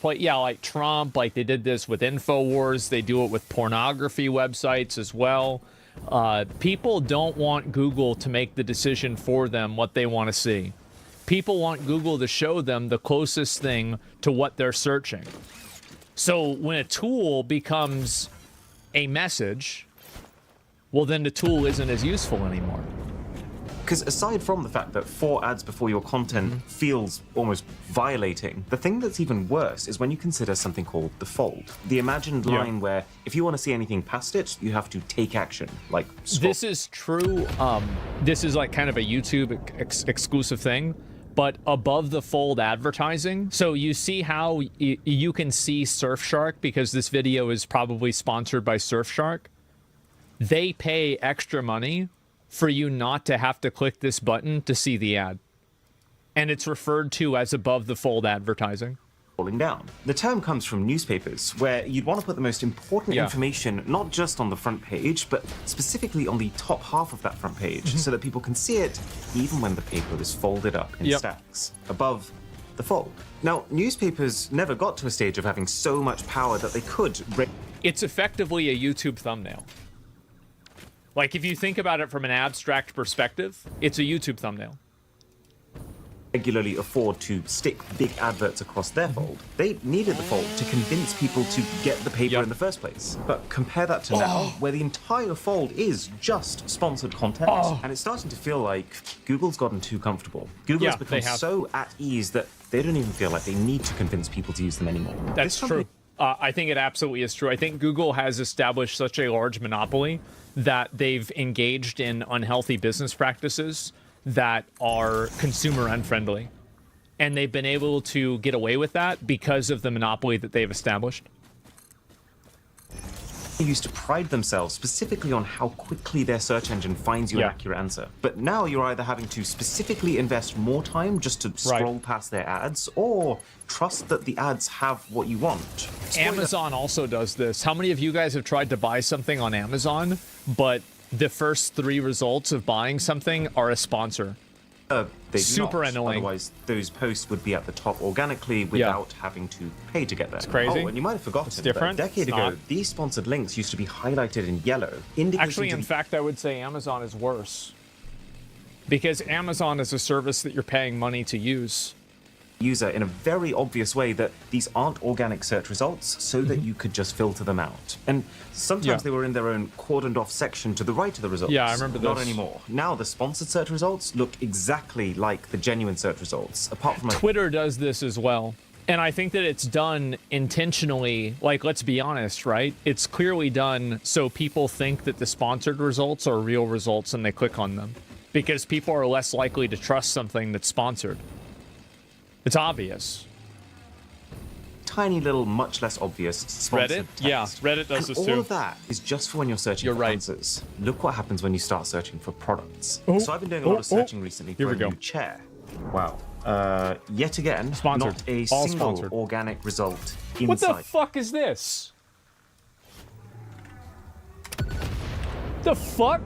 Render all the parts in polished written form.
But yeah, like Trump, like they did this with InfoWars. They do it with pornography websites as well. People don't want Google to make the decision for them what they want to see. People want Google to show them the closest thing to what they're searching. So when a tool becomes a message, well, then the tool isn't as useful anymore. Because aside from the fact that 4 ads before your content feels almost violating, the thing that's even worse is when you consider something called the fold. The imagined line where if you want to see anything past it, you have to take action, like scroll. This is true. This is like kind of a YouTube exclusive thing, but above the fold advertising. So you see how you can see Surfshark, because this video is probably sponsored by Surfshark. They pay extra money for you not to have to click this button to see the ad. And it's referred to as above the fold advertising. Falling down. The term comes from newspapers, where you'd want to put the most important information not just on the front page, but specifically on the top half of that front page, so that people can see it even when the paper is folded up in stacks, above the fold. Now, newspapers never got to a stage of having so much power that they could... It's effectively a YouTube thumbnail. Like, if you think about it from an abstract perspective, it's a YouTube thumbnail. Regularly afford to stick big adverts across their fold. They needed the fold to convince people to get the paper in the first place. But compare that to now, where the entire fold is just sponsored content, and it's starting to feel like Google's gotten too comfortable. Google has become so at ease that they don't even feel like they need to convince people to use them anymore. That's true. I think it absolutely is true. I think Google has established such a large monopoly that they've engaged in unhealthy business practices that are consumer unfriendly. And they've been able to get away with that because of the monopoly that they've established. They used to pride themselves specifically on how quickly their search engine finds you an accurate answer. But now you're either having to specifically invest more time just to scroll past their ads, or trust that the ads have what you want. Amazon also does this. How many of you guys have tried to buy something on Amazon, but the first 3 results of buying something are a sponsor? They Super not. annoying. Otherwise, those posts would be at the top organically without having to pay to get there. It's crazy. Oh, and you might have forgotten, It's different. But a decade ago, these sponsored links used to be highlighted in yellow, indicating... Actually, in fact, I would say Amazon is worse. Because Amazon is a service that you're paying money to use. User in a very obvious way that these aren't organic search results, so that you could just filter them out. And sometimes they were in their own cordoned off section to the right of the results. Yeah, I remember those. Not anymore. Now the sponsored search results look exactly like the genuine search results, apart from... Twitter does this as well. And I think that it's done intentionally. Like, let's be honest, right? It's clearly done so people think that the sponsored results are real results and they click on them. Because people are less likely to trust something that's sponsored. It's obvious. Tiny little, much less obvious sponsored Reddit? text. Yeah, Reddit does this too. All of that is just for when you're searching for answers. Look what happens when you start searching for products. So I've been doing a lot of searching recently for a new chair. Wow. Yet again, sponsored. Not a All single sponsored. organic result inside. What the fuck is this? The fuck?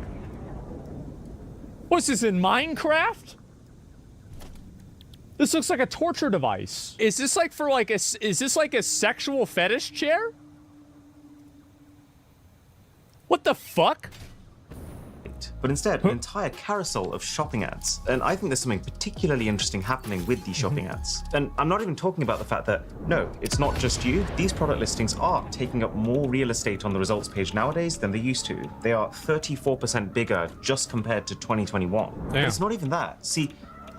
What's this, in Minecraft? This looks like a torture device. Is this like for like is this like a sexual fetish chair? What the fuck? But instead, an entire carousel of shopping ads. And I think there's something particularly interesting happening with these shopping ads. And I'm not even talking about the fact that, no, it's not just you. These product listings are taking up more real estate on the results page nowadays than they used to. They are 34% bigger just compared to 2021. But it's not even that. See,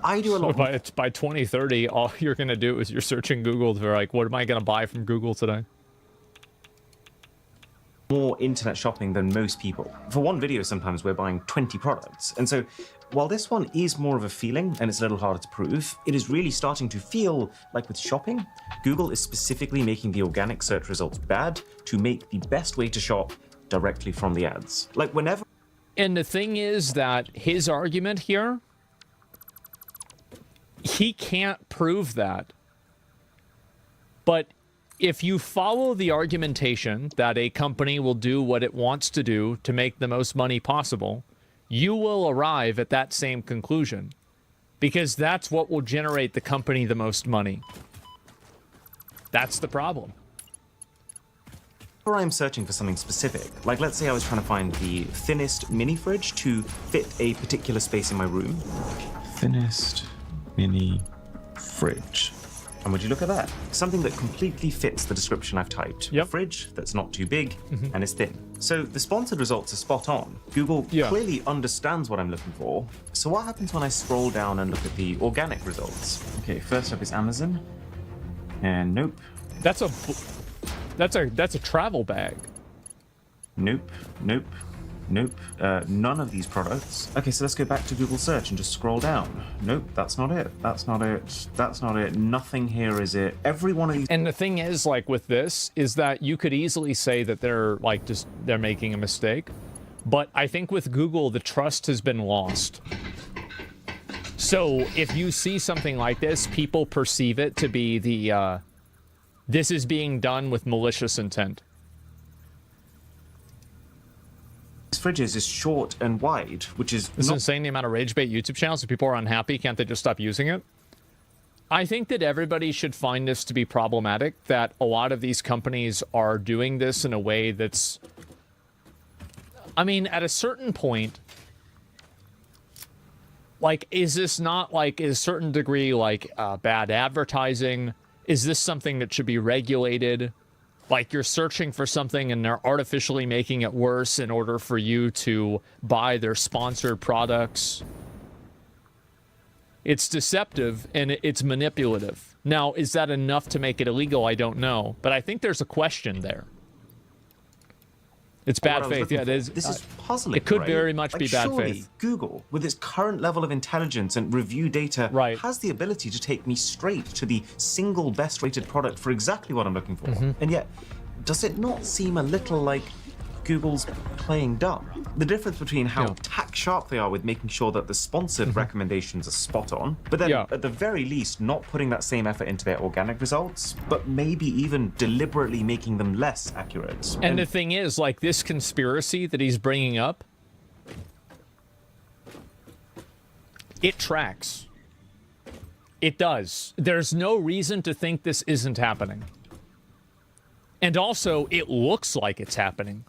I do a lot. So by 2030, all you're gonna do is you're searching Google for like, what am I gonna buy from Google today? More internet shopping than most people. For one video, sometimes we're buying 20 products. And so while this one is more of a feeling and it's a little harder to prove, it is really starting to feel like with shopping, Google is specifically making the organic search results bad to make the best way to shop directly from the ads. Like whenever... And the thing is that his argument here, he can't prove that. But if you follow the argumentation that a company will do what it wants to do to make the most money possible, you will arrive at that same conclusion. Because that's what will generate the company the most money. That's the problem. Or I'm searching for something specific. Like, let's say I was trying to find the thinnest mini fridge to fit a particular space in my room. Thinnest mini fridge. And would you look at that? Something that completely fits the description I've typed. Yep. A fridge that's not too big and is thin. So the sponsored results are spot on. Google clearly understands what I'm looking for. So what happens when I scroll down and look at the organic results? Okay, first up is Amazon. And nope. That's a travel bag. Nope, nope, nope. None of these products. Okay, so let's go back to Google search and just scroll down. Nope, that's not it. That's not it. That's not it. Nothing here is it. Every one of these. And the thing is, like with this, is that you could easily say that they're making a mistake. But I think with Google, the trust has been lost. So if you see something like this, people perceive it to be this is being done with malicious intent. Fridges is short and wide, which is It's insane the amount of rage bait YouTube channels. If people are unhappy, can't they just stop using it? I think that everybody should find this to be problematic, that a lot of these companies are doing this in a way that's... I mean, at a certain point, like, is this not, like, is a certain degree, like, bad advertising? Is this something that should be regulated? Like, you're searching for something and they're artificially making it worse in order for you to buy their sponsored products. It's deceptive and it's manipulative. Now, is that enough to make it illegal? I don't know. But I think there's a question there. It's bad faith. Yeah, it is. This is puzzling. It could right? very much be bad surely faith. Google, with its current level of intelligence and review data, has the ability to take me straight to the single best rated product for exactly what I'm looking for. And yet, does it not seem a little like Google's playing dumb? The difference between how tack sharp they are with making sure that the sponsored recommendations are spot on, but then at the very least not putting that same effort into their organic results, but maybe even deliberately making them less accurate. And the thing is, like, this conspiracy that he's bringing up, it tracks. It does. There's no reason to think this isn't happening. And also, it looks like it's happening.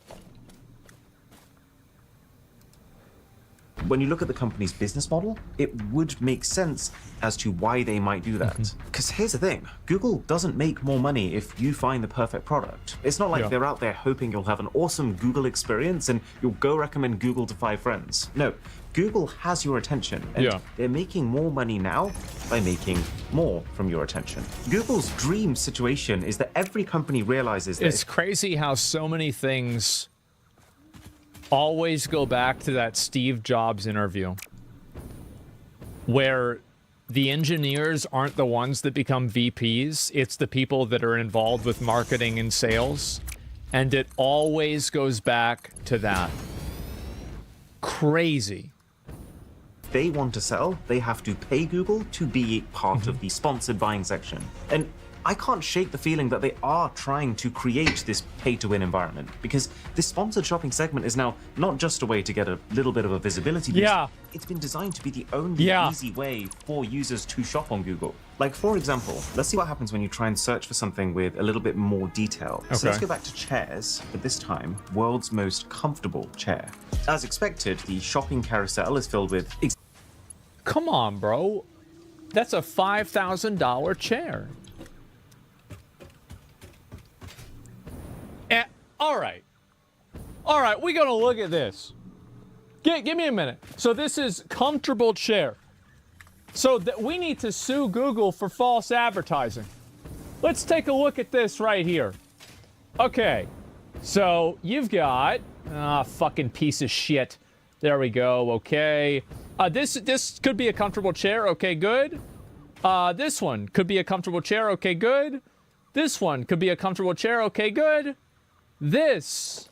When you look at the company's business model, it would make sense as to why they might do that. Because here's the thing, Google doesn't make more money if you find the perfect product. It's not like they're out there hoping you'll have an awesome Google experience and you'll go recommend Google to 5 friends. No, Google has your attention, and they're making more money now by making more from your attention. Google's dream situation is that every company realizes that... It's crazy how so many things always go back to that Steve Jobs interview where the engineers aren't the ones that become VPs, it's the people that are involved with marketing and sales, and it always goes back to that. Crazy. They want to sell, they have to pay Google to be part of the sponsored buying section. And I can't shake the feeling that they are trying to create this pay-to-win environment, because this sponsored shopping segment is now not just a way to get a little bit of a visibility boost. It's been designed to be the only easy way for users to shop on Google. Like, for example, let's see what happens when you try and search for something with a little bit more detail. So let's go back to chairs, but this time, world's most comfortable chair. As expected, the shopping carousel is filled with... Come on, bro. That's a $5,000 chair. All right, we're gonna look at this. Give me a minute. So this is comfortable chair. So that we need to sue Google for false advertising. Let's take a look at this right here. Okay, so you've got fucking piece of shit. There we go. Okay, this could be a comfortable chair. Okay, good. This one could be a comfortable chair. Okay, good. This one could be a comfortable chair. Okay, good. This,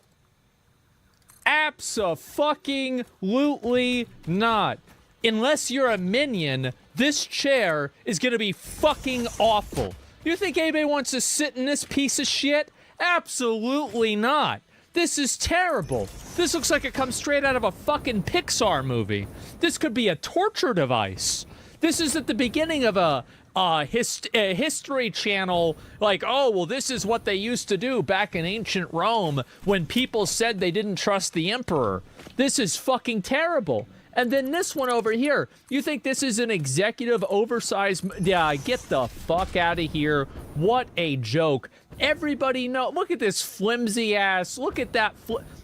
abso-fucking-lutely not. Unless you're a minion, this chair is gonna be fucking awful. You think anybody wants to sit in this piece of shit? Absolutely not. This is terrible. This looks like it comes straight out of a fucking Pixar movie. This could be a torture device. This is at the beginning of a History Channel, like, oh, well, this is what they used to do back in ancient Rome when people said they didn't trust the emperor. This is fucking terrible. And then this one over here, you think this is an executive oversized... Yeah, get the fuck out of here. What a joke. Everybody know. Look at this flimsy ass. Look at that.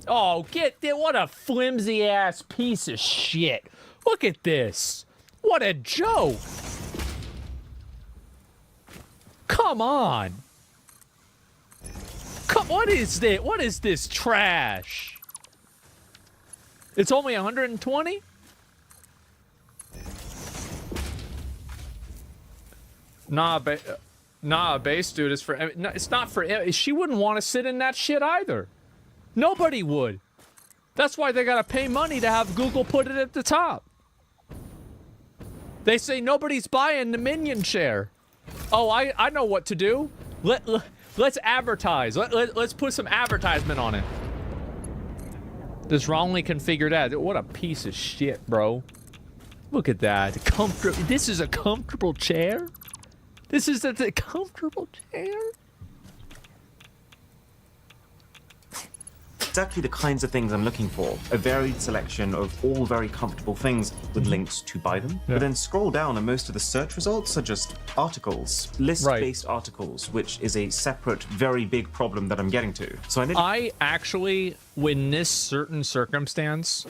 Oh, what a flimsy ass piece of shit. Look at this. What a joke. Come on. What is this? What is this trash? It's only 120? Nah, base dude is for... No, it's not for... She wouldn't want to sit in that shit either. Nobody would. That's why they gotta pay money to have Google put it at the top. They say nobody's buying the minion chair. Oh, I know what to do. Let's advertise. Let's put some advertisement on it. This wrongly configured ad. What a piece of shit, bro. Look at that. This is a comfortable chair? This is a comfortable chair? Exactly the kinds of things I'm looking for. A varied selection of all very comfortable things with links to buy them. Yeah. But then scroll down and most of the search results are just articles. List-based articles, which is a separate, very big problem that I'm getting to. So I actually, in this certain circumstance,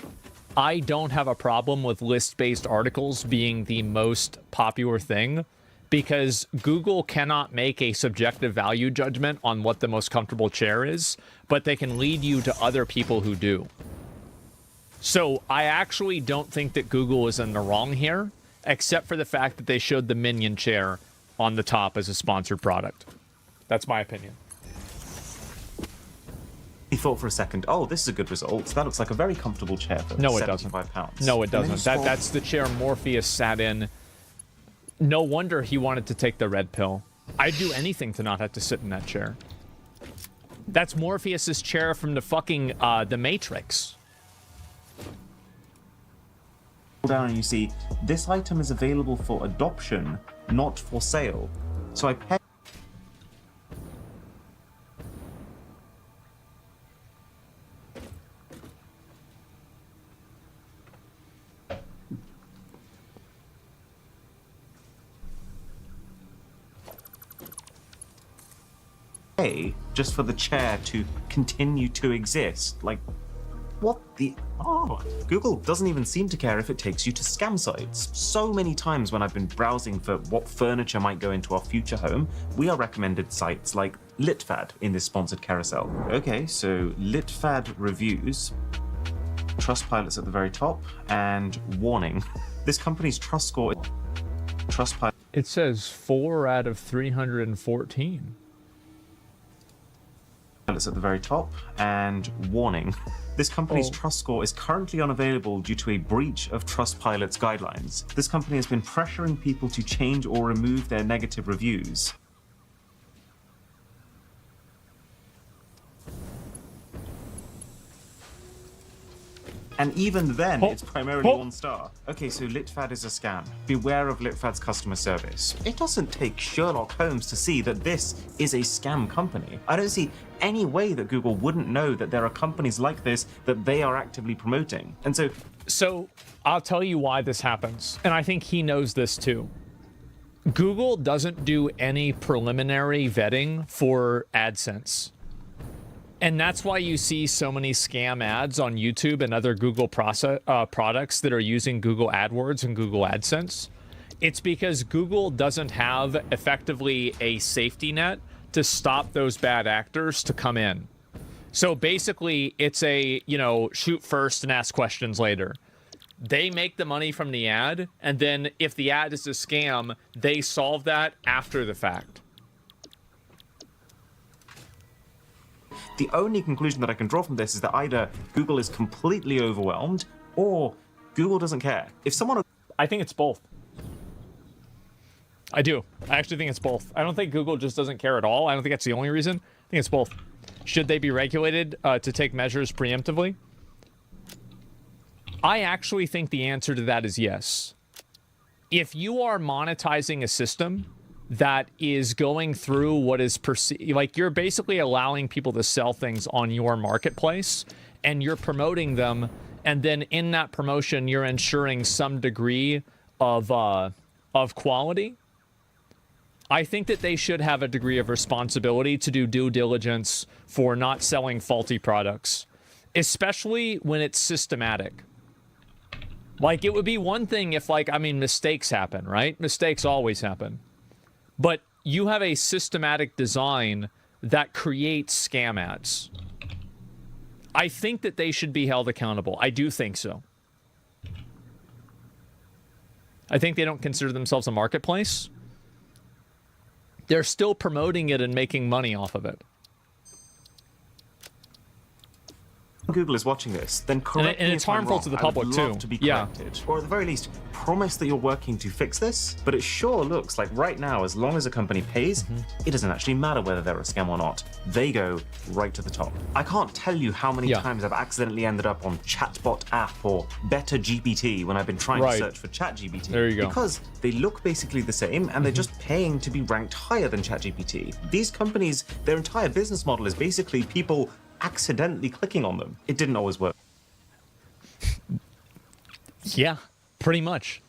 I don't have a problem with list-based articles being the most popular thing, because Google cannot make a subjective value judgment on what the most comfortable chair is, but they can lead you to other people who do. So I actually don't think that Google is in the wrong here, except for the fact that they showed the Minion chair on the top as a sponsored product. That's my opinion. He thought for a second, oh, this is a good result. That looks like a very comfortable chair for £75. No, it doesn't. That's the chair Morpheus sat in. No wonder he wanted to take the red pill. I'd do anything to not have to sit in that chair. That's Morpheus's chair from the fucking, The Matrix. Down and you see, this item is available for adoption, not for sale. So I pay. Just for the chair to continue to exist. Like, what the... Oh, Google doesn't even seem to care if it takes you to scam sites. So many times when I've been browsing for what furniture might go into our future home, we are recommended sites like LitFad in this sponsored carousel. Okay, so LitFad reviews, Trustpilot's at the very top, and warning. This company's trust score... Trustpilot... It says 4 out of 314. It's at the very top, and warning. This company's trust score is currently unavailable due to a breach of Trustpilot's guidelines. This company has been pressuring people to change or remove their negative reviews. And even then, it's primarily 1 star. Okay, so LitFad is a scam. Beware of LitFad's customer service. It doesn't take Sherlock Holmes to see that this is a scam company. I don't see any way that Google wouldn't know that there are companies like this that they are actively promoting. And So I'll tell you why this happens. And I think he knows this too. Google doesn't do any preliminary vetting for AdSense. And that's why you see so many scam ads on YouTube and other Google products that are using Google AdWords and Google AdSense. It's because Google doesn't have effectively a safety net to stop those bad actors to come in. So basically, it's a, shoot first and ask questions later. They make the money from the ad, and then if the ad is a scam, they solve that after the fact. The only conclusion that I can draw from this is that either Google is completely overwhelmed or Google doesn't care. If someone... I think it's both. I do. I actually think it's both. I don't think Google just doesn't care at all. I don't think that's the only reason. I think it's both. Should they be regulated to take measures preemptively? I actually think the answer to that is yes. if you are monetizing a system that is going through what is perceived, like you're basically allowing people to sell things on your marketplace and you're promoting them, and then in that promotion you're ensuring some degree of quality, I think that they should have a degree of responsibility to do due diligence for not selling faulty products, especially when it's systematic. Like, it would be one thing if, like, I mean, mistakes happen, right? Mistakes always happen. But you have a systematic design that creates scam ads. I think that they should be held accountable. I do think so. I think they don't consider themselves a marketplace. They're still promoting it and making money off of it. Google is watching this, then correct me and it's if I'm harmful wrong. to the public, I would love too. to be Yeah. corrected, or at the very least, promise that you're working to fix this. But it sure looks like right now, as long as a company pays, it doesn't actually matter whether they're a scam or not. They go right to the top. I can't tell you how many times I've accidentally ended up on Chatbot app or Better GPT when I've been trying to search for ChatGPT. There you go. Because they look basically the same, and they're just paying to be ranked higher than ChatGPT. These companies, their entire business model is basically people accidentally clicking on them. It didn't always work. Yeah, pretty much.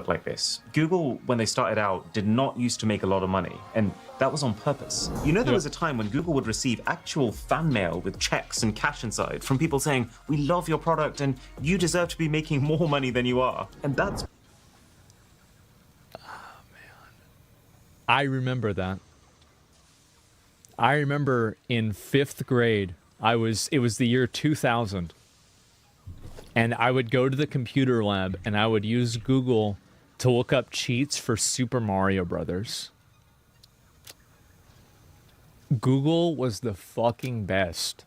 Like this. Google, when they started out, did not used to make a lot of money, and that was on purpose. You know, there was a time when Google would receive actual fan mail with checks and cash inside from people saying, "We love your product and you deserve to be making more money than you are." And that's... I remember that. I remember in 5th grade, it was the year 2000, and I would go to the computer lab and I would use Google to look up cheats for Super Mario Brothers. Google was the fucking best.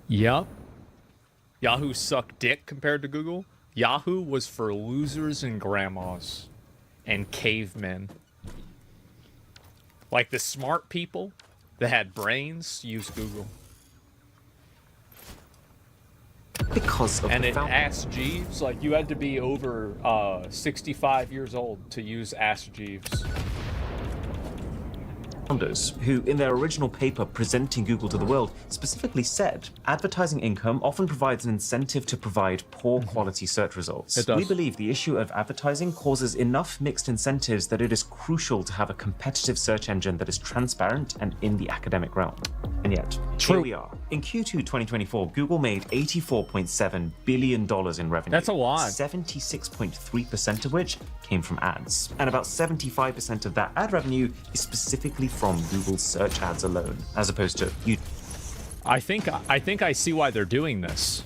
Yep. Yahoo sucked dick compared to Google. Yahoo was for losers and grandmas and cavemen. Like the smart people that had brains use Google. because of And the it Ask Jeeves, like you had to be over 65 years old to use Ask Jeeves. founders, who in their original paper presenting Google to the world specifically said, advertising income often provides an incentive to provide poor quality search results. It does. We believe the issue of advertising causes enough mixed incentives that it is crucial to have a competitive search engine that is transparent and in the academic realm. And yet, here we are. In Q2 2024, Google made $84.7 billion in revenue. That's a lot. 76.3% of which came from ads. And about 75% of that ad revenue is specifically from Google search ads alone, as opposed to I think I see why they're doing this.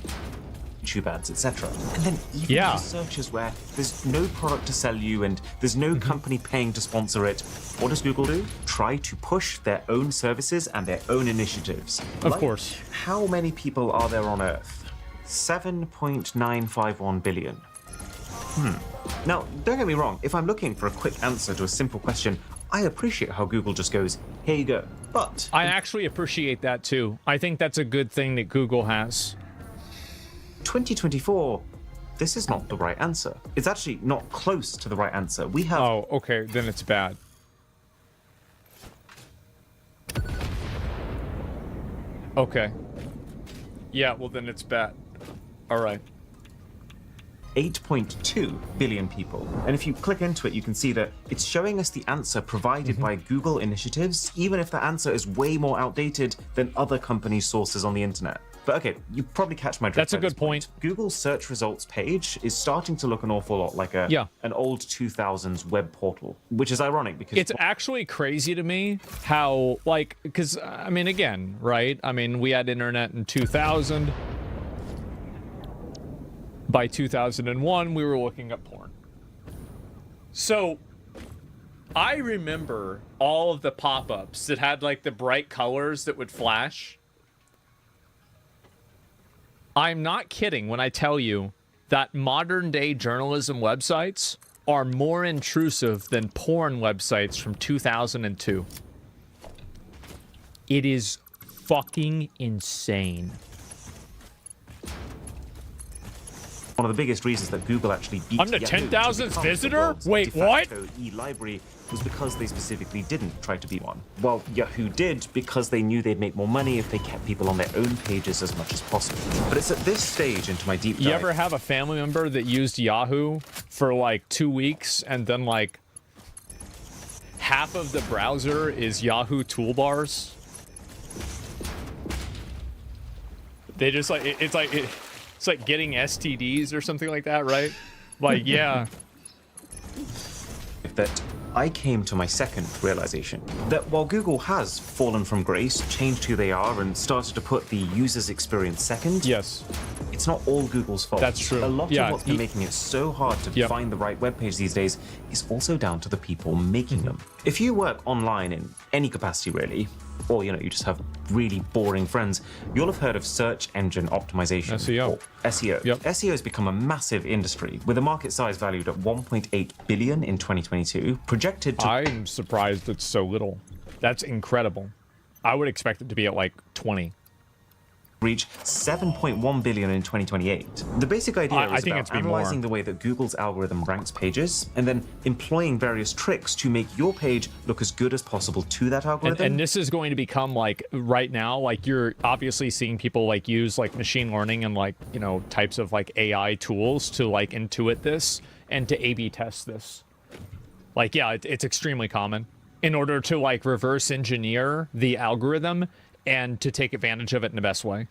YouTube ads, etc. And then even for searches where there's no product to sell you and there's no company paying to sponsor it, what does Google do? Try to push their own services and their own initiatives. Of course. How many people are there on Earth? 7.951 billion. Now, don't get me wrong, if I'm looking for a quick answer to a simple question, I appreciate how Google just goes, here you go. But I actually appreciate that too. I think that's a good thing that Google has. 2024, this is not the right answer. It's actually not close to the right answer. We have... Oh, okay, then it's bad. Okay. Yeah, well then it's bad. All right. 8.2 billion people. And if you click into it, you can see that it's showing us the answer provided by Google initiatives, even if the answer is way more outdated than other companies' sources on the internet. But okay, you probably catch my drift. That's a by good this point. Google's search results page is starting to look an awful lot like an old 2000s web portal, which is ironic because it's actually crazy to me how, like, because, I mean, again, right? I mean, we had internet in 2000. By 2001, we were looking at porn. So, I remember all of the pop-ups that had, like, the bright colors that would flash. I'm not kidding when I tell you that modern-day journalism websites are more intrusive than porn websites from 2002. It is fucking insane. One of the biggest reasons that Google actually beat I'm the Yahoo to 10,000th become the visitor? world's Wait, de what? facto e-library was because they specifically didn't try to be one. Well, Yahoo did because they knew they'd make more money if they kept people on their own pages as much as possible. But it's at this stage into my deep dive. You ever have a family member that used Yahoo for like 2 weeks and then like half of the browser is Yahoo toolbars? They just like it's like getting STDs or something like that, right? Like, yeah. That I came to my second realization that while Google has fallen from grace, changed who they are, and started to put the user's experience second, Yes. it's not all Google's fault. That's true. A lot Yeah, of what's been making it so hard to Yep. find the right web page these days is also down to the people making them. If you work online in any capacity really, or you just have really boring friends, you'll have heard of search engine optimization. SEO. Or SEO. Yep. SEO has become a massive industry with a market size valued at 1.8 billion in 2022, projected to I'm surprised it's so little. That's incredible. I would expect it to be at like 20. reach 7.1 billion in 2028. The basic idea I is think about it's be analyzing more. the way that Google's algorithm ranks pages and then employing various tricks to make your page look as good as possible to that algorithm. And this is going to become like right now, like you're obviously seeing people like use like machine learning and like, types of like AI tools to like intuit this and to A/B test this. Like, yeah, it's extremely common in order to like reverse engineer the algorithm and to take advantage of it in the best way.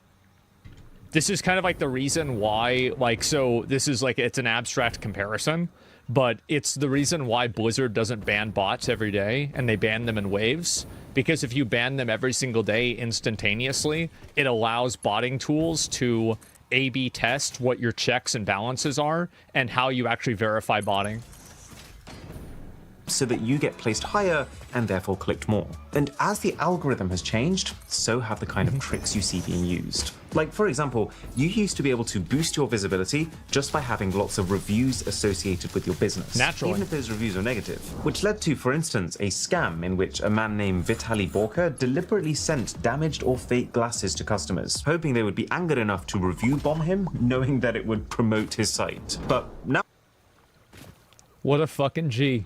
This is kind of like the reason why, like, so this is like, it's an abstract comparison, but it's the reason why Blizzard doesn't ban bots every day and they ban them in waves. Because if you ban them every single day instantaneously, it allows botting tools to A/B test what your checks and balances are and how you actually verify botting. so that you get placed higher and therefore clicked more. And as the algorithm has changed, so have the kind of tricks you see being used. Like, for example, you used to be able to boost your visibility just by having lots of reviews associated with your business. Naturally. Even if those reviews are negative. Which led to, for instance, a scam in which a man named Vitaly Borka deliberately sent damaged or fake glasses to customers, hoping they would be angered enough to review bomb him, knowing that it would promote his site. But now... What a fucking G.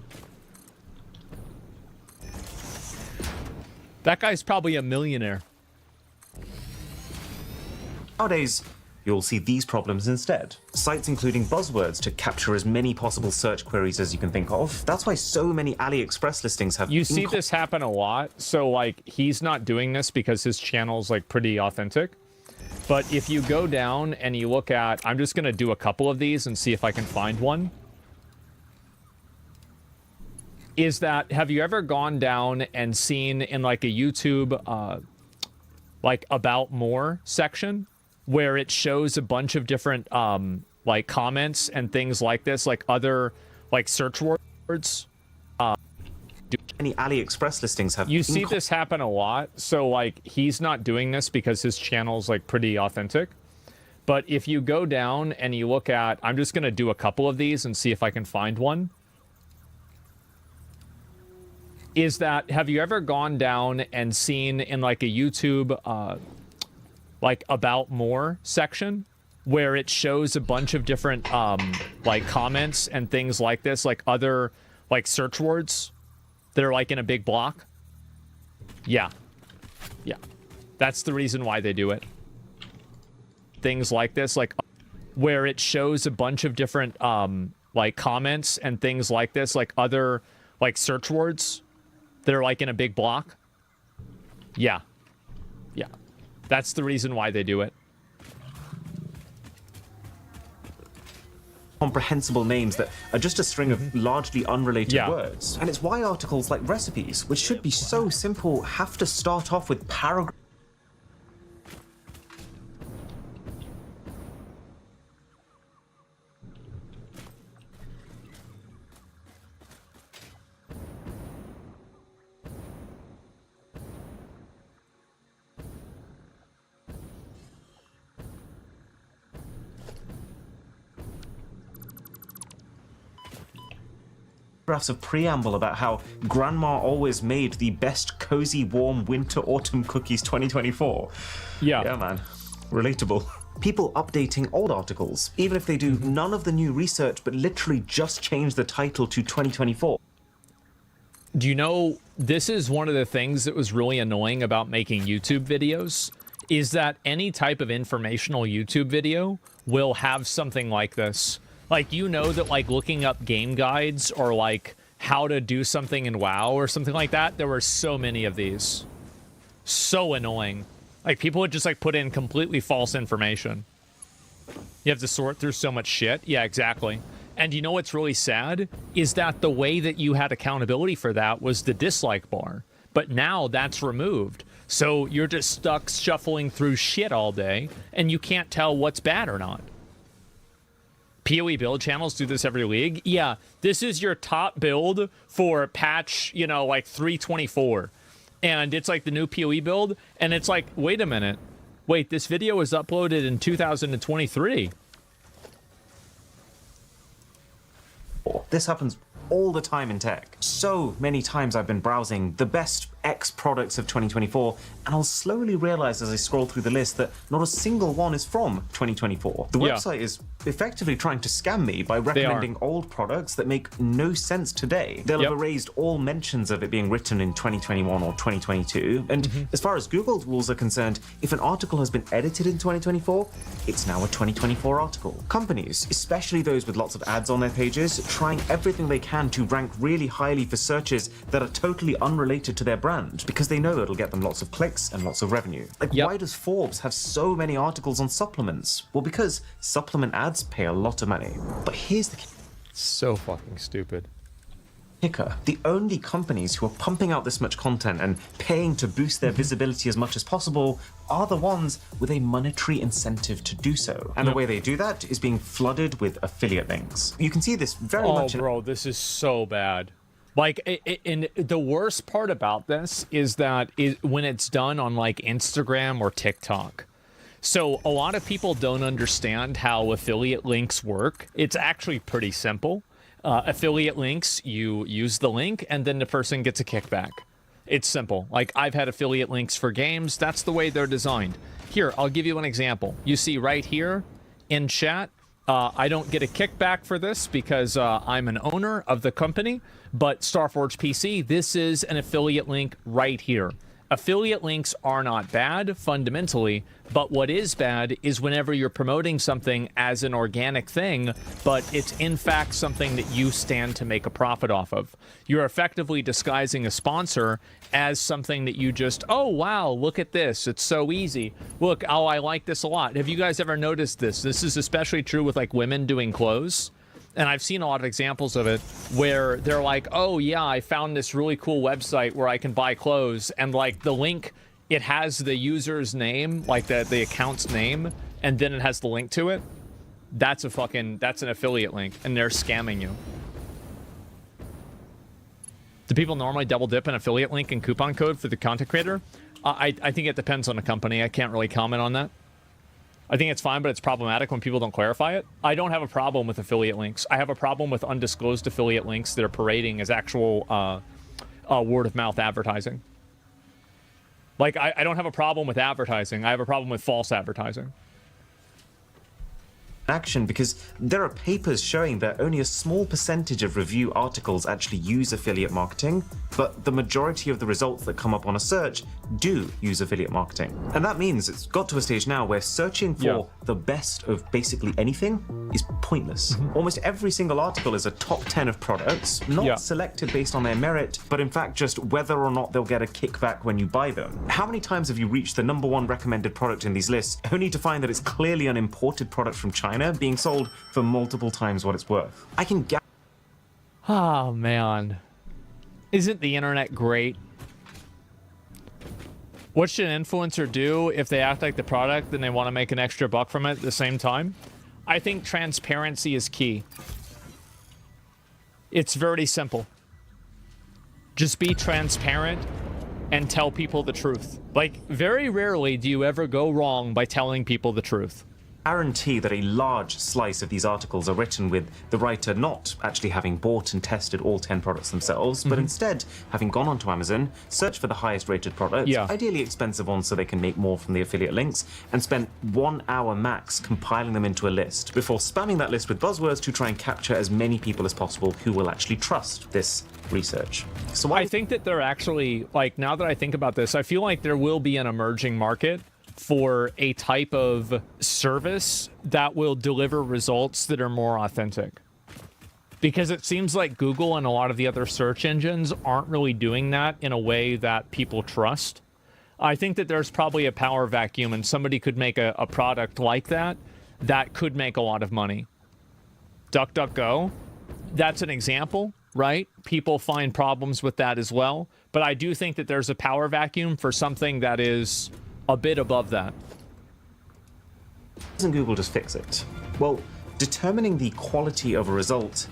That guy's probably a millionaire. Nowadays, you'll see these problems instead. Sites including buzzwords to capture as many possible search queries as you can think of. That's why so many AliExpress listings have... You see this happen a lot. So, like, he's not doing this because his channel's, like, pretty authentic. But if you go down and you look at... I'm just going to do a couple of these and see if I can find one. Is that, have you ever gone down and seen in, like, a YouTube, like, About More section, where it shows a bunch of different, like, comments and things like this, like, other, like, search words? Any AliExpress listings have... You see this happen a lot. So, like, he's not doing this because his channel's, like, pretty authentic. But if you go down and you look at... I'm just going to do a couple of these and see if I can find one. Is that, have you ever gone down and seen in, like, a YouTube, like, About More section, where it shows a bunch of different, like, comments and things like this, like, other, like, search words that are, like, in a big block? Yeah. Yeah. That's the reason why they do it. Things like this, like, where it shows a bunch of different, like, comments and things like this, like, other, like, search words that are, like, in a big block? Yeah. Yeah. That's the reason why they do it. comprehensible names that are just a string of largely unrelated words. And it's why articles like recipes, which should be so simple, have to start off with paragraphs. Of preamble about how grandma always made the best cozy warm winter autumn cookies 2024. Yeah. Yeah, man. Relatable. People updating old articles, even if they do none of the new research but literally just change the title to 2024. Do you know, this is one of the things that was really annoying about making YouTube videos, is that any type of informational YouTube video will have something like this. Like, you know that, like, looking up game guides or, like, how to do something in WoW or something like that, there were so many of these. So annoying. Like, people would just, like, put in completely false information. You have to sort through so much shit. Yeah, exactly. And you know what's really sad? Is that the way that you had accountability for that was the dislike bar. But now that's removed. So you're just stuck shuffling through shit all day, and you can't tell what's bad or not. PoE build channels do this every league. Yeah, this is your top build for patch, you know, like 324. And it's like the new PoE build, and it's like, wait a minute. Wait, this video was uploaded in 2023. This happens all the time in tech. So many times I've been browsing the best X products of 2024, and I'll slowly realize as I scroll through the list that not a single one is from 2024. The website is effectively trying to scam me by recommending old products that make no sense today. They'll have erased all mentions of it being written in 2021 or 2022. And as far as Google's rules are concerned, if an article has been edited in 2024, it's now a 2024 article. Companies, especially those with lots of ads on their pages, trying everything they can to rank really highly for searches that are totally unrelated to their brand, because they know it'll get them lots of clicks and lots of revenue. Like, why does Forbes have so many articles on supplements? Well, because supplement ads pay a lot of money. But here's the so fucking stupid kicker. The only companies who are pumping out this much content and paying to boost their visibility as much as possible are the ones with a monetary incentive to do so. And the way they do that is being flooded with affiliate links. You can see this very much in... Oh, bro, this is so bad. Like, and the worst part about this is that when it's done on, like, Instagram or TikTok. So a lot of people don't understand how affiliate links work. It's actually pretty simple. Affiliate links, you use the link, and then the person gets a kickback. It's simple. Like, I've had affiliate links for games. That's the way they're designed. Here, I'll give you an example. You see right here in chat, I don't get a kickback for this because I'm an owner of the company, but Starforge PC, this is an affiliate link right here. Affiliate links are not bad, fundamentally, but what is bad is whenever you're promoting something as an organic thing, but it's in fact something that you stand to make a profit off of. You're effectively disguising a sponsor as something that you just, oh, wow, look at this. It's so easy. Look, oh, I like this a lot. Have you guys ever noticed this? This is especially true with, like, women doing clothes. And I've seen a lot of examples of it where they're like, oh, yeah, I found this really cool website where I can buy clothes. And, like, the link, it has the user's name, like the account's name, and then it has the link to it. That's an affiliate link, and they're scamming you. Do people normally double dip an affiliate link and coupon code for the content creator? I think it depends on the company. I can't really comment on that. I think it's fine, but it's problematic when people don't clarify it. I don't have a problem with affiliate links. I have a problem with undisclosed affiliate links that are parading as actual word-of-mouth advertising. Like, I don't have a problem with advertising. I have a problem with false advertising. Action, because there are papers showing that only a small percentage of review articles actually use affiliate marketing, but the majority of the results that come up on a search do use affiliate marketing. And that means it's got to a stage now where searching for the best of basically anything is pointless. Almost every single article is a top 10 of products, not selected based on their merit, but in fact just whether or not they'll get a kickback when you buy them. How many times have you reached the #1 recommended product in these lists only to find that it's clearly an imported product from China being sold for multiple times what it's worth? I can Oh, man. Isn't the internet great? What should an influencer do if they act like the product and they want to make an extra buck from it at the same time? I think transparency is key. It's very simple. Just be transparent and tell people the truth. Like, very rarely do you ever go wrong by telling people the truth. guarantee that a large slice of these articles are written with the writer not actually having bought and tested all 10 products themselves, but instead having gone onto Amazon, searched for the highest rated products, ideally expensive ones so they can make more from the affiliate links, and spent 1 hour max compiling them into a list before spamming that list with buzzwords to try and capture as many people as possible who will actually trust this research. So I think that they're actually, like, now that I think about this, I feel like there will be an emerging market for a type of service that will deliver results that are more authentic. Because it seems like Google and a lot of the other search engines aren't really doing that in a way that people trust. I think that there's probably a power vacuum, and somebody could make a product like that that could make a lot of money. DuckDuckGo, that's an example, right? People find problems with that as well. But I do think that there's a power vacuum for something that is a bit above that. Doesn't Google just fix it? Well, determining the quality of a result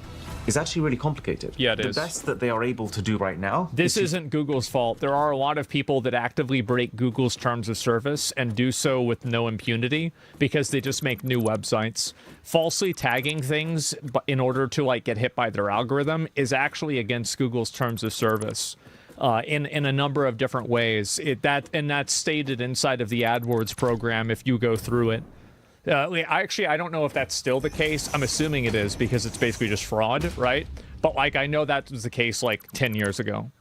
is actually really complicated. Yeah, it is. The best that they are able to do right now... This isn't Google's fault. There are a lot of people that actively break Google's terms of service and do so with no impunity because they just make new websites. Falsely tagging things in order to, like, get hit by their algorithm is actually against Google's terms of service. In a number of different ways. That's stated inside of the AdWords program if you go through it. I don't know if that's still the case. I'm assuming it is because it's basically just fraud, right? But, like, I know that was the case like 10 years ago.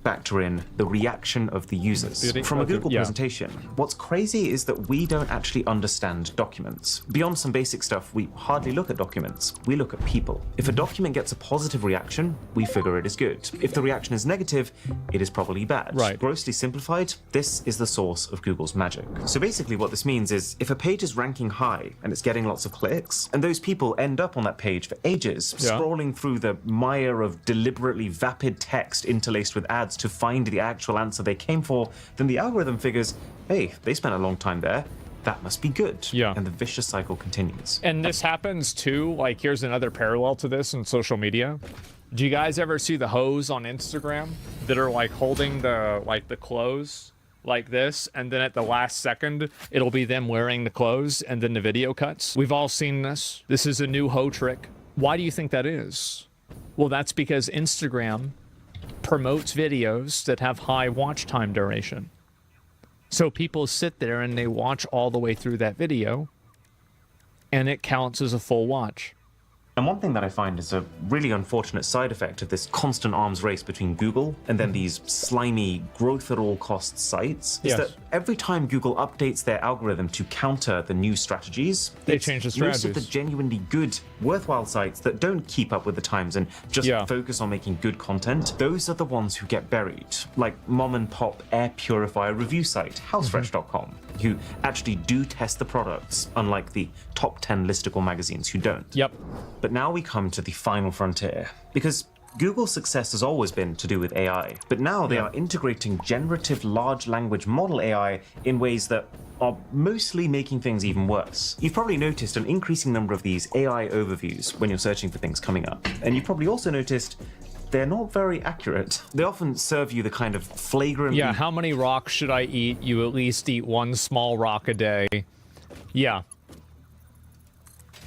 Factor in the reaction of the users. From a Google presentation, what's crazy is that we don't actually understand documents. Beyond some basic stuff, we hardly look at documents. We look at people. If a document gets a positive reaction, we figure it is good. If the reaction is negative, it is probably bad. Right. Grossly simplified, this is the source of Google's magic. So basically what this means is if a page is ranking high and it's getting lots of clicks, and those people end up on that page for ages, scrolling through the mire of deliberately vapid text interlaced with ads to find the actual answer they came for, then the algorithm figures, hey, they spent a long time there. That must be good. Yeah. And the vicious cycle continues. And this happens too, like, here's another parallel to this in social media. Do you guys ever see the hoes on Instagram that are, like, holding the clothes like this, and then at the last second, it'll be them wearing the clothes, and then the video cuts? We've all seen this. This is a new hoe trick. Why do you think that is? Well, that's because Instagram promotes videos that have high watch time duration. So people sit there and they watch all the way through that video, and it counts as a full watch. And one thing that I find is a really unfortunate side effect of this constant arms race between Google and then these slimy growth at all costs sites is that every time Google updates their algorithm to counter the new strategies, they change the strategies. Most of the genuinely good, worthwhile sites that don't keep up with the times and just focus on making good content, those are the ones who get buried. Like mom and pop air purifier review site, housefresh.com, who actually do test the products, unlike the top 10 listicle magazines who don't. Yep. But now we come to the final frontier, because Google's success has always been to do with AI, but now they are integrating generative large language model AI in ways that are mostly making things even worse. You've probably noticed an increasing number of these AI overviews when you're searching for things coming up, and you've probably also noticed they're not very accurate. They often serve you the kind of flagrant... Yeah, how many rocks should I eat? You at least eat one small rock a day. Yeah.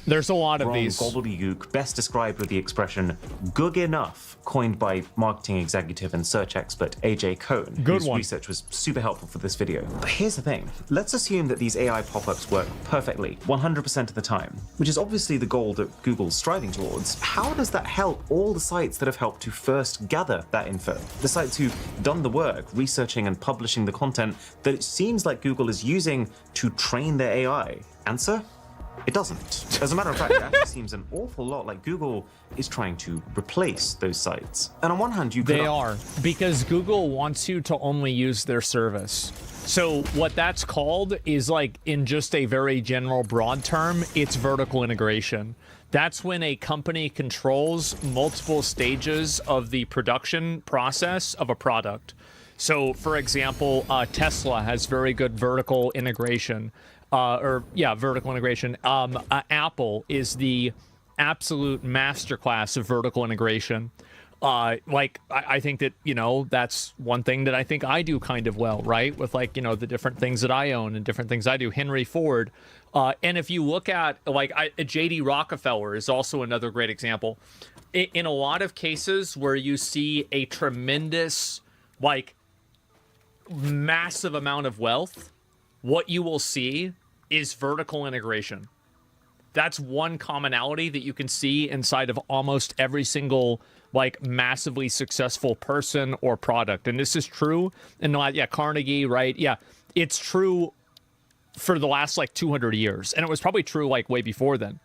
There's a lot of these. Gobbledygook, best described with the expression "good enough," coined by marketing executive and search expert AJ Cohn, whose research was super helpful for this video. But here's the thing. Let's assume that these AI pop-ups work perfectly, 100% of the time, which is obviously the goal that Google's striving towards. How does that help all the sites that have helped to first gather that info? The sites who've done the work, researching and publishing the content that it seems like Google is using to train their AI? Answer? It doesn't. As a matter of fact, it actually seems an awful lot like Google is trying to replace those sites. And on one hand, They are, because Google wants you to only use their service. So what that's called is, like, in just a very general broad term, it's vertical integration. That's when a company controls multiple stages of the production process of a product. So, for example, Tesla has very good vertical integration. Vertical integration. Apple is the absolute masterclass of vertical integration. I think that, that's one thing that I think I do kind of well, right? With like, the different things that I own and different things I do. Henry Ford. And if you look at JD Rockefeller is also another great example. In a lot of cases where you see a tremendous, massive amount of wealth, what you will see is vertical integration. That's one commonality that you can see inside of almost every single massively successful person or product. And this is true. And Carnegie, right? Yeah, it's true for the last 200 years. And it was probably true way before then.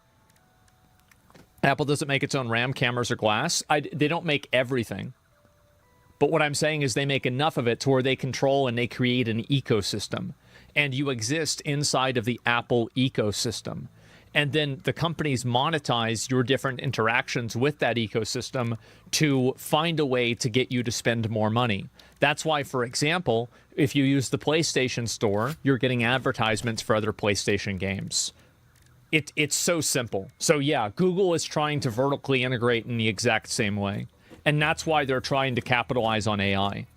Apple doesn't make its own RAM, cameras, or glass. They don't make everything. But what I'm saying is they make enough of it to where they control and they create an ecosystem. And you exist inside of the Apple ecosystem. And then the companies monetize your different interactions with that ecosystem to find a way to get you to spend more money. That's why, for example, if you use the PlayStation Store, you're getting advertisements for other PlayStation games. It's so simple. So yeah, Google is trying to vertically integrate in the exact same way. And that's why they're trying to capitalize on AI.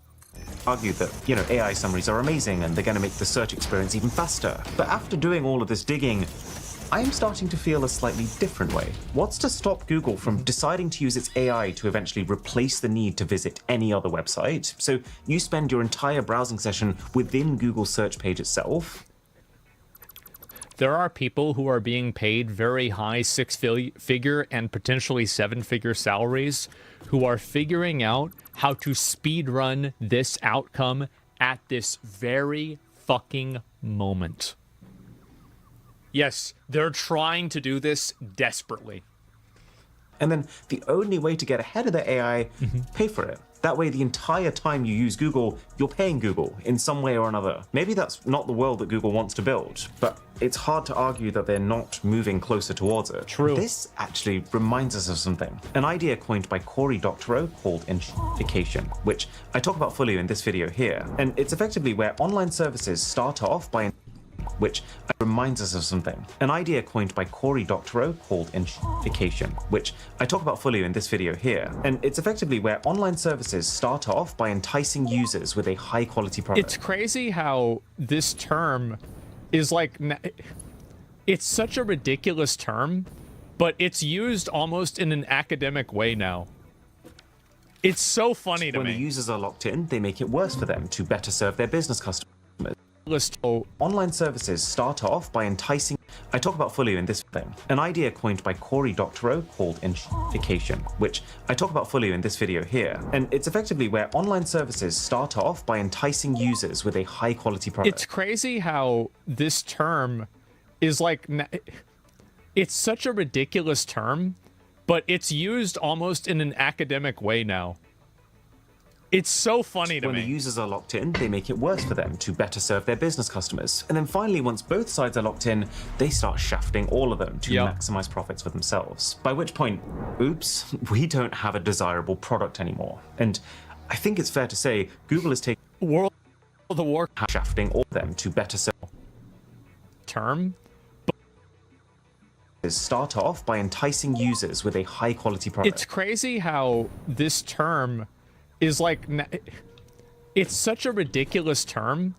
Argue that, AI summaries are amazing and they're going to make the search experience even faster. But after doing all of this digging, I am starting to feel a slightly different way. What's to stop Google from deciding to use its AI to eventually replace the need to visit any other website? So you spend your entire browsing session within Google's search page itself. There are people who are being paid very high six-figure and potentially seven-figure salaries who are figuring out how to speedrun this outcome at this very fucking moment. Yes, they're trying to do this desperately. And then the only way to get ahead of the AI, pay for it. That way, the entire time you use Google, you're paying Google in some way or another. Maybe that's not the world that Google wants to build, but it's hard to argue that they're not moving closer towards it. True. This actually reminds us of something. An idea coined by Cory Doctorow called gentrification, which I talk about fully in this video here. And it's effectively where online services start off by which reminds us of something. An idea coined by Cory Doctorow called gentrification, which I talk about fully in this video here. And it's effectively where online services start off by enticing users with a high quality product. It's crazy how this term is it's such a ridiculous term, but it's used almost in an academic way now. It's so funny to me. When the users are locked in, they make it worse for them to better serve their business customers. Online services start off by enticing. I talk about fully in this thing. An idea coined by Cory Doctorow called gentrification, which I talk about fully in this video here. And it's effectively where online services start off by enticing users with a high quality product. It's crazy how this term is it's such a ridiculous term, but it's used almost in an academic way now. It's so funny to me. When the users are locked in, they make it worse for them to better serve their business customers. And then finally, once both sides are locked in, they start shafting all of them to maximize profits for themselves. By which point, oops, we don't have a desirable product anymore. And I think it's fair to say Google is taking World of War shafting all of them to better serve. Term Start off by enticing users with a high quality product. It's crazy how this term is it's such a ridiculous term,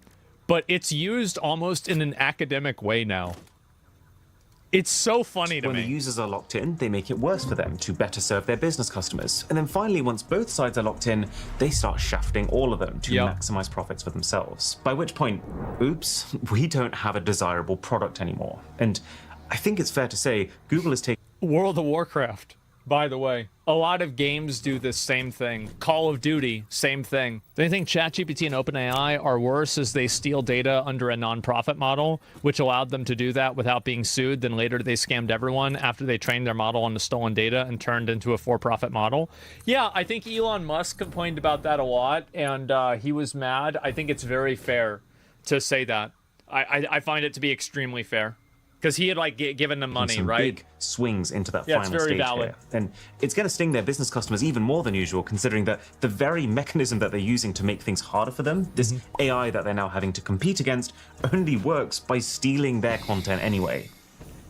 but it's used almost in an academic way now. It's so funny to me. When the users are locked in, they make it worse for them to better serve their business customers. And then finally, once both sides are locked in, they start shafting all of them to maximize profits for themselves. By which point, oops, we don't have a desirable product anymore. And I think it's fair to say Google is taking World of Warcraft, by the way. A lot of games do the same thing. Call of Duty, same thing. Do you think ChatGPT and OpenAI are worse as they steal data under a non-profit model, which allowed them to do that without being sued? Then later they scammed everyone after they trained their model on the stolen data and turned into a for-profit model. Yeah, I think Elon Musk complained about that a lot, and he was mad. I think it's very fair to say that. I find it to be extremely fair. Because he had given them money, right? Big swings into that Yeah, final it's very stage valid. here. And it's going to sting their business customers even more than usual, considering that the very mechanism that they're using to make things harder for them, this AI that they're now having to compete against, only works by stealing their content anyway.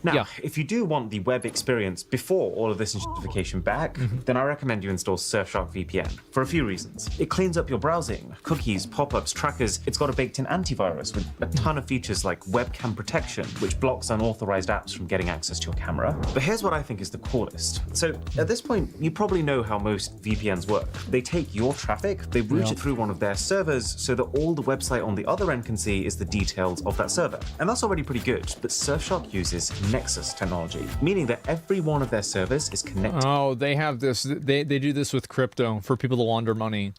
Now, Yeah. if you do want the web experience before all of this certification back, then I recommend you install Surfshark VPN for a few reasons. It cleans up your browsing, cookies, pop-ups, trackers. It's got a baked-in antivirus with a ton of features like webcam protection, which blocks unauthorized apps from getting access to your camera. But here's what I think is the coolest. So at this point, you probably know how most VPNs work. They take your traffic, they route it through one of their servers so that all the website on the other end can see is the details of that server. And that's already pretty good, but Surfshark uses Nexus technology, meaning that every one of their servers is connected. Oh, they have this. They do this with crypto for people to launder money.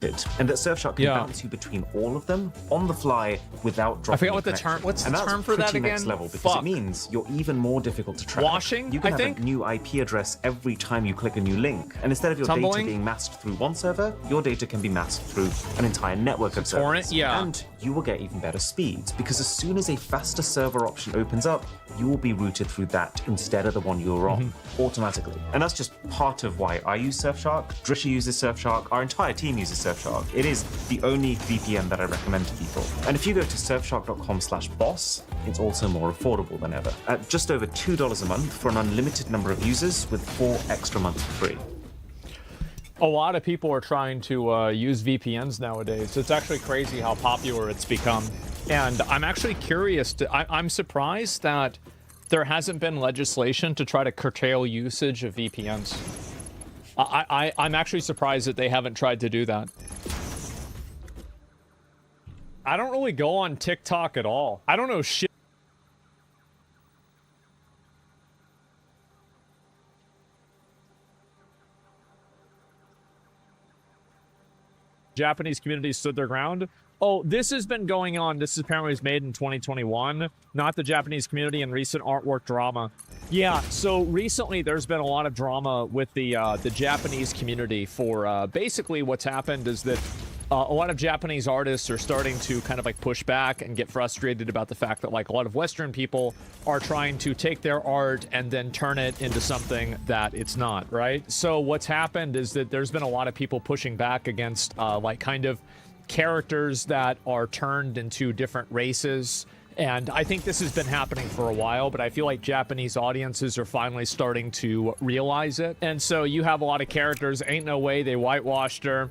And that Surfshark can bounce you between all of them on the fly without dropping. I forget what the term. What's the term for that again? Next level because it means you're even more difficult to track. Washing. You can have a new IP address every time you click a new link, and instead of your data being masked through one server, your data can be masked through an entire network of servers. And you will get even better speeds because as soon as a faster server option opens up, you will be routed through that instead of the one you were on automatically. And that's just part of why I use Surfshark. Drisha uses Surfshark. Our entire team uses Surfshark. It is the only VPN that I recommend to people. And if you go to surfshark.com/boss, it's also more affordable than ever at just over $2 a month for an unlimited number of users with 4 extra months for free. A lot of people are trying to use VPNs nowadays. It's actually crazy how popular it's become. And I'm actually curious. I'm surprised that there hasn't been legislation to try to curtail usage of VPNs. I'm actually surprised that they haven't tried to do that. I don't really go on TikTok at all. I don't know shit. Japanese community stood their ground. Oh, this has been going on. This apparently was made in 2021. Not the Japanese community and recent artwork drama. Yeah, so recently there's been a lot of drama with the Japanese community for basically what's happened is that a lot of Japanese artists are starting to kind of like push back and get frustrated about the fact that like a lot of Western people are trying to take their art and then turn it into something that it's not, right? So what's happened is that there's been a lot of people pushing back against like kind of characters that are turned into different races. And I think this has been happening for a while, but I feel like Japanese audiences are finally starting to realize it. And so you have a lot of characters, ain't no way they whitewashed her.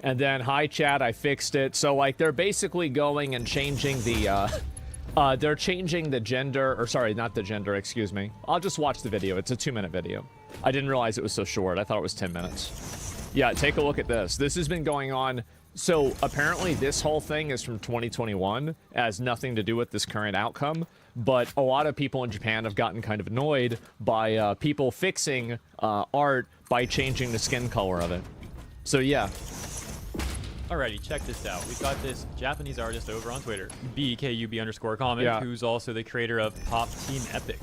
And then, hi chat, I fixed it. So like they're basically going and changing the, they're changing the gender, or sorry, not the gender, excuse me. I'll just watch the video. It's a 2-minute video. I didn't realize it was so short. I thought it was 10 minutes. Yeah, take a look at this. This has been going on. So apparently this whole thing is from 2021, has nothing to do with this current outcome, but a lot of people in Japan have gotten kind of annoyed by people fixing art by changing the skin color of it. So yeah. Alrighty, check this out. We've got this Japanese artist over on Twitter, BKUB_comic, who's also the creator of Pop Team Epic.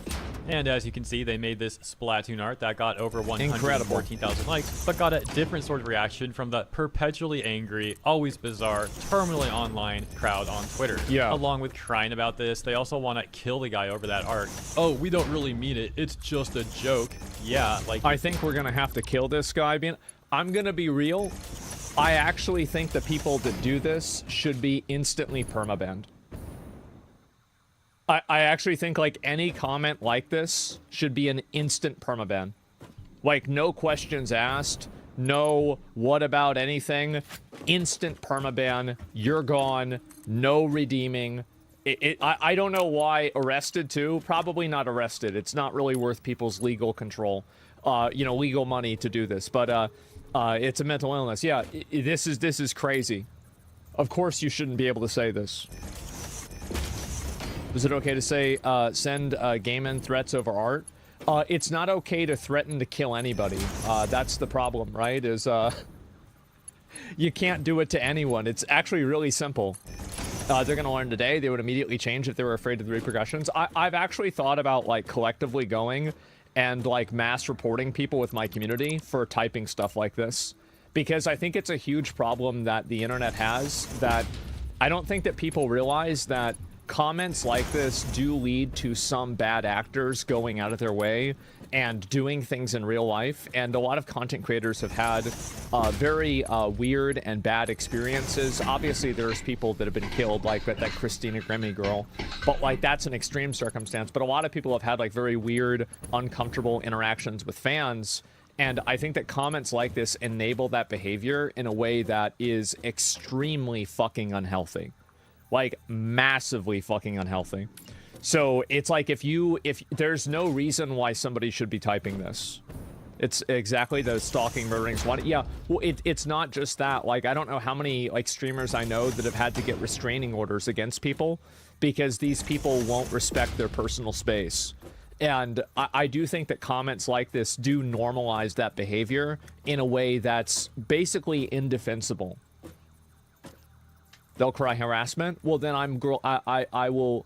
And as you can see, they made this Splatoon art that got over 114,000 likes, but got a different sort of reaction from the perpetually angry, always bizarre, terminally online crowd on Twitter. Yeah. Along with crying about this, they also want to kill the guy over that art. Oh, we don't really mean it. It's just a joke. Yeah, like... I think we're going to have to kill this guy. I'm going to be real. I actually think the people that do this should be instantly permabanned. I actually think like any comment like this should be an instant permaban. Like no questions asked, no what about anything, instant permaban, you're gone, no redeeming. I don't know why arrested too, probably not arrested. It's not really worth people's legal control, you know, legal money to do this, but it's a mental illness. Yeah, this is crazy. Of course you shouldn't be able to say this. Is it okay to say, send game-in threats over art? It's not okay to threaten to kill anybody. That's the problem, right? Is, you can't do it to anyone. It's actually really simple. They're gonna learn today. They would immediately change if they were afraid of the repercussions. I've actually thought about, like, collectively going and, like, mass reporting people with my community for typing stuff like this. Because I think it's a huge problem that the internet has, that I don't think that people realize that comments like this do lead to some bad actors going out of their way and doing things in real life. And a lot of content creators have had very weird and bad experiences. Obviously, there's people that have been killed, like that Christina Grimmie girl, but like that's an extreme circumstance. But a lot of people have had like very weird, uncomfortable interactions with fans. And I think that comments like this enable that behavior in a way that is extremely fucking unhealthy. Like, massively fucking unhealthy. So it's like if there's no reason why somebody should be typing this. It's exactly the stalking, murdering, swatting. Yeah, well, it's not just that. Like, I don't know how many like streamers I know that have had to get restraining orders against people because these people won't respect their personal space. And I do think that comments like this do normalize that behavior in a way that's basically indefensible. They'll cry harassment. Well, then I will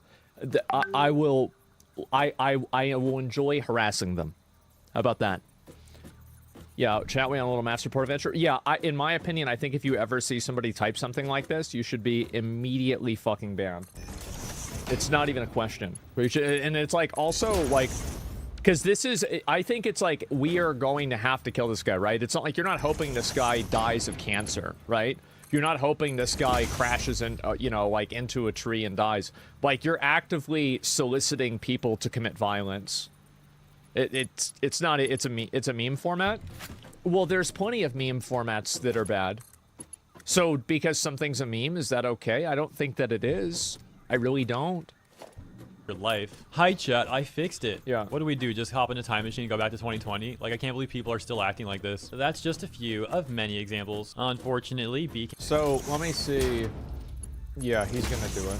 enjoy harassing them. How about that? Yeah, chat way on a little master report adventure. Yeah, in my opinion, I think if you ever see somebody type something like this, you should be immediately fucking banned. It's not even a question. And it's like also like, because this is, I think it's like we are going to have to kill this guy, right? It's not like you're not hoping this guy dies of cancer, right? You're not hoping this guy crashes in, you know, like into a tree and dies. Like you're actively soliciting people to commit violence. It's a meme format. Well, there's plenty of meme formats that are bad. So because something's a meme, is that okay? I don't think that it is. I really don't. Your life. Hi chat, I fixed it. Yeah. What do we do? Just hop in a time machine and go back to 2020? Like, I can't believe people are still acting like this. That's just a few of many examples. Unfortunately, So, let me see. Yeah, he's gonna do it.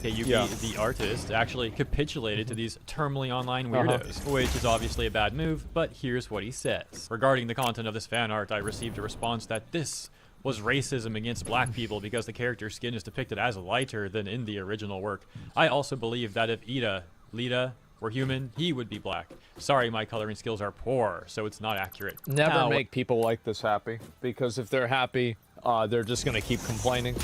KUB, the artist, actually capitulated to these terminally online weirdos, which is obviously a bad move, but here's what he says. Regarding the content of this fan art, I received a response that this was racism against black people because the character's skin is depicted as lighter than in the original work. I also believe that if Lita were human, he would be black. Sorry, my coloring skills are poor, so it's not accurate. Never make people like this happy, because if they're happy, they're just gonna keep complaining.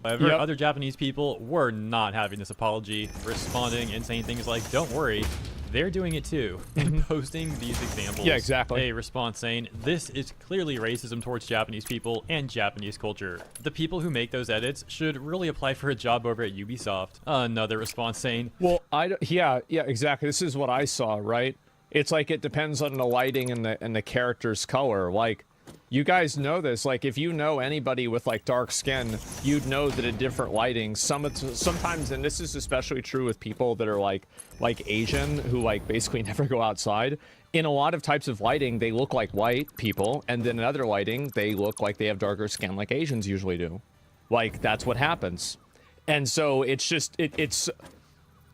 However, other Japanese people were not having this apology, responding and saying things like, don't worry, they're doing it too, and posting these examples. Yeah, exactly. A response saying, this is clearly racism towards Japanese people and Japanese culture. The people who make those edits should really apply for a job over at Ubisoft. Another response saying, well, yeah, exactly. This is what I saw, right? It's like it depends on the lighting and the character's color. Like, you guys know this. Like, if you know anybody with like dark skin, you'd know that a different lighting, sometimes, and this is especially true with people that are like Asian, who like basically never go outside. In a lot of types of lighting, they look like white people, and then in other lighting, they look like they have darker skin, like Asians usually do. Like, that's what happens. And so it's just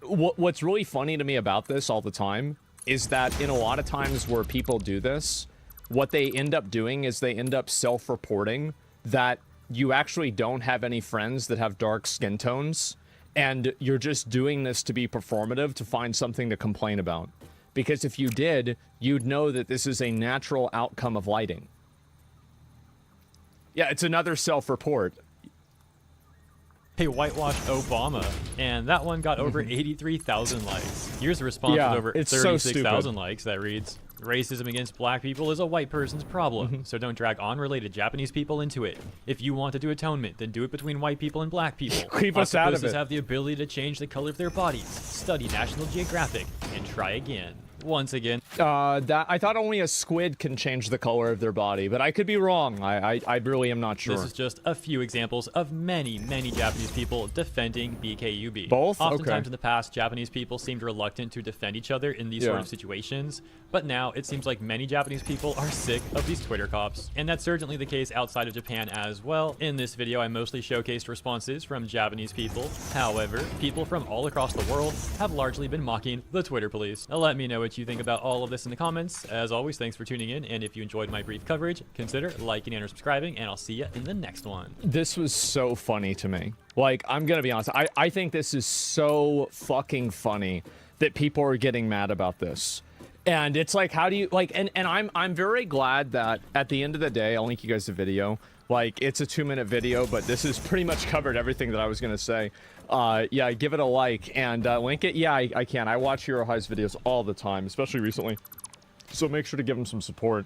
what's really funny to me about this all the time is that in a lot of times where people do this, what they end up doing is they end up self-reporting that you actually don't have any friends that have dark skin tones, and you're just doing this to be performative to find something to complain about. Because if you did, you'd know that this is a natural outcome of lighting. Yeah, it's another self-report. Hey, whitewash Obama, and that one got over 83,000 likes. Here's a response with over 36,000 likes that reads, racism against black people is a white person's problem, so don't drag unrelated Japanese people into it. If you want to do atonement, then do it between white people and black people. Keep us out of it. Have the ability to change the color of their bodies, study National Geographic, and try again. Once again. I thought only a squid can change the color of their body, but I could be wrong. I really am not sure. This is just a few examples of many, many Japanese people defending BKUB. Both? Oftentimes in the past, Japanese people seemed reluctant to defend each other in these sort of situations, but now it seems like many Japanese people are sick of these Twitter cops. And that's certainly the case outside of Japan as well. In this video, I mostly showcased responses from Japanese people. However, people from all across the world have largely been mocking the Twitter police. Now let me know what you think about all of this in the comments. As always, thanks for tuning in, and if you enjoyed my brief coverage, consider liking and subscribing, and I'll see you in the next one. This was so funny to me. Like, I'm gonna be honest, I think this is so fucking funny that people are getting mad about this. And it's like, how do you like? And I'm very glad that at the end of the day, I'll link you guys the video. Like, it's a 2-minute video, but this has pretty much covered everything that I was gonna say. Yeah, give it a like and link it. Yeah, I can. I watch Hero High's videos all the time, especially recently. So make sure to give him some support.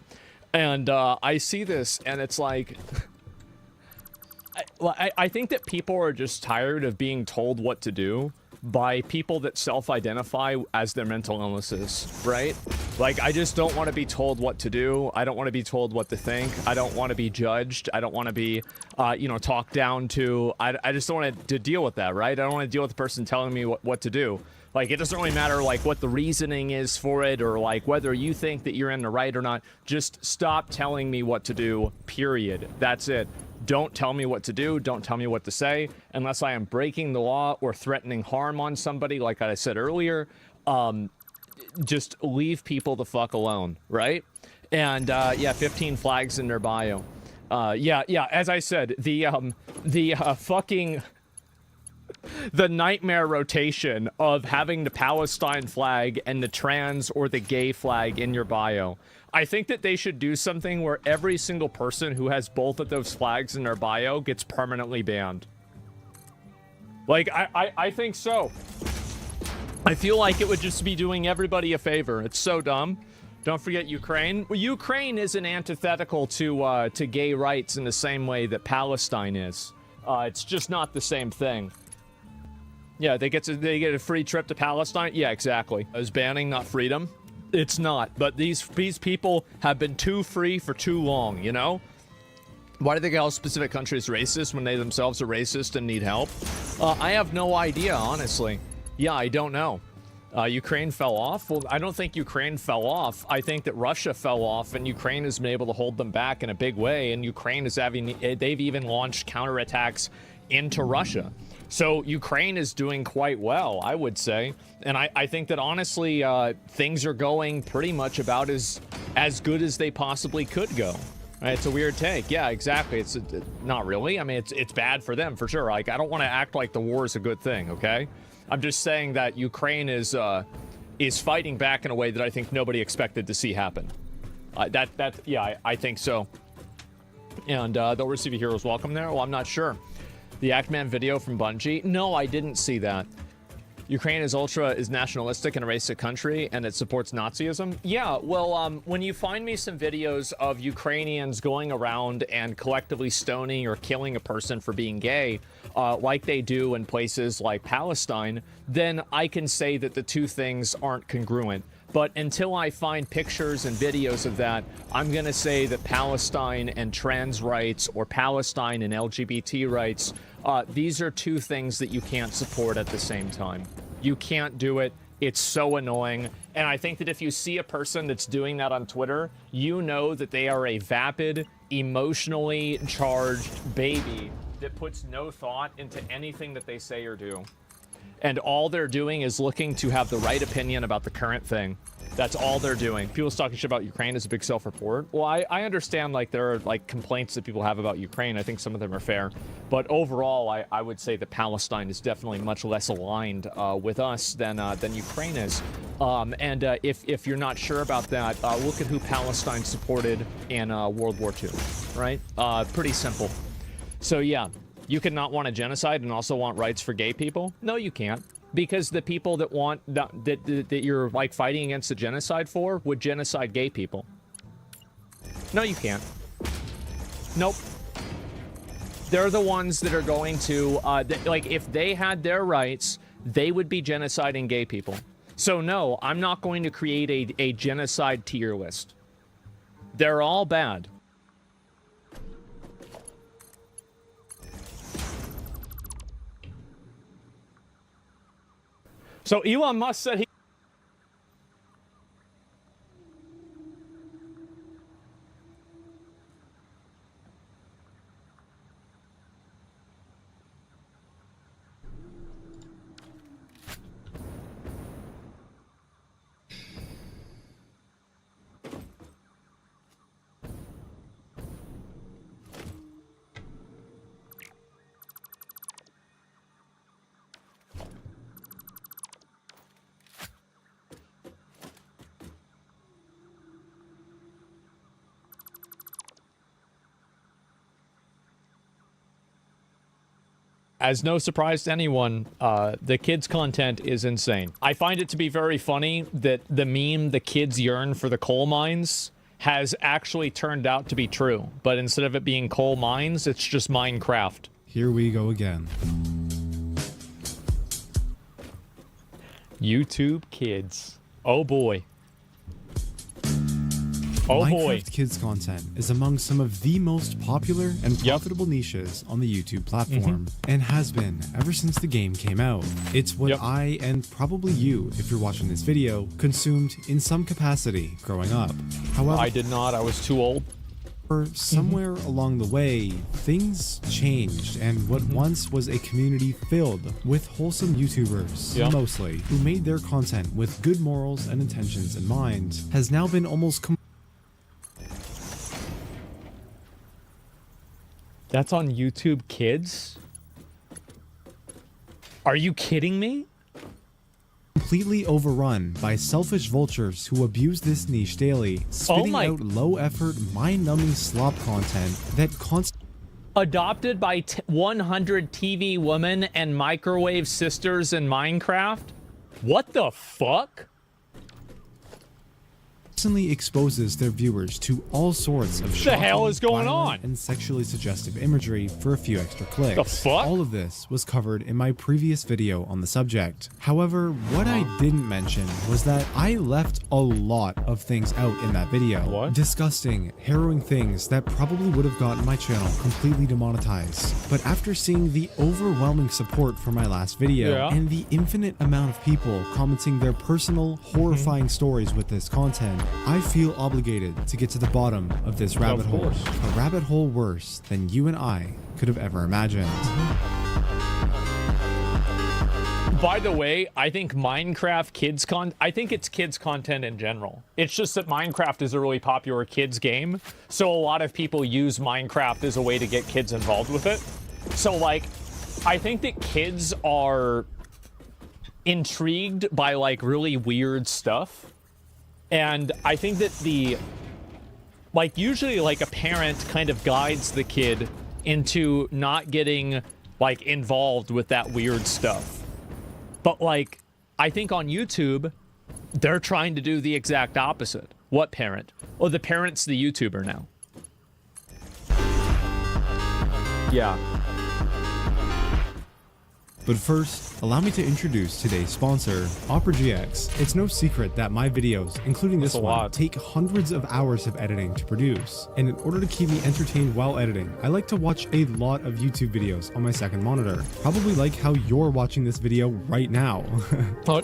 And I see this, and it's like, I think that people are just tired of being told what to do by people that self-identify as their mental illnesses, right? Like, I just don't want to be told what to do. I don't want to be told what to think. I don't want to be judged. I don't want to be, you know, talked down to. I just don't want to deal with that, right? I don't want to deal with the person telling me what to do. Like, it doesn't really matter, like, what the reasoning is for it or, like, whether you think that you're in the right or not. Just stop telling me what to do, period. That's it. Don't tell me what to do. Don't tell me what to say unless I am breaking the law or threatening harm on somebody, like I said earlier. Just leave people the fuck alone, right? And, yeah, 15 flags in their bio. Yeah, as I said, the fucking... the nightmare rotation of having the Palestine flag and the trans or the gay flag in your bio. I think that they should do something where every single person who has both of those flags in their bio gets permanently banned. Like, I think so. I feel like it would just be doing everybody a favor. It's so dumb. Don't forget Ukraine. Well, Ukraine isn't antithetical to gay rights in the same way that Palestine is. It's just not the same thing. Yeah, they get a free trip to Palestine. Yeah, exactly. Is banning not freedom? It's not. But these people have been too free for too long, you know? Why do they call specific countries racist when they themselves are racist and need help? I have no idea, honestly. Yeah, I don't know. Ukraine fell off? Well, I don't think Ukraine fell off. I think that Russia fell off, and Ukraine has been able to hold them back in a big way, and Ukraine is they've even launched counterattacks into Russia. So Ukraine is doing quite well, I would say. And I think that, honestly, things are going pretty much about as good as they possibly could go. Right? It's a weird take. Yeah, exactly. It's not really. I mean, it's bad for them, for sure. Like, I don't want to act like the war is a good thing, okay? I'm just saying that Ukraine is fighting back in a way that I think nobody expected to see happen. Yeah, I think so. And they'll receive a hero's welcome there? Well, I'm not sure. The Actman video from Bungie? No, I didn't see that. Ukraine is nationalistic and a racist country, and it supports Nazism? Yeah, well, when you find me some videos of Ukrainians going around and collectively stoning or killing a person for being gay, like they do in places like Palestine, then I can say that the two things aren't congruent. But until I find pictures and videos of that, I'm going to say that Palestine and trans rights or Palestine and LGBT rights, these are two things that you can't support at the same time. You can't do it. It's so annoying. And I think that if you see a person that's doing that on Twitter, you know that they are a vapid, emotionally charged baby that puts no thought into anything that they say or do. And all they're doing is looking to have the right opinion about the current thing. That's all they're doing. People talking shit about Ukraine is a big self-report. Well, I understand, like, there are, like, complaints that people have about Ukraine. I think some of them are fair. But overall, I would say that Palestine is definitely much less aligned with us than Ukraine is. If you're not sure about that, look at who Palestine supported in World War II, right? Pretty simple. So, yeah. You can not want a genocide and also want rights for gay people? No, you can't. Because the people that want that you're like fighting against the genocide for would genocide gay people. No, you can't. Nope. They're the ones that are going to like, if they had their rights, they would be genociding gay people. So no, I'm not going to create a genocide tier list. They're all bad. So Elon Musk said he... as no surprise to anyone, the kids' content is insane. I find it to be very funny that the meme, "the kids yearn for the coal mines," has actually turned out to be true. But instead of it being coal mines, it's just Minecraft. Here we go again. YouTube Kids. Oh boy. Oh boy. Minecraft kids content is among some of the most popular and profitable niches on the YouTube platform, and has been ever since the game came out. It's what I, and probably you, if you're watching this video, consumed in some capacity growing up. However, I did not. I was too old. Somewhere along the way, things changed, and what once was a community filled with wholesome YouTubers, mostly, who made their content with good morals and intentions in mind, has now been almost That's on YouTube Kids? Are you kidding me? completely overrun by selfish vultures who abuse this niche daily, spitting out low-effort, mind-numbing slop content that constantly Adopted by 100 TV women and microwave sisters in Minecraft? What the fuck? exposes their viewers to all sorts of the hell is going violent, on? and sexually suggestive imagery for a few extra clicks. The fuck? All of this was covered in my previous video on the subject. However, what I didn't mention was that I left a lot of things out in that video. What? Disgusting, harrowing things that probably would have gotten my channel completely demonetized. But after seeing the overwhelming support for my last video and the infinite amount of people commenting their personal, horrifying stories with this content, I feel obligated to get to the bottom of this rabbit hole. A rabbit hole worse than you and I could have ever imagined. By the way, I think Minecraft kids I think it's kids content in general. It's just that Minecraft is a really popular kids game, so a lot of people use Minecraft as a way to get kids involved with it. So like, I think that kids are intrigued by like really weird stuff. And I think that usually like a parent kind of guides the kid into not getting like involved with that weird stuff. But like, I think on YouTube, they're trying to do the exact opposite. What parent? Oh, the parent's the YouTuber now. Yeah. But first, allow me to introduce today's sponsor, Opera GX. It's no secret that my videos, including this one, take hundreds of hours of editing to produce. And in order to keep me entertained while editing, I like to watch a lot of YouTube videos on my second monitor. Probably like how you're watching this video right now.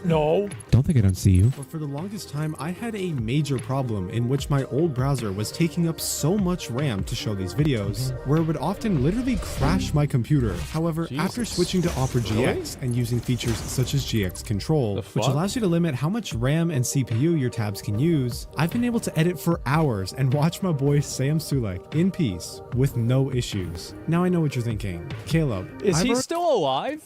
No. Don't think I don't see you. But for the longest time, I had a major problem in which my old browser was taking up so much RAM to show these videos, where it would often literally crash my computer. However, after switching to Opera GX and using features such as GX Control, which allows you to limit how much RAM and CPU your tabs can use, I've been able to edit for hours and watch my boy Sam Sulek in peace with no issues. Now I know what you're thinking. Caleb, is he still alive?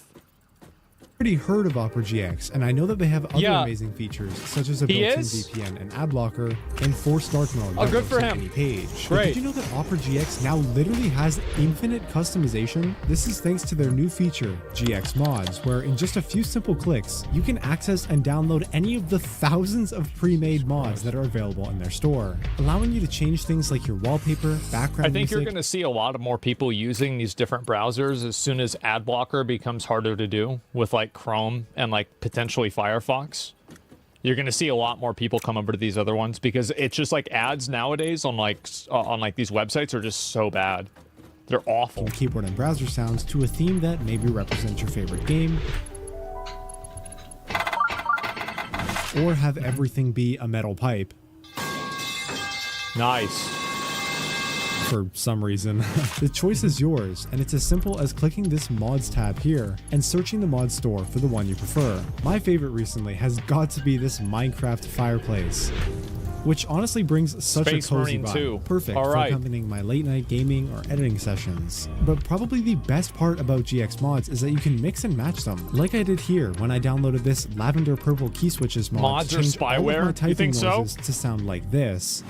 Already heard of Opera GX, and I know that they have other amazing features such as a built-in VPN and ad blocker and forced dark mode. Oh, good for him. Any page. Great. But did you know that Opera GX now literally has infinite customization? This is thanks to their new feature, GX Mods, where in just a few simple clicks, you can access and download any of the thousands of pre-made mods that are available in their store, allowing you to change things like your wallpaper, background I think music. you're going to see a lot of more people using these different browsers as soon as ad blocker becomes harder to do with like Chrome and like potentially Firefox. You're going to see a lot more people come over to these other ones because it's just like ads nowadays on like these websites are just so bad. They're awful. Keyboard and browser sounds to a theme that maybe represents your favorite game, or have everything be a metal pipe. Nice. For some reason. The choice is yours, and it's as simple as clicking this mods tab here and searching the mod store for the one you prefer. My favorite recently has got to be this Minecraft fireplace, which honestly brings such Space a cozy Marine vibe. 2. Perfect All for right. accompanying my late night gaming or editing sessions. But probably the best part about GX mods is that you can mix and match them, like I did here when I downloaded this lavender purple key switches mod. Mods to are change all of my spyware? You typing think so? noises to sound like this.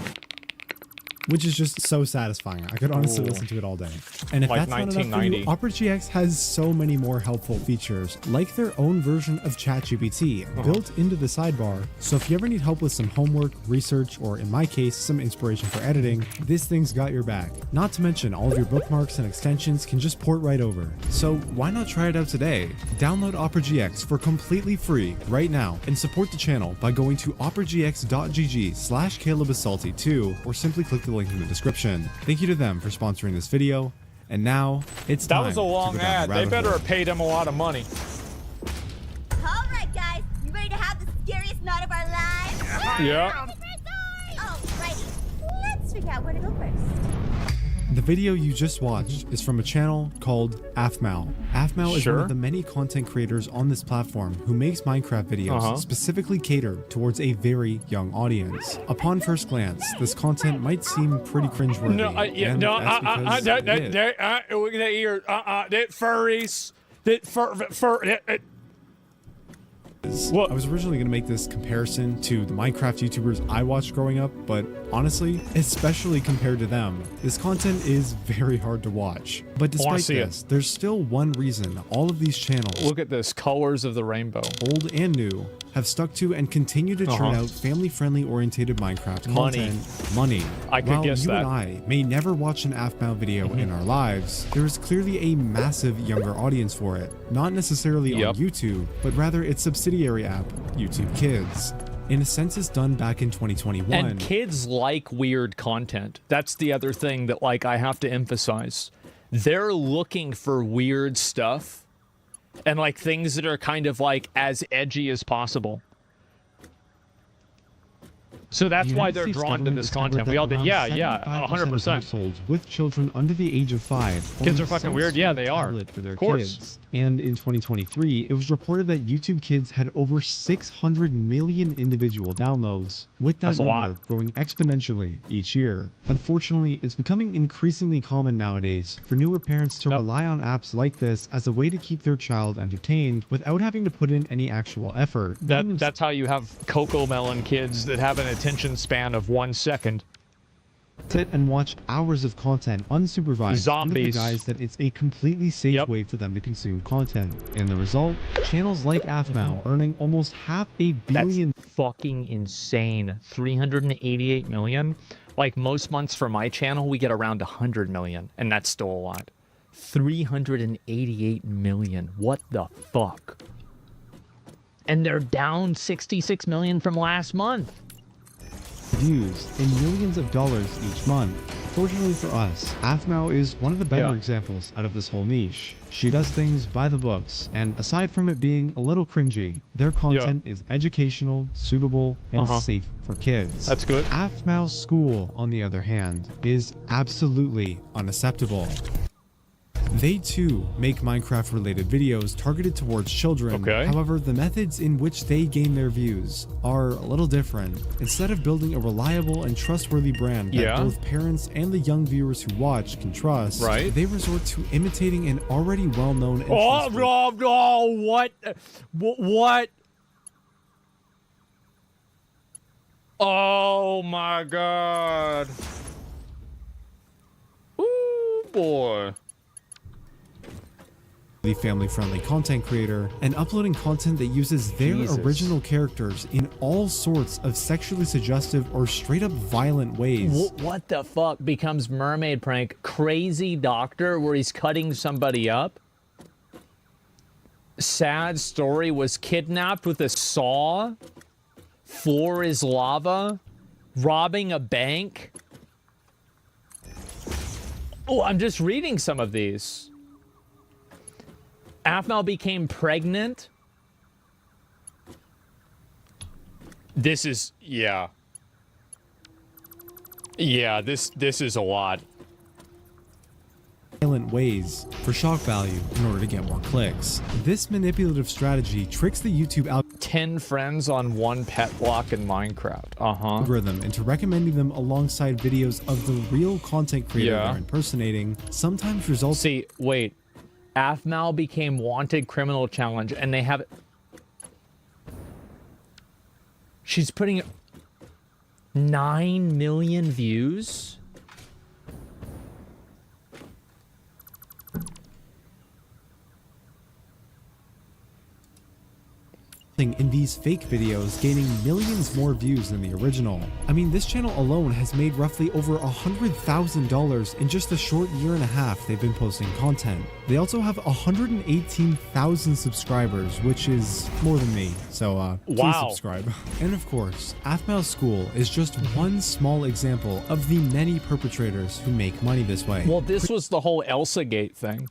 which is just so satisfying. I could honestly listen to it all day. And if Like that's not enough for you, 1990. Opera GX has so many more helpful features, like their own version of ChatGPT built into the sidebar. So if you ever need help with some homework, research, or in my case, some inspiration for editing, this thing's got your back. Not to mention, all of your bookmarks and extensions can just port right over. So why not try it out today? Download Opera GX for completely free right now and support the channel by going to operagx.gg/CalebAssaulty2 or simply click the link in the description. Thank you to them for sponsoring this video. And now it's time. That was a long to go down ad. the They rabbit better hole. have paid him a lot of money. All right, guys, you ready to have the scariest night of our lives? Yeah. Alrighty, let's figure out where to go first. The video you just watched is from a channel called AFMAL. AFMAL is Sure. one of the many content creators on this platform who makes Minecraft videos specifically catered towards a very young audience. Upon first glance, this content might seem pretty cringeworthy. No, and that's because it is. That furries. That fur. What? I was originally going to make this comparison to the Minecraft YouTubers I watched growing up, but honestly, especially compared to them, this content is very hard to watch. But despite see it. this, there's still one reason all of these channels, Look at this, colors of the rainbow. old and new, have stuck to and continue to churn out family-friendly oriented Minecraft Money. content. Money. I could While guess you that. and I may never watch an AFMAL video in our lives, there is clearly a massive younger audience for it. Not necessarily on Yep. YouTube, but rather its subsidiary app, YouTube Kids. In a census done back in 2021, And kids like weird content. That's the other thing that, like, I have to emphasize. They're looking for weird stuff and, like, things that are kind of, like, as edgy as possible. So that's The why United they're States drawn to government this discovered content. that We all did. around Yeah, 75% 100%. of households with children under the age of 5. Kids own are fucking some weird. sort Yeah, of they are. tablet for their Of course. kids. And in 2023, it was reported that YouTube Kids had over 600 million individual downloads, with that That's a lot. number growing exponentially each year. Unfortunately, it's becoming increasingly common nowadays for newer parents to rely on apps like this as a way to keep their child entertained without having to put in any actual effort. That's how you have Cocoa Melon kids that have an attention span of 1 second. Sit and watch hours of content unsupervised Zombies. under the guise that it's a completely safe Yep. way for them to consume content. And the result, channels like AFMAL earning almost $500 million That's fucking insane. 388 million. Like most months for my channel, we get around 100 million, and that's still a lot. 388 million. What the fuck? And they're down 66 million from last month. views and millions of dollars each month. Fortunately for us, AFMAL is one of the better Yeah. examples out of this whole niche. She does things by the books, and aside from it being a little cringy, their content is educational, suitable, and safe for kids. That's good. AFMAL School, on the other hand, is absolutely unacceptable. They too make Minecraft related videos targeted towards children. Okay. However, the methods in which they gain their views are a little different. Instead of building a reliable and trustworthy brand that both parents and the young viewers who watch can trust, they resort to imitating an already well-known and trusted- what? What? Oh my god. Ooh, boy. the family-friendly content creator and uploading content that uses their original characters in all sorts of sexually suggestive or straight up violent ways. What the fuck becomes mermaid prank? Crazy doctor where he's cutting somebody up? Sad story was kidnapped with a saw? Floor is lava? Robbing a bank? Oh, I'm just reading some of these. Afmal became pregnant? This is, yeah. Yeah, this is a lot. Violent ways for shock value in order to get more clicks. This manipulative strategy tricks the YouTube 10 friends on one pet block in Minecraft. algorithm into recommending them alongside videos of the real content creator they're impersonating, sometimes results. See, wait. Afmal became wanted criminal challenge, and they have. She's putting 9 million views. in these fake videos, gaining millions more views than the original. I mean, this channel alone has made roughly over $100,000 in just a short year and a half they've been posting content. They also have 118,000 subscribers, which is more than me, so please wow. subscribe. And of course, Athmail School is just one small example of the many perpetrators who make money this way. Well, this was the whole Elsa Gate thing.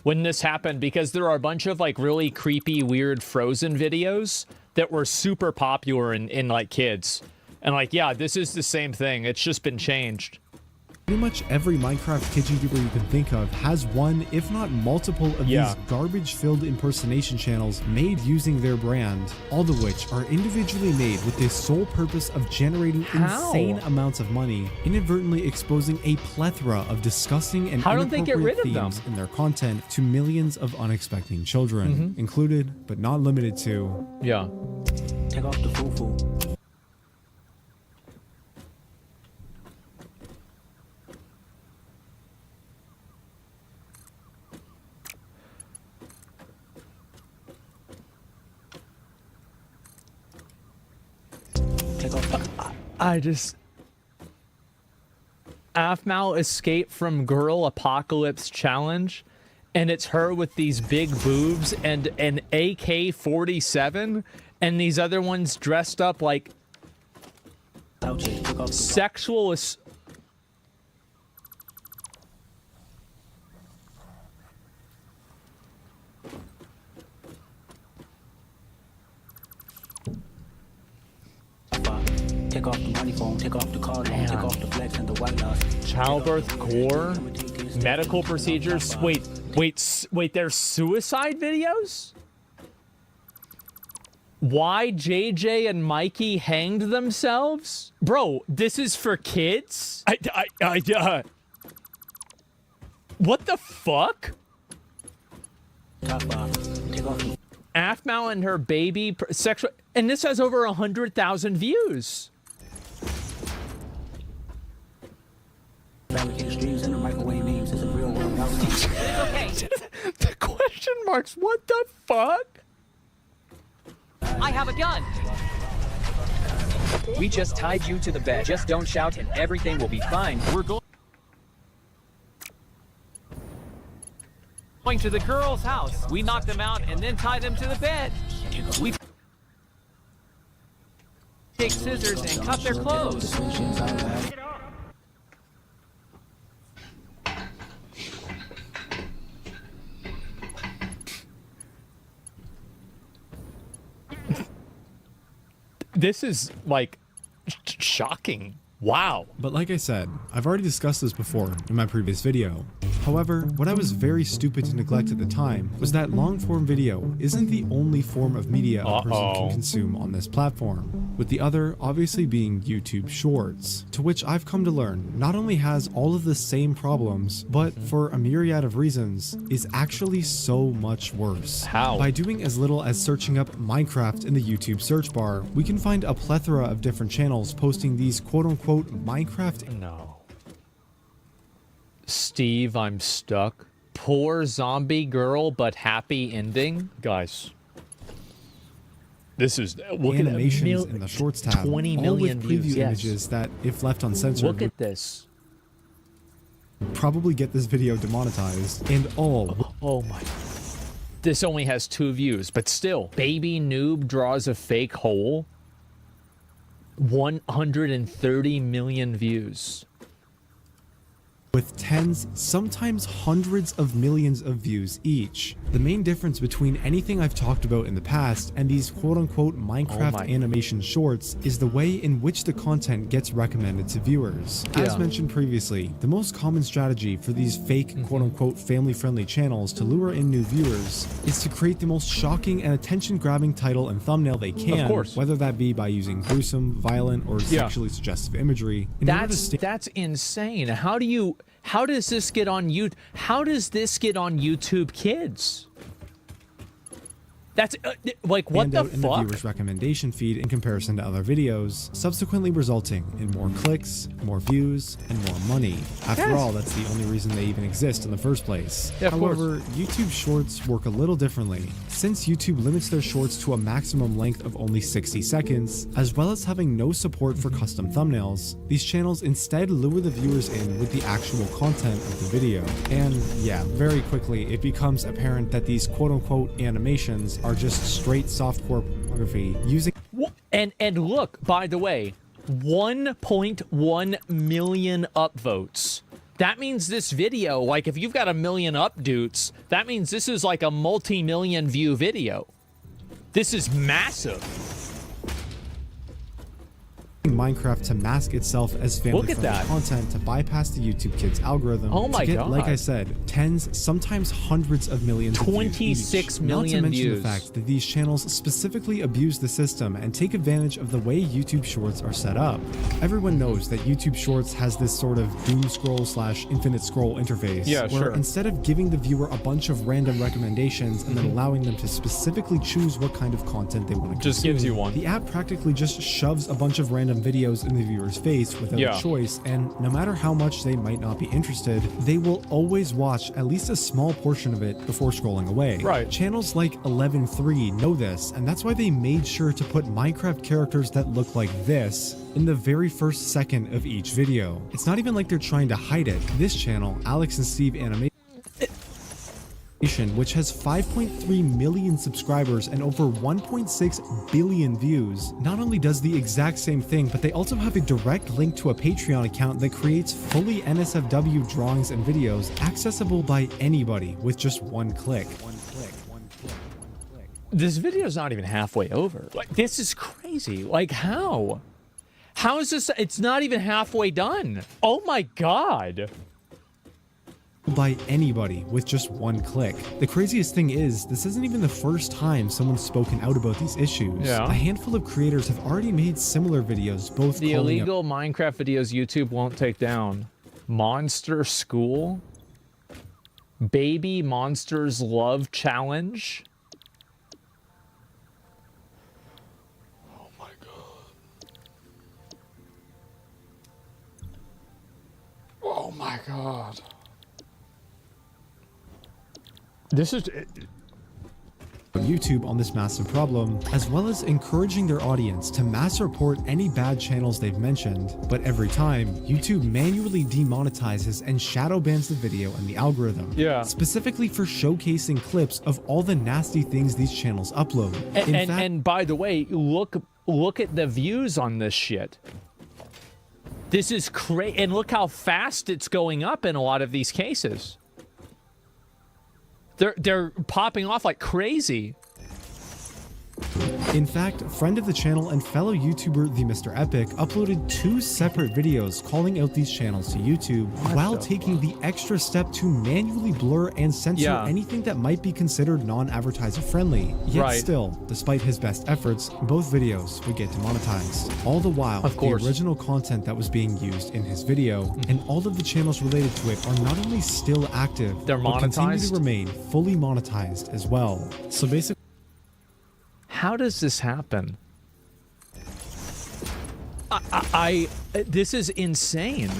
When this happened, because there are a bunch of like really creepy, weird Frozen videos that were super popular in like kids. And like, yeah, this is the same thing. It's just been changed. Pretty much every Minecraft kid YouTuber you can think of has one, if not multiple, of these garbage-filled impersonation channels made using their brand, all of which are individually made with the sole purpose of generating insane amounts of money, inadvertently exposing a plethora of disgusting and inappropriate themes in their content to millions of unexpecting children, included but not limited to. Yeah. Take off the foo-foo. I just... Athmail Escape from Girl Apocalypse Challenge, and it's her with these big boobs and an AK-47, and these other ones dressed up like sexual... Take off the money phone, take off the card, take off the flex and the white loss. Childbirth gore, medical procedures. Wait, there's suicide videos? Why JJ and Mikey hanged themselves? Bro, this is for kids? What the fuck? Top five. Take off the Athmail and her baby sexual, and this has over 100,000 views. fabricated streams and the microwave memes. It's a real world outside. The question marks, what the fuck? I have a gun. We just tied you to the bed. Just don't shout and everything will be fine. We're going to the girl's house. We knock them out and then tie them to the bed. We take scissors and cut their clothes. This is like shocking. Wow. But like I said, I've already discussed this before in my previous video. However, what I was very stupid to neglect at the time was that long-form video isn't the only form of media a person can consume on this platform, with the other obviously being YouTube Shorts, to which I've come to learn not only has all of the same problems, but for a myriad of reasons, is actually so much worse. How? By doing as little as searching up Minecraft in the YouTube search bar, we can find a plethora of different channels posting these quote-unquote Minecraft. No. Steve, I'm stuck. Poor zombie girl, but happy ending. Guys, this is look animations in the Shorts tab, 20 all million with preview views, yes. images that, if left uncensored, Look at this. would probably get this video demonetized. And all. Oh my. This only has 2 views, but still. Baby noob draws a fake hole. 130 million views. With tens, sometimes hundreds of millions of views each. The main difference between anything I've talked about in the past and these quote-unquote Minecraft animation shorts is the way in which the content gets recommended to viewers. As mentioned previously, the most common strategy for these fake quote-unquote family-friendly channels to lure in new viewers is to create the most shocking and attention-grabbing title and thumbnail they can, of course, whether that be by using gruesome, violent, or sexually suggestive imagery. That's insane. How does this get on YouTube? How does this get on YouTube Kids? That's like, what the in the fuck? viewer's recommendation feed in comparison to other videos, subsequently resulting in more clicks, more views, and more money. After all, that's the only reason they even exist in the first place. Yeah, of course. However, YouTube Shorts work a little differently. Since YouTube limits their shorts to a maximum length of only 60 seconds, as well as having no support for custom thumbnails, these channels instead lure the viewers in with the actual content of the video. And yeah, very quickly it becomes apparent that these quote-unquote animations are just straight softcore pornography using And look, by the way, 1.1 million upvotes. That means this video, like if you've got a million upvotes, that means this is like a multi-million view video. This is massive. Minecraft to mask itself as family-friendly content to bypass the YouTube Kids algorithm. Oh my to get, god! Like I said, tens, sometimes hundreds of millions. 26 million Not to mention views. the fact that these channels specifically abuse the system and take advantage of the way YouTube Shorts are set up. Everyone knows that YouTube Shorts has this sort of doom scroll / infinite scroll interface, where instead of giving the viewer a bunch of random recommendations and then allowing them to specifically choose what kind of content they want to consume, just gives you one. The app practically just shoves a bunch of random videos in the viewer's face without a choice, and no matter how much they might not be interested, they will always watch at least a small portion of it before scrolling away. Right. Channels like 11.3 know this, and that's why they made sure to put Minecraft characters that look like this in the very first second of each video. It's not even like they're trying to hide it. This channel, Alex and Steve Animation, which has 5.3 million subscribers and over 1.6 billion views, not only does the exact same thing, but they also have a direct link to a Patreon account that creates fully NSFW drawings and videos accessible by anybody with just one click. This video's not even halfway over. Like, this is crazy. Like, how? How is this? It's not even halfway done. Oh my god. By anybody with just one click. The craziest thing is, this isn't even the first time someone's spoken out about these issues. Yeah. A handful of creators have already made similar videos, both The illegal Minecraft videos YouTube won't take down. Monster School? Baby Monsters Love Challenge? Oh my god. Oh my god. This is YouTube on this massive problem, as well as encouraging their audience to mass report any bad channels they've mentioned, but every time, YouTube manually demonetizes and shadow bans the video and the algorithm. Yeah. Specifically for showcasing clips of all the nasty things these channels upload. And by the way, look at the views on this shit. This is crazy, and look how fast it's going up in a lot of these cases. They're popping off like crazy. In fact, friend of the channel and fellow YouTuber The Mr. Epic uploaded 2 separate videos calling out these channels to YouTube while taking the extra step to manually blur and censor anything that might be considered non-advertiser friendly. Yet still, despite his best efforts, both videos would get demonetized. All the while, the original content that was being used in his video and all of the channels related to it are not only still active, they're but continue to monetized? remain fully monetized as well. So basically, How does this happen? This is insane.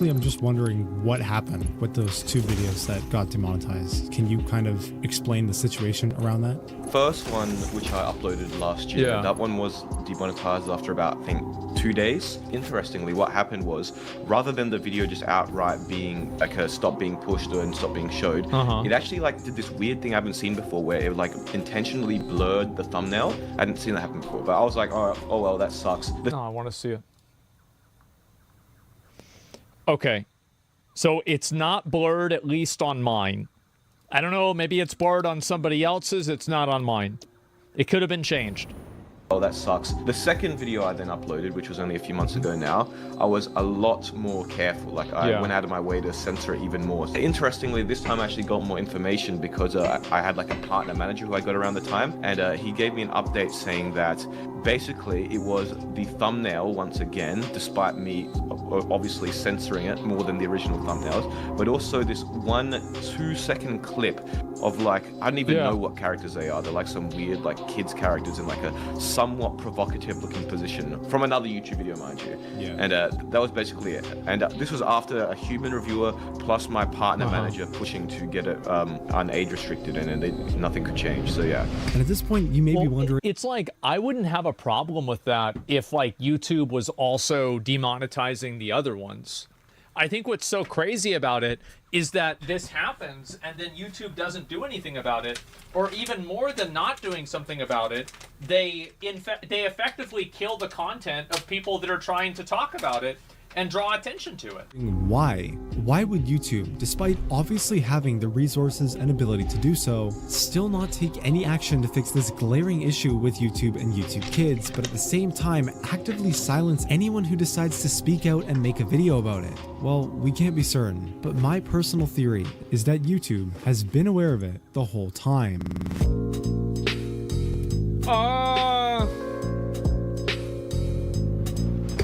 I'm just wondering what happened with those 2 videos that got demonetized. Can you kind of explain the situation around that? First one, which I uploaded last year, that one was demonetized after about, I think, 2 days. Interestingly, what happened was, rather than the video just outright being like stop being pushed and stop being showed, it actually like did this weird thing I haven't seen before, where it like intentionally blurred the thumbnail. I hadn't seen that happen before, but I was like, oh well, that sucks. No, I want to see it. Okay, so it's not blurred, at least on mine. I don't know, maybe it's blurred on somebody else's, it's not on mine. It could have been changed. Oh, that sucks. The second video I then uploaded, which was only a few months ago now, I was a lot more careful. Like, I went out of my way to censor it even more. Interestingly, this time I actually got more information because I had like a partner manager who I got around the time, and he gave me an update saying that basically it was the thumbnail once again, despite me obviously censoring it more than the original thumbnails, but also this 1-2 second clip of like, I don't even know what characters they are. They're like some weird like kids characters in like a somewhat provocative looking position from another YouTube video, mind you. Yeah. And that was basically it. And this was after a human reviewer plus my partner manager pushing to get it unage restricted, and nothing could change. So yeah. And at this point, you may be wondering. It's like, I wouldn't have a problem with that if like YouTube was also demonetizing the other ones. I think what's so crazy about it is that this happens and then YouTube doesn't do anything about it, or even more than not doing something about it, they effectively kill the content of people that are trying to talk about it and draw attention to it. Why? Why would YouTube, despite obviously having the resources and ability to do so, still not take any action to fix this glaring issue with YouTube and YouTube Kids, but at the same time actively silence anyone who decides to speak out and make a video about it? Well, we can't be certain, but my personal theory is that YouTube has been aware of it the whole time.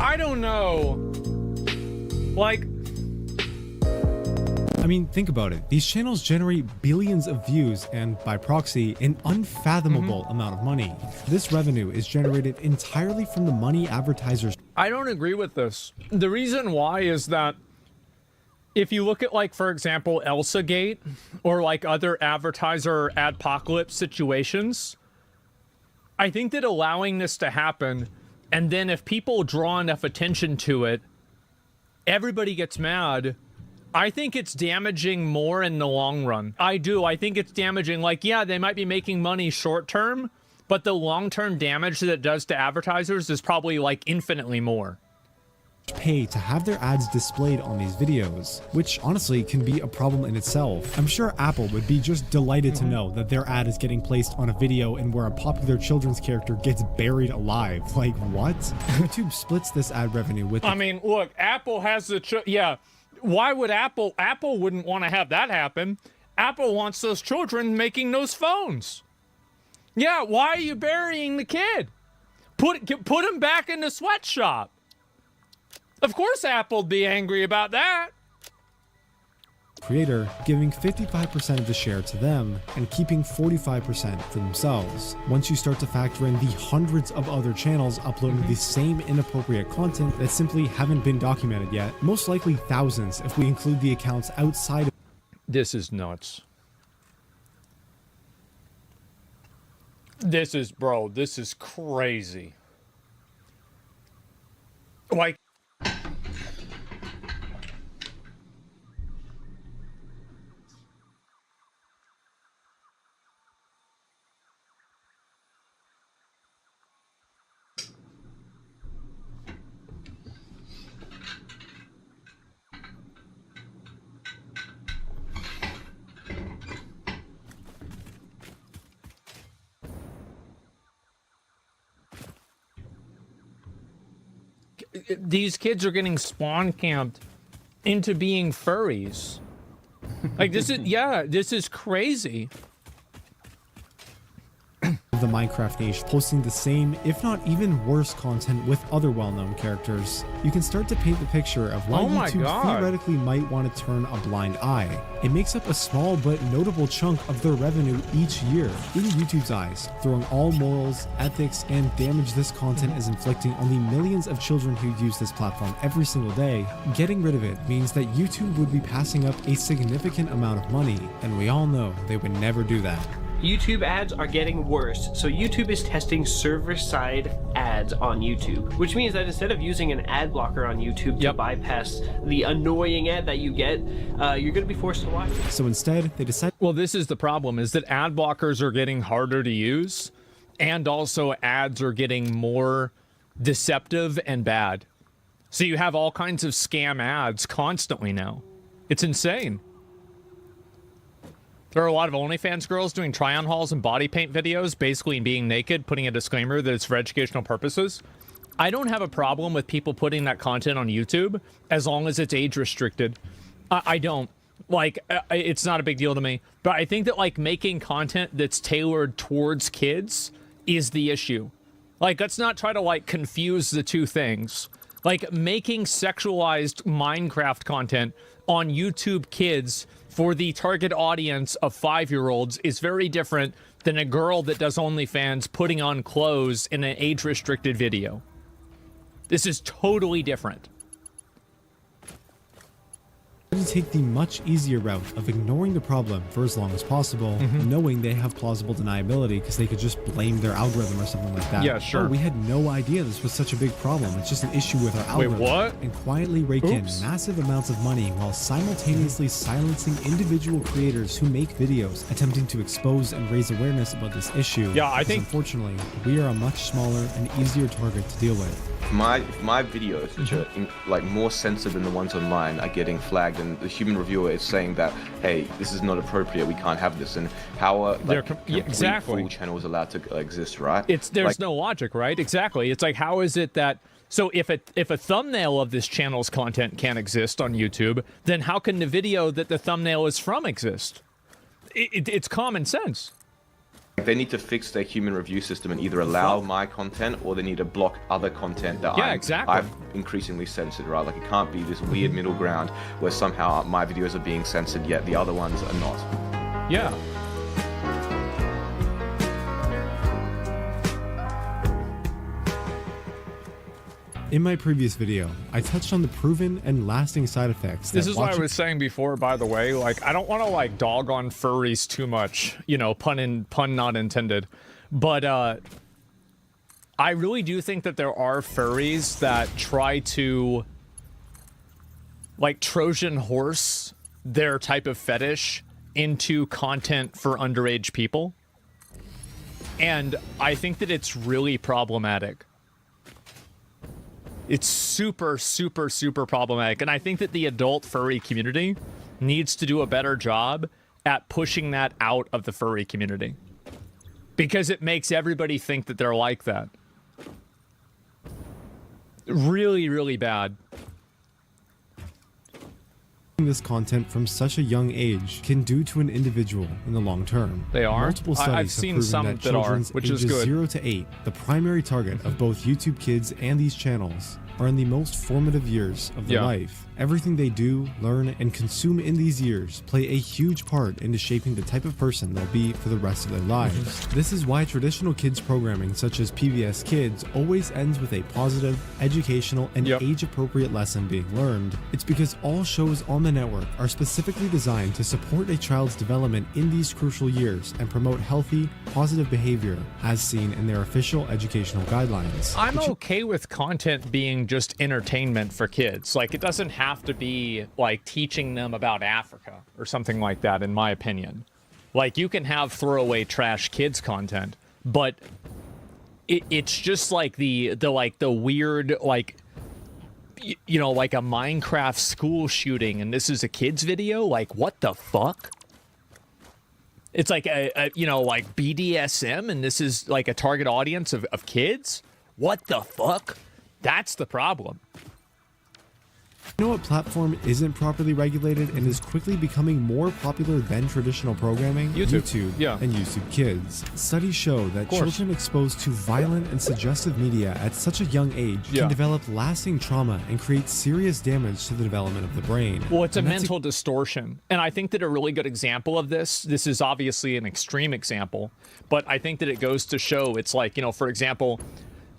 I don't know. Like, I mean, think about it. These channels generate billions of views and, by proxy, an unfathomable amount of money. This revenue is generated entirely from the money advertisers. I don't agree with this. The reason why is that if you look at, like, for example, ElsaGate or like other advertiser adpocalypse situations, I think that allowing this to happen, and then if people draw enough attention to it, everybody gets mad, I think it's damaging more in the long run. I do. I think it's damaging. Like, yeah, they might be making money short term, but the long-term damage that it does to advertisers is probably like infinitely more. Pay to have their ads displayed on these videos, which honestly can be a problem in itself. I'm sure Apple would be just delighted to know that their ad is getting placed on a video and where a popular children's character gets buried alive. Like, what? YouTube splits this ad revenue with... I mean, look, Apple has the... yeah, why would Apple wouldn't want to have that happen. Apple wants those children making those phones. Yeah, why are you burying the kid? Put him back in the sweatshop. Of course Apple'd be angry about that. Creator giving 55% of the share to them and keeping 45% for themselves. Once you start to factor in the hundreds of other channels uploading the same inappropriate content that simply haven't been documented yet, most likely thousands if we include the accounts outside of... This is nuts. This is, bro, this is crazy. Like, these kids are getting spawn camped into being furries. Like, this is, yeah, this is crazy. The Minecraft niche, posting the same, if not even worse content with other well-known characters. You can start to paint the picture of why YouTube theoretically might want to turn a blind eye. It makes up a small but notable chunk of their revenue each year. In YouTube's eyes, throwing all morals, ethics, and damage this content is inflicting on the millions of children who use this platform every single day, getting rid of it means that YouTube would be passing up a significant amount of money, and we all know they would never do that. YouTube ads are getting worse, so YouTube is testing server-side ads on YouTube, which means that instead of using an ad blocker on YouTube to bypass the annoying ad that you get, you're going to be forced to watch it. So instead, they decide... Well, this is the problem, is that ad blockers are getting harder to use, and also ads are getting more deceptive and bad. So you have all kinds of scam ads constantly now. It's insane. There are a lot of OnlyFans girls doing try-on hauls and body paint videos, basically being naked, putting a disclaimer that it's for educational purposes. I don't have a problem with people putting that content on YouTube as long as it's age restricted. I don't. Like, it's not a big deal to me. But I think that, like, making content that's tailored towards kids is the issue. Like, let's not try to, like, confuse the two things. Like, making sexualized Minecraft content on YouTube Kids for the target audience of 5-year-olds is very different than a girl that does OnlyFans putting on clothes in an age-restricted video. This is totally different. To take the much easier route of ignoring the problem for as long as possible, knowing they have plausible deniability because they could just blame their algorithm or something like that. Yeah, sure. Oh, we had no idea this was such a big problem. It's just an issue with our algorithm. Wait, what? And quietly rake in massive amounts of money while simultaneously silencing individual creators who make videos attempting to expose and raise awareness about this issue. Yeah, I think... Unfortunately, we are a much smaller and easier target to deal with. My videos, which are like more censored than the ones online, are getting flagged, and the human reviewer is saying that, hey, this is not appropriate, we can't have this, and how are like exactly full channels allowed to exist, right? There's like, no logic, right? Exactly. It's like, how is it that... So if a thumbnail of this channel's content can't exist on YouTube, then how can the video that the thumbnail is from exist? It's common sense. They need to fix their human review system and either allow my content or they need to block other content that I've increasingly censored, right? Like, it can't be this weird middle ground where somehow my videos are being censored yet the other ones are not. Yeah. In my previous video, I touched on the proven and lasting side effects. This is what I was saying before, by the way. Like, I don't want to, like, dog on furries too much. You know, pun not intended. But, I really do think that there are furries that try to, like, Trojan horse their type of fetish into content for underage people. And I think that it's really problematic. It's super, super, super problematic. And I think that the adult furry community needs to do a better job at pushing that out of the furry community. Because it makes everybody think that they're like that. Really, really bad. This content from such a young age can do to an individual in the long term. They are? Multiple studies I've seen have proven some that that are, children's which is ages good. 0 to 8, the primary target of both YouTube Kids and these channels, are in the most formative years of their life. Everything they do, learn, and consume in these years play a huge part into shaping the type of person they'll be for the rest of their lives. This is why traditional kids programming such as PBS Kids always ends with a positive, educational, and age-appropriate lesson being learned. It's because all shows on the network are specifically designed to support a child's development in these crucial years and promote healthy, positive behavior as seen in their official educational guidelines. I'm okay with content being just entertainment for kids. Like, it doesn't have to be like teaching them about Africa or something like that, in my opinion. Like, you can have throwaway trash kids content, but it's just like the weird, like, you know, like a Minecraft school shooting and this is a kids video. Like, what the fuck? It's like a you know, like BDSM and this is like a target audience of kids. What the fuck? That's the problem. You know what platform isn't properly regulated and is quickly becoming more popular than traditional programming? YouTube and YouTube Kids. Studies show that children exposed to violent and suggestive media at such a young age can develop lasting trauma and create serious damage to the development of the brain. Well, it's a mental distortion. And I think that a really good example of this is obviously an extreme example, but I think that it goes to show, it's like, you know, for example,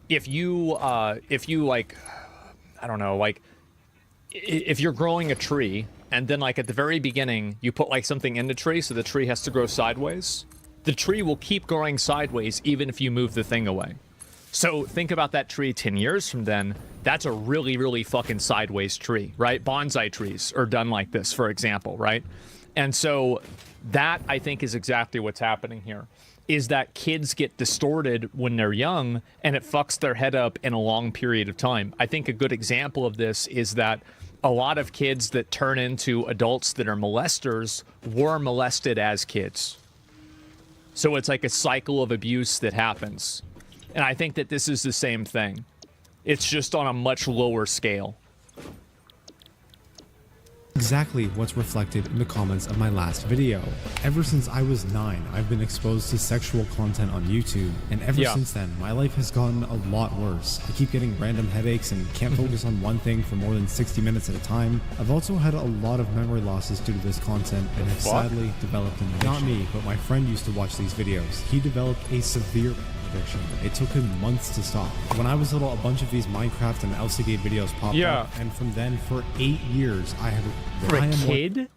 if you like, I don't know, like, if you're growing a tree and then like at the very beginning you put like something in the tree so the tree has to grow sideways, the tree will keep growing sideways even if you move the thing away. So think about that tree 10 years from then. That's a really, really fucking sideways tree, right? Bonsai trees are done like this, for example, right? And so that, I think, is exactly what's happening here, is that kids get distorted when they're young and it fucks their head up in a long period of time. I think a good example of this is that a lot of kids that turn into adults that are molesters were molested as kids. So it's like a cycle of abuse that happens. And I think that this is the same thing. It's just on a much lower scale. Exactly what's reflected in the comments of my last video. Ever since I was 9, I've been exposed to sexual content on YouTube, and ever since then, my life has gotten a lot worse. I keep getting random headaches and can't focus on one thing for more than 60 minutes at a time. I've also had a lot of memory losses due to this content and have sadly developed an addiction. Not me, but my friend used to watch these videos. He developed a severe addiction. It took him months to stop. When I was little, a bunch of these Minecraft and LCD videos popped up, and from then, for 8 years, I have... For a kid?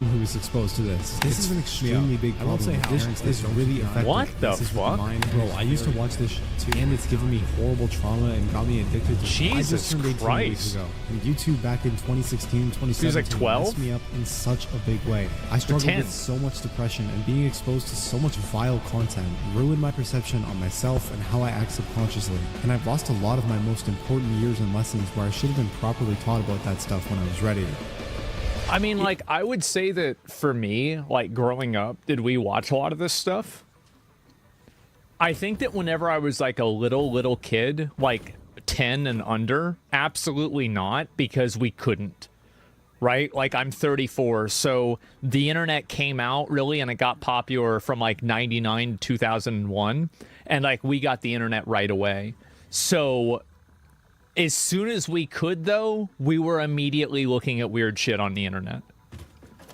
Who was exposed to this. This is an extremely big problem. I won't say how this is really effective. What the fuck? Bro, I used to watch this shit too, and it's given me horrible trauma and got me addicted to Jesus I just turned 18 weeks ago. And YouTube back in 2016, 2017 he was like 12? messed me up in such a big way. I struggled with so much depression, and being exposed to so much vile content ruined my perception on myself and how I act subconsciously. And I've lost a lot of my most important years and lessons where I should have been properly taught about that stuff when I was ready. I mean, like, I would say that for me, like, growing up, did we watch a lot of this stuff? I think that whenever I was, like, a little kid, like, 10 and under, absolutely not, because we couldn't, right? Like, I'm 34, so the internet came out, really, and it got popular from, like, 99 to 2001, and, like, we got the internet right away. So... as soon as we could, though, we were immediately looking at weird shit on the internet.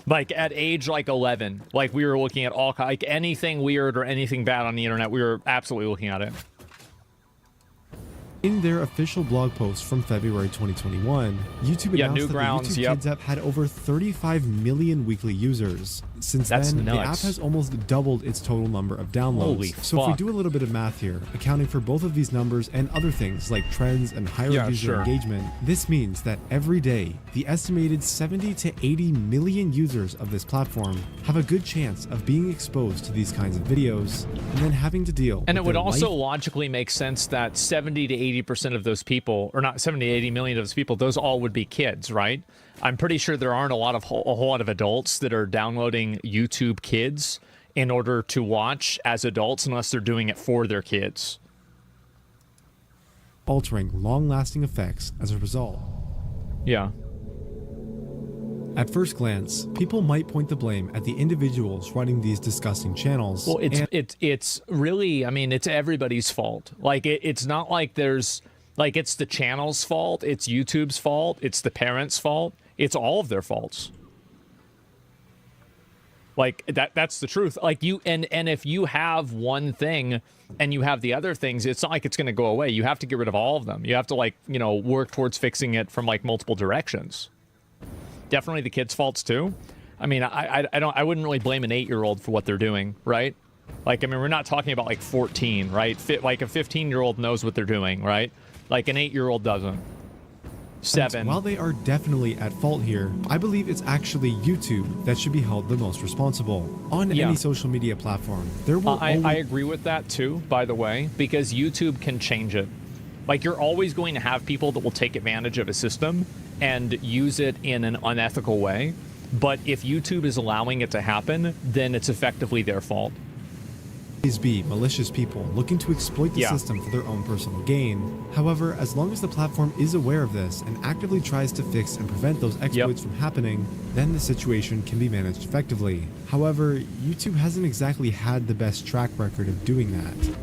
Like, at age, like, 11, like, we were looking at all, like, anything weird or anything bad on the internet, we were absolutely looking at it. In their official blog post from February 2021, YouTube announced that the YouTube Kids app had over 35 million weekly users. Since then, the app has almost doubled its total number of downloads. Holy so if we do a little bit of math here, accounting for both of these numbers and other things like trends and higher user engagement, this means that every day, the estimated 70 to 80 million users of this platform have a good chance of being exposed to these kinds of videos and then having to deal with And it would also logically make sense that 70 to 80% of those people, or not 70 to 80 million of those people, those all would be kids, right? I'm pretty sure there aren't a whole lot of adults that are downloading YouTube Kids in order to watch as adults unless they're doing it for their kids. Altering long-lasting effects as a result. Yeah. At first glance, people might point the blame at the individuals running these disgusting channels. Well, it's really, I mean, it's everybody's fault. Like, it's not like there's, like, it's the channel's fault, it's YouTube's fault, it's the parents' fault, it's all of their faults. Like, that's the truth. Like, you, and if you have one thing and you have the other things, it's not like it's going to go away. You have to get rid of all of them. You have to, like, you know, work towards fixing it from, like, multiple directions. Definitely the kids' faults too. I mean, I wouldn't really blame an 8-year-old for what they're doing, right? Like, I mean, we're not talking about like 14, right? Like a 15-year-old knows what they're doing, right? Like an 8-year-old doesn't. 7. And while they are definitely at fault here, I believe it's actually YouTube that should be held the most responsible. On any social media platform, there will I agree with that too, by the way, because YouTube can change it. Like, you're always going to have people that will take advantage of a system and use it in an unethical way. But if YouTube is allowing it to happen, then it's effectively their fault. Be malicious people looking to exploit the system for their own personal gain. However, as long as the platform is aware of this and actively tries to fix and prevent those exploits from happening, then the situation can be managed effectively. However, YouTube hasn't exactly had the best track record of doing that.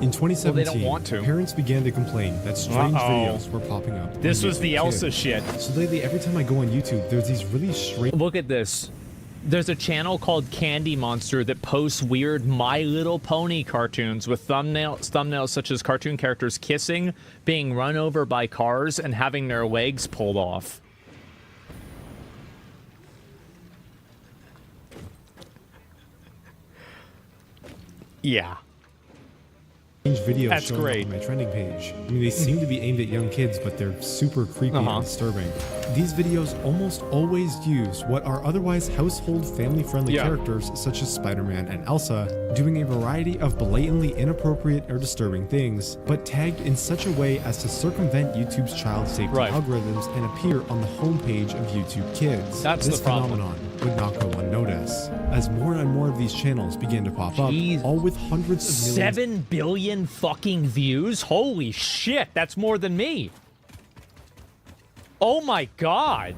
In 2017, they don't want to. Parents began to complain that strange videos were popping up. This was the Elsa shit. So lately, every time I go on YouTube, there's these really strange... Look at this. There's a channel called Candy Monster that posts weird My Little Pony cartoons with thumbnails such as cartoon characters kissing, being run over by cars, and having their legs pulled off. Yeah. Videos showing great. up on my trending page. I mean, they seem to be aimed at young kids, but they're super creepy and disturbing. These videos almost always use what are otherwise household family-friendly characters such as Spider-Man and Elsa, doing a variety of blatantly inappropriate or disturbing things, but tagged in such a way as to circumvent YouTube's child safety algorithms and appear on the homepage of YouTube Kids. That's this the problem. phenomenon would not go unnoticed, as more and more of these channels began to pop up, all with hundreds of millions. 7 billion fucking views? Holy shit, that's more than me. Oh my god.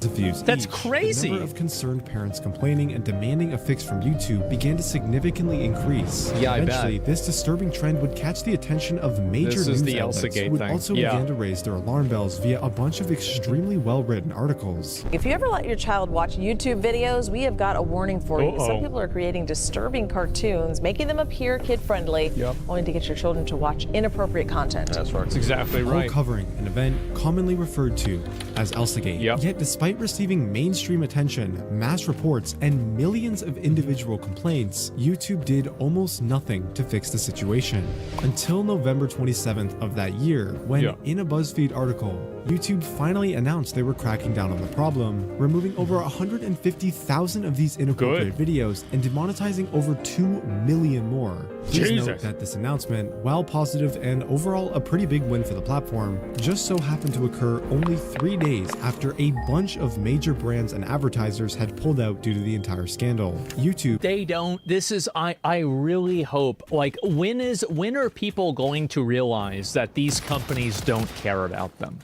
Views That's each, crazy. The number of concerned parents complaining and demanding a fix from YouTube began to significantly increase. Yeah, I bet. Eventually, this disturbing trend would catch the attention of major This is news the outlets, Elsagate who would thing. also Yeah. begin to raise their alarm bells via a bunch of extremely well-written articles. If you ever let your child watch YouTube videos, we have got a warning for you. Some people are creating disturbing cartoons, making them appear kid-friendly, only to get your children to watch inappropriate content. That's right. That's exactly right. Covering an event commonly referred to as Elsagate. Yet despite receiving mainstream attention, mass reports, and millions of individual complaints, YouTube did almost nothing to fix the situation. Until November 27th of that year, when in a BuzzFeed article, YouTube finally announced they were cracking down on the problem, removing over 150,000 of these inappropriate videos and demonetizing over 2 million more. Please note that this announcement, while positive and overall a pretty big win for the platform, just so happened to occur only 3 days after a bunch of major brands and advertisers had pulled out due to the entire scandal. YouTube. They don't. This is, I really hope, like, when are people going to realize that these companies don't care about them?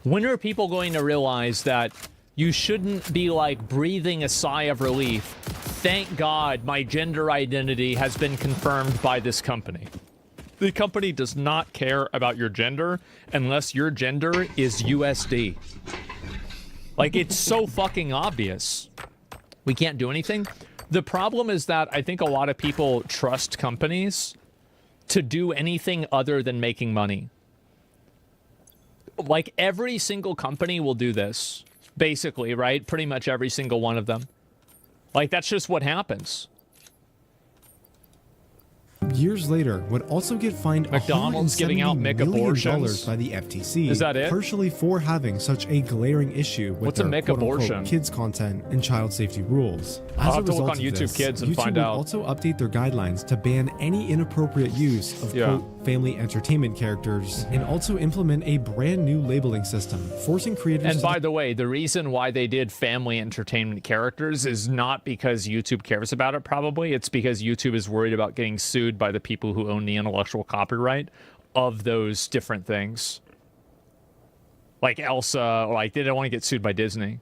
When are people going to realize that you shouldn't be like breathing a sigh of relief? Thank God my gender identity has been confirmed by this company. The company does not care about your gender unless your gender is USD. Like, it's so fucking obvious. We can't do anything. The problem is that I think a lot of people trust companies to do anything other than making money. Like, every single company will do this, basically, right? Pretty much every single one of them. Like, that's just what happens. Years later, would also get fined McDonald's giving out $170 Mick million abortions by the FTC. Is that it? Partially for having such a glaring issue with What's a their Mick quote-unquote abortion? kids content and child safety rules. I'll As a have to look result on of YouTube this, Kids and YouTube find would out. also update their guidelines to ban any inappropriate use of quote family entertainment characters and also implement a brand new labeling system, forcing creators And to by the way, the reason why they did family entertainment characters is not because YouTube cares about it, probably. It's because YouTube is worried about getting sued by the people who own the intellectual copyright of those different things. Like Elsa, like they don't want to get sued by Disney.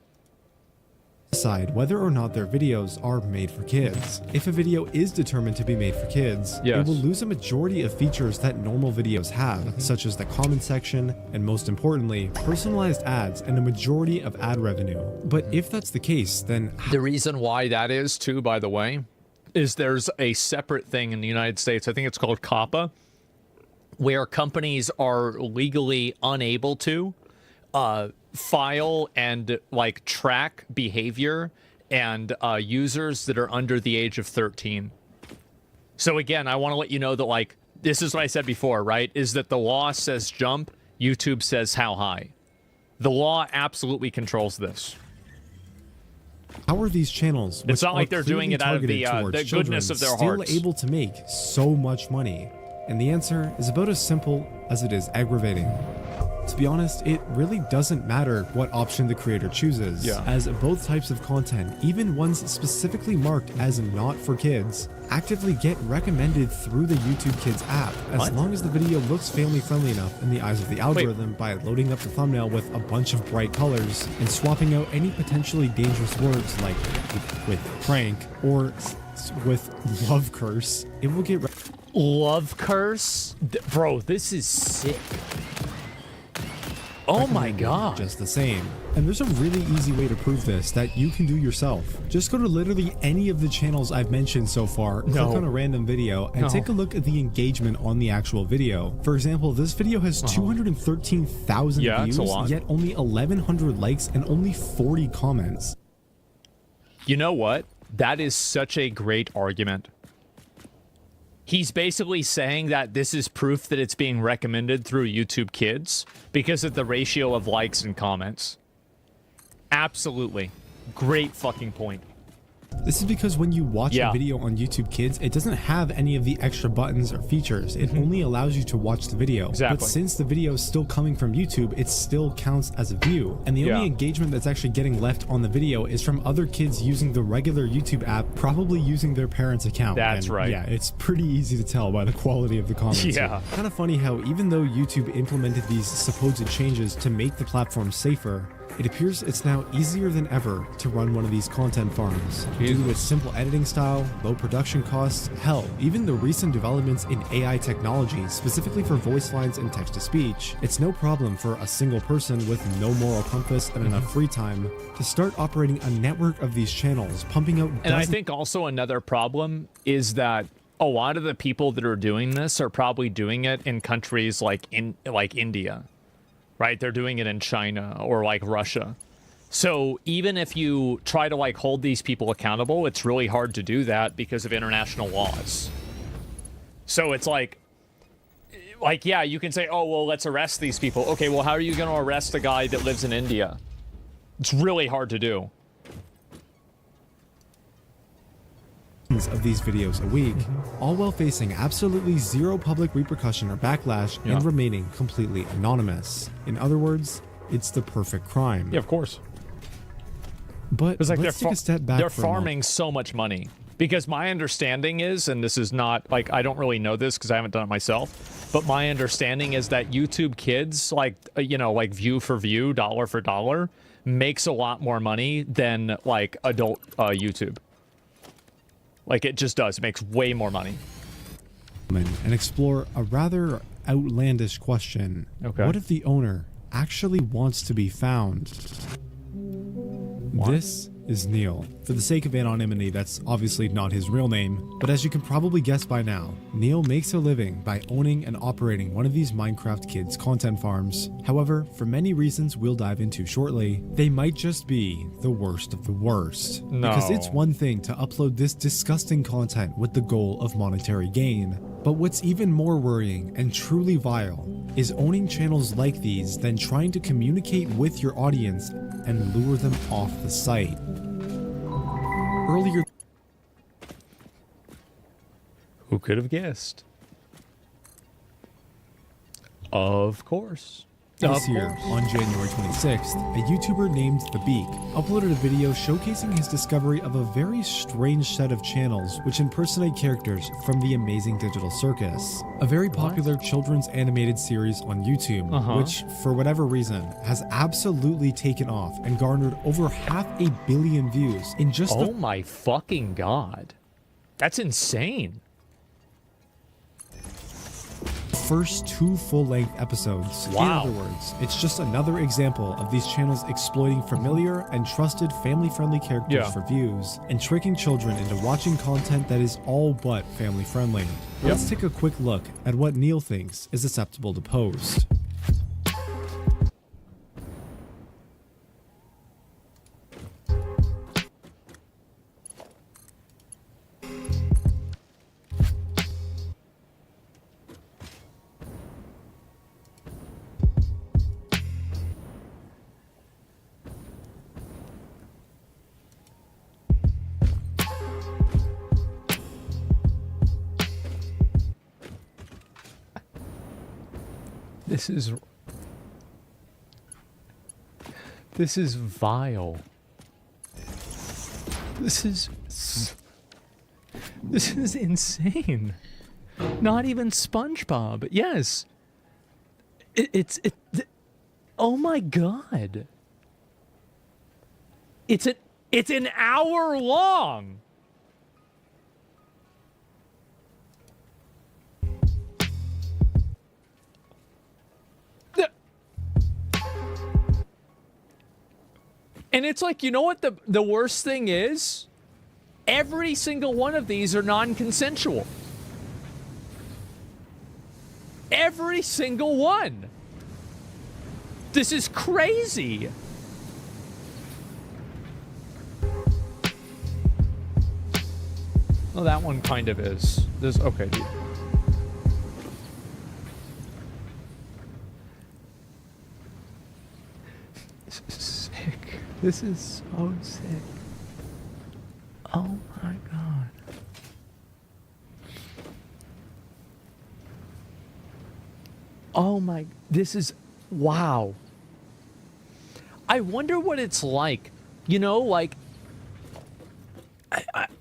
decide whether or not their videos are made for kids. If a video is determined to be made for kids, it will lose a majority of features that normal videos have, such as the comment section, and most importantly, personalized ads and a majority of ad revenue. But if that's the case, then the reason why that is too, by the way, is there's a separate thing in the United States, I think it's called COPPA, where companies are legally unable to file and like track behavior and users that are under the age of 13. So again, I want to let you know that, like, this is what I said before, right? Is that the law says jump, YouTube says how high. The law absolutely controls this. how are these channels, which It's not like are they're doing it out of clearly targeted the towards goodness children, of their still hearts. able to make so much money? And the answer is about as simple as it is aggravating. To be honest, it really doesn't matter what option the creator chooses, as both types of content, even ones specifically marked as not for kids, actively get recommended through the YouTube Kids app, as long as the video looks family-friendly enough in the eyes of the algorithm by loading up the thumbnail with a bunch of bright colors and swapping out any potentially dangerous words like with prank or with love curse. It will get love curse? Bro, this is sick. Oh my god. Just the same. And there's a really easy way to prove this that you can do yourself. Just go to literally any of the channels I've mentioned so far, click on a random video, and take a look at the engagement on the actual video. For example, this video has 213,000 views, yet only 1,100 likes and only 40 comments. You know what? That is such a great argument. He's basically saying that this is proof that it's being recommended through YouTube Kids because of the ratio of likes and comments. Absolutely. Great fucking point. This is because when you watch a video on YouTube Kids, it doesn't have any of the extra buttons or features. It only allows you to watch the video. Exactly. But since the video is still coming from YouTube, it still counts as a view. And the only engagement that's actually getting left on the video is from other kids using the regular YouTube app, probably using their parents' account. That's right. Yeah, it's pretty easy to tell by the quality of the comments. Yeah. Kind of funny how even though YouTube implemented these supposed changes to make the platform safer, it appears it's now easier than ever to run one of these content farms. Due to its simple editing style, low production costs, hell, even the recent developments in AI technology, specifically for voice lines and text-to-speech, it's no problem for a single person with no moral compass and enough free time to start operating a network of these channels, pumping out And I think also another problem is that a lot of the people that are doing this are probably doing it in countries like India. Right? They're doing it in China or like Russia. So even if you try to like hold these people accountable, it's really hard to do that because of international laws. So it's like, yeah, you can say, oh, well, let's arrest these people. Okay, well, how are you going to arrest a guy that lives in India? It's really hard to do. Of these videos a week, all while facing absolutely zero public repercussion or backlash and remaining completely anonymous. In other words, it's the perfect crime. Yeah, of course. But it's like let's take a step back. They're farming so much money. Because my understanding is, and this is not, like, I don't really know this because I haven't done it myself, but my understanding is that YouTube Kids, like, you know, like view for view, dollar for dollar, makes a lot more money than, like, adult YouTube. Like, it just does. It makes way more money. And explore a rather outlandish question. Okay. What if the owner actually wants to be found? This is Neil. For the sake of anonymity, that's obviously not his real name, but as you can probably guess by now, Neil makes a living by owning and operating one of these Minecraft Kids content farms. However, for many reasons we'll dive into shortly, they might just be the worst of the worst. No. Because it's one thing to upload this disgusting content with the goal of monetary gain, but what's even more worrying and truly vile is owning channels like these, then trying to communicate with your audience and lure them off the site. Earlier, who could have guessed? Of course. This year, on January 26th, a YouTuber named The Beak uploaded a video showcasing his discovery of a very strange set of channels which impersonate characters from the Amazing Digital Circus, a very popular children's animated series on YouTube, which, for whatever reason, has absolutely taken off and garnered over 500 million views in just Oh my fucking god. That's insane. First 2 full-length episodes. Wow. In other words, it's just another example of these channels exploiting familiar and trusted family-friendly characters for views and tricking children into watching content that is all but family-friendly. Let's take a quick look at what Neil thinks is acceptable to post. This is vile. This is insane. Not even SpongeBob. Yes. Oh my god. It's an hour long. And it's like, you know what the worst thing is? Every single one of these are non-consensual. Every single one. This is crazy. Well, that one kind of is. This okay, dude. This is sick. This is so sick. Oh my god. Oh my, this is, wow. I wonder what it's like, you know, like,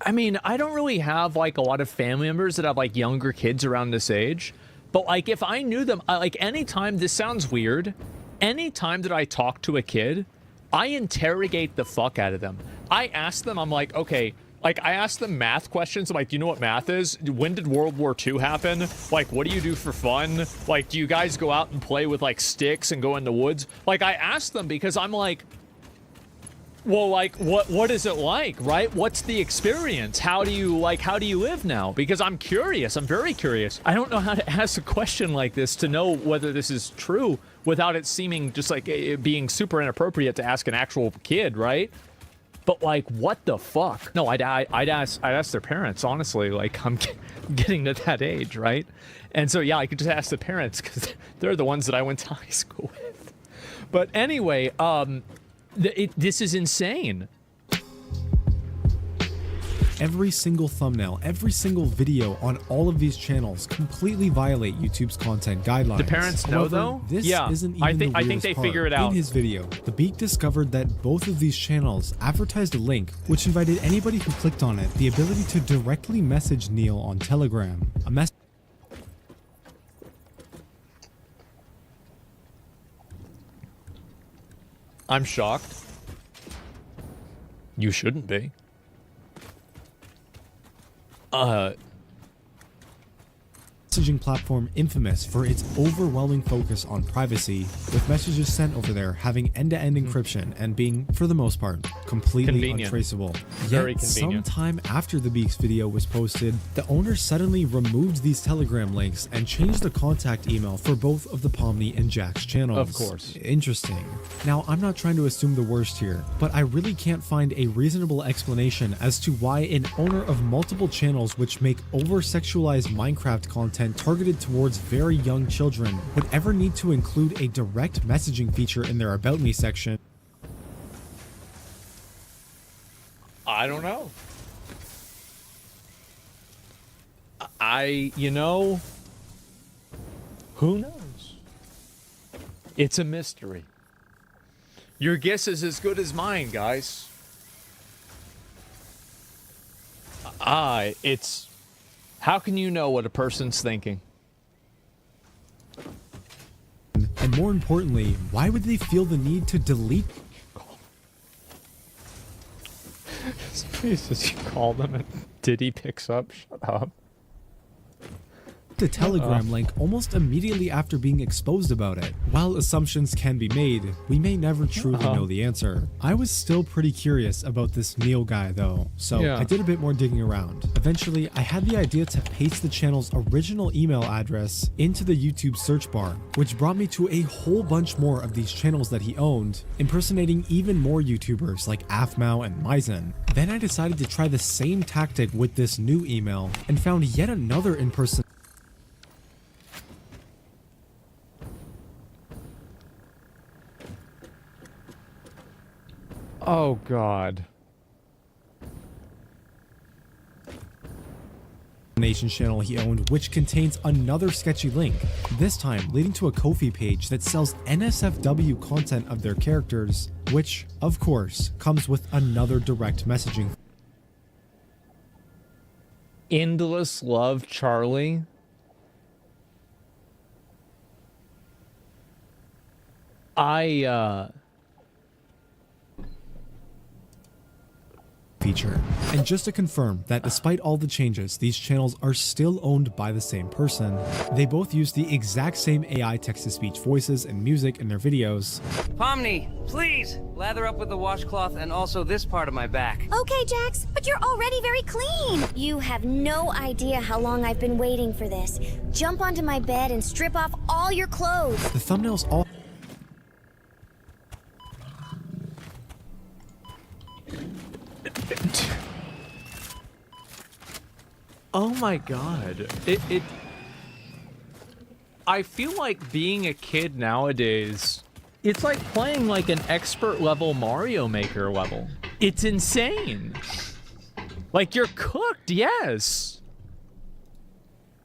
I mean, I don't really have like a lot of family members that have like younger kids around this age, but like if I knew them, like anytime, this sounds weird, anytime that I talk to a kid, I interrogate the fuck out of them. I ask them, I'm like, okay, like I ask them math questions. I'm like, do you know what math is? When did World War II happen? Like, what do you do for fun? Like, do you guys go out and play with like sticks and go in the woods? Like, I ask them because I'm like, well, like, what is it like, right? What's the experience? How do you live now? Because I'm curious. I'm very curious. I don't know how to ask a question like this to know whether this is true without it seeming just like it being super inappropriate to ask an actual kid, right? But like, what the fuck? No, I'd ask their parents, honestly. Like, I'm getting to that age, right? And so, yeah, I could just ask the parents because they're the ones that I went to high school with. But anyway, this is insane. Every single thumbnail, every single video on all of these channels completely violate YouTube's content guidelines. The parents know, However, though? This Yeah, isn't even I think the weirdest they part. figure it out. In his video, The Beak discovered that both of these channels advertised a link which invited anybody who clicked on it the ability to directly message Neil on Telegram. A message. I'm shocked. You shouldn't be. Messaging platform infamous for its overwhelming focus on privacy, with messages sent over there having end-to-end encryption and being, for the most part, completely Convenient. untraceable. Very Yet, convenient. sometime after the Beaks video was posted, the owner suddenly removed these Telegram links and changed the contact email for both of the Pomni and Jack's channels. Of course. Interesting. Now, I'm not trying to assume the worst here, but I really can't find a reasonable explanation as to why an owner of multiple channels which make over-sexualized Minecraft content targeted towards very young children would ever need to include a direct messaging feature in their About Me section. I don't know. Who knows? It's a mystery. Your guess is as good as mine, guys. How can you know what a person's thinking? And more importantly, why would they feel the need to delete Jesus, you call them and Diddy picks up? Shut up. the Telegram link almost immediately after being exposed about it? While assumptions can be made, we may never truly know the answer. I was still pretty curious about this Neil guy though, so I did a bit more digging around. Eventually, I had the idea to paste the channel's original email address into the YouTube search bar, which brought me to a whole bunch more of these channels that he owned, impersonating even more YouTubers like Afmao and Myzen. Then I decided to try the same tactic with this new email and found yet another impersonation. Oh, God. Channel he owned, which contains another sketchy link, this time leading to a Ko-fi page that sells NSFW content of their characters, which, of course, comes with another direct messaging. Endless Love Charlie. Feature. And just to confirm that despite all the changes, these channels are still owned by the same person. They both use the exact same AI text-to-speech voices and music in their videos. Pomni, please lather up with the washcloth and also this part of my back. Okay, Jax, but you're already very clean. You have no idea how long I've been waiting for this. Jump onto my bed and strip off all your clothes. The thumbnails all Oh my God. I feel like being a kid nowadays, it's like playing like an expert level Mario Maker level. It's insane. Like, you're cooked, yes.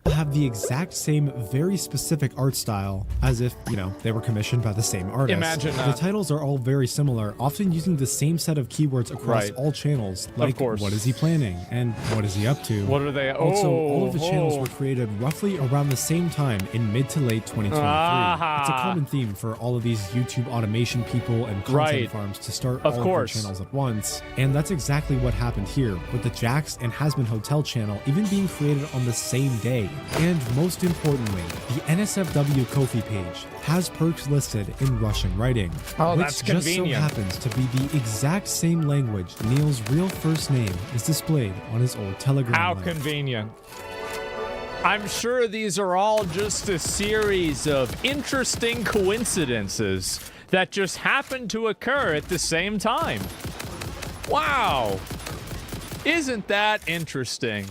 Have the exact same very specific art style as if, you know, they were commissioned by the same artist. Imagine The that. titles are all very similar, often using the same set of keywords across Right. all channels, like course. what is he planning and what is he up to. What are they? Also, all of the channels oh. were created roughly around the same time in mid to late 2023. It's a common theme for all of these YouTube automation people and content Right. farms to start Of all course. of their channels at once. And that's exactly what happened here, with the Jax and Hasbin Hotel channel even being created on the same day. And most importantly, the NSFW Ko-fi page has perks listed in Russian writing, Oh, which that's just so convenient. happens to be the exact same language Neil's real first name is displayed on his old Telegram How link. convenient. I'm sure these are all just a series of interesting coincidences that just happen to occur at the same time. Wow. Isn't that interesting?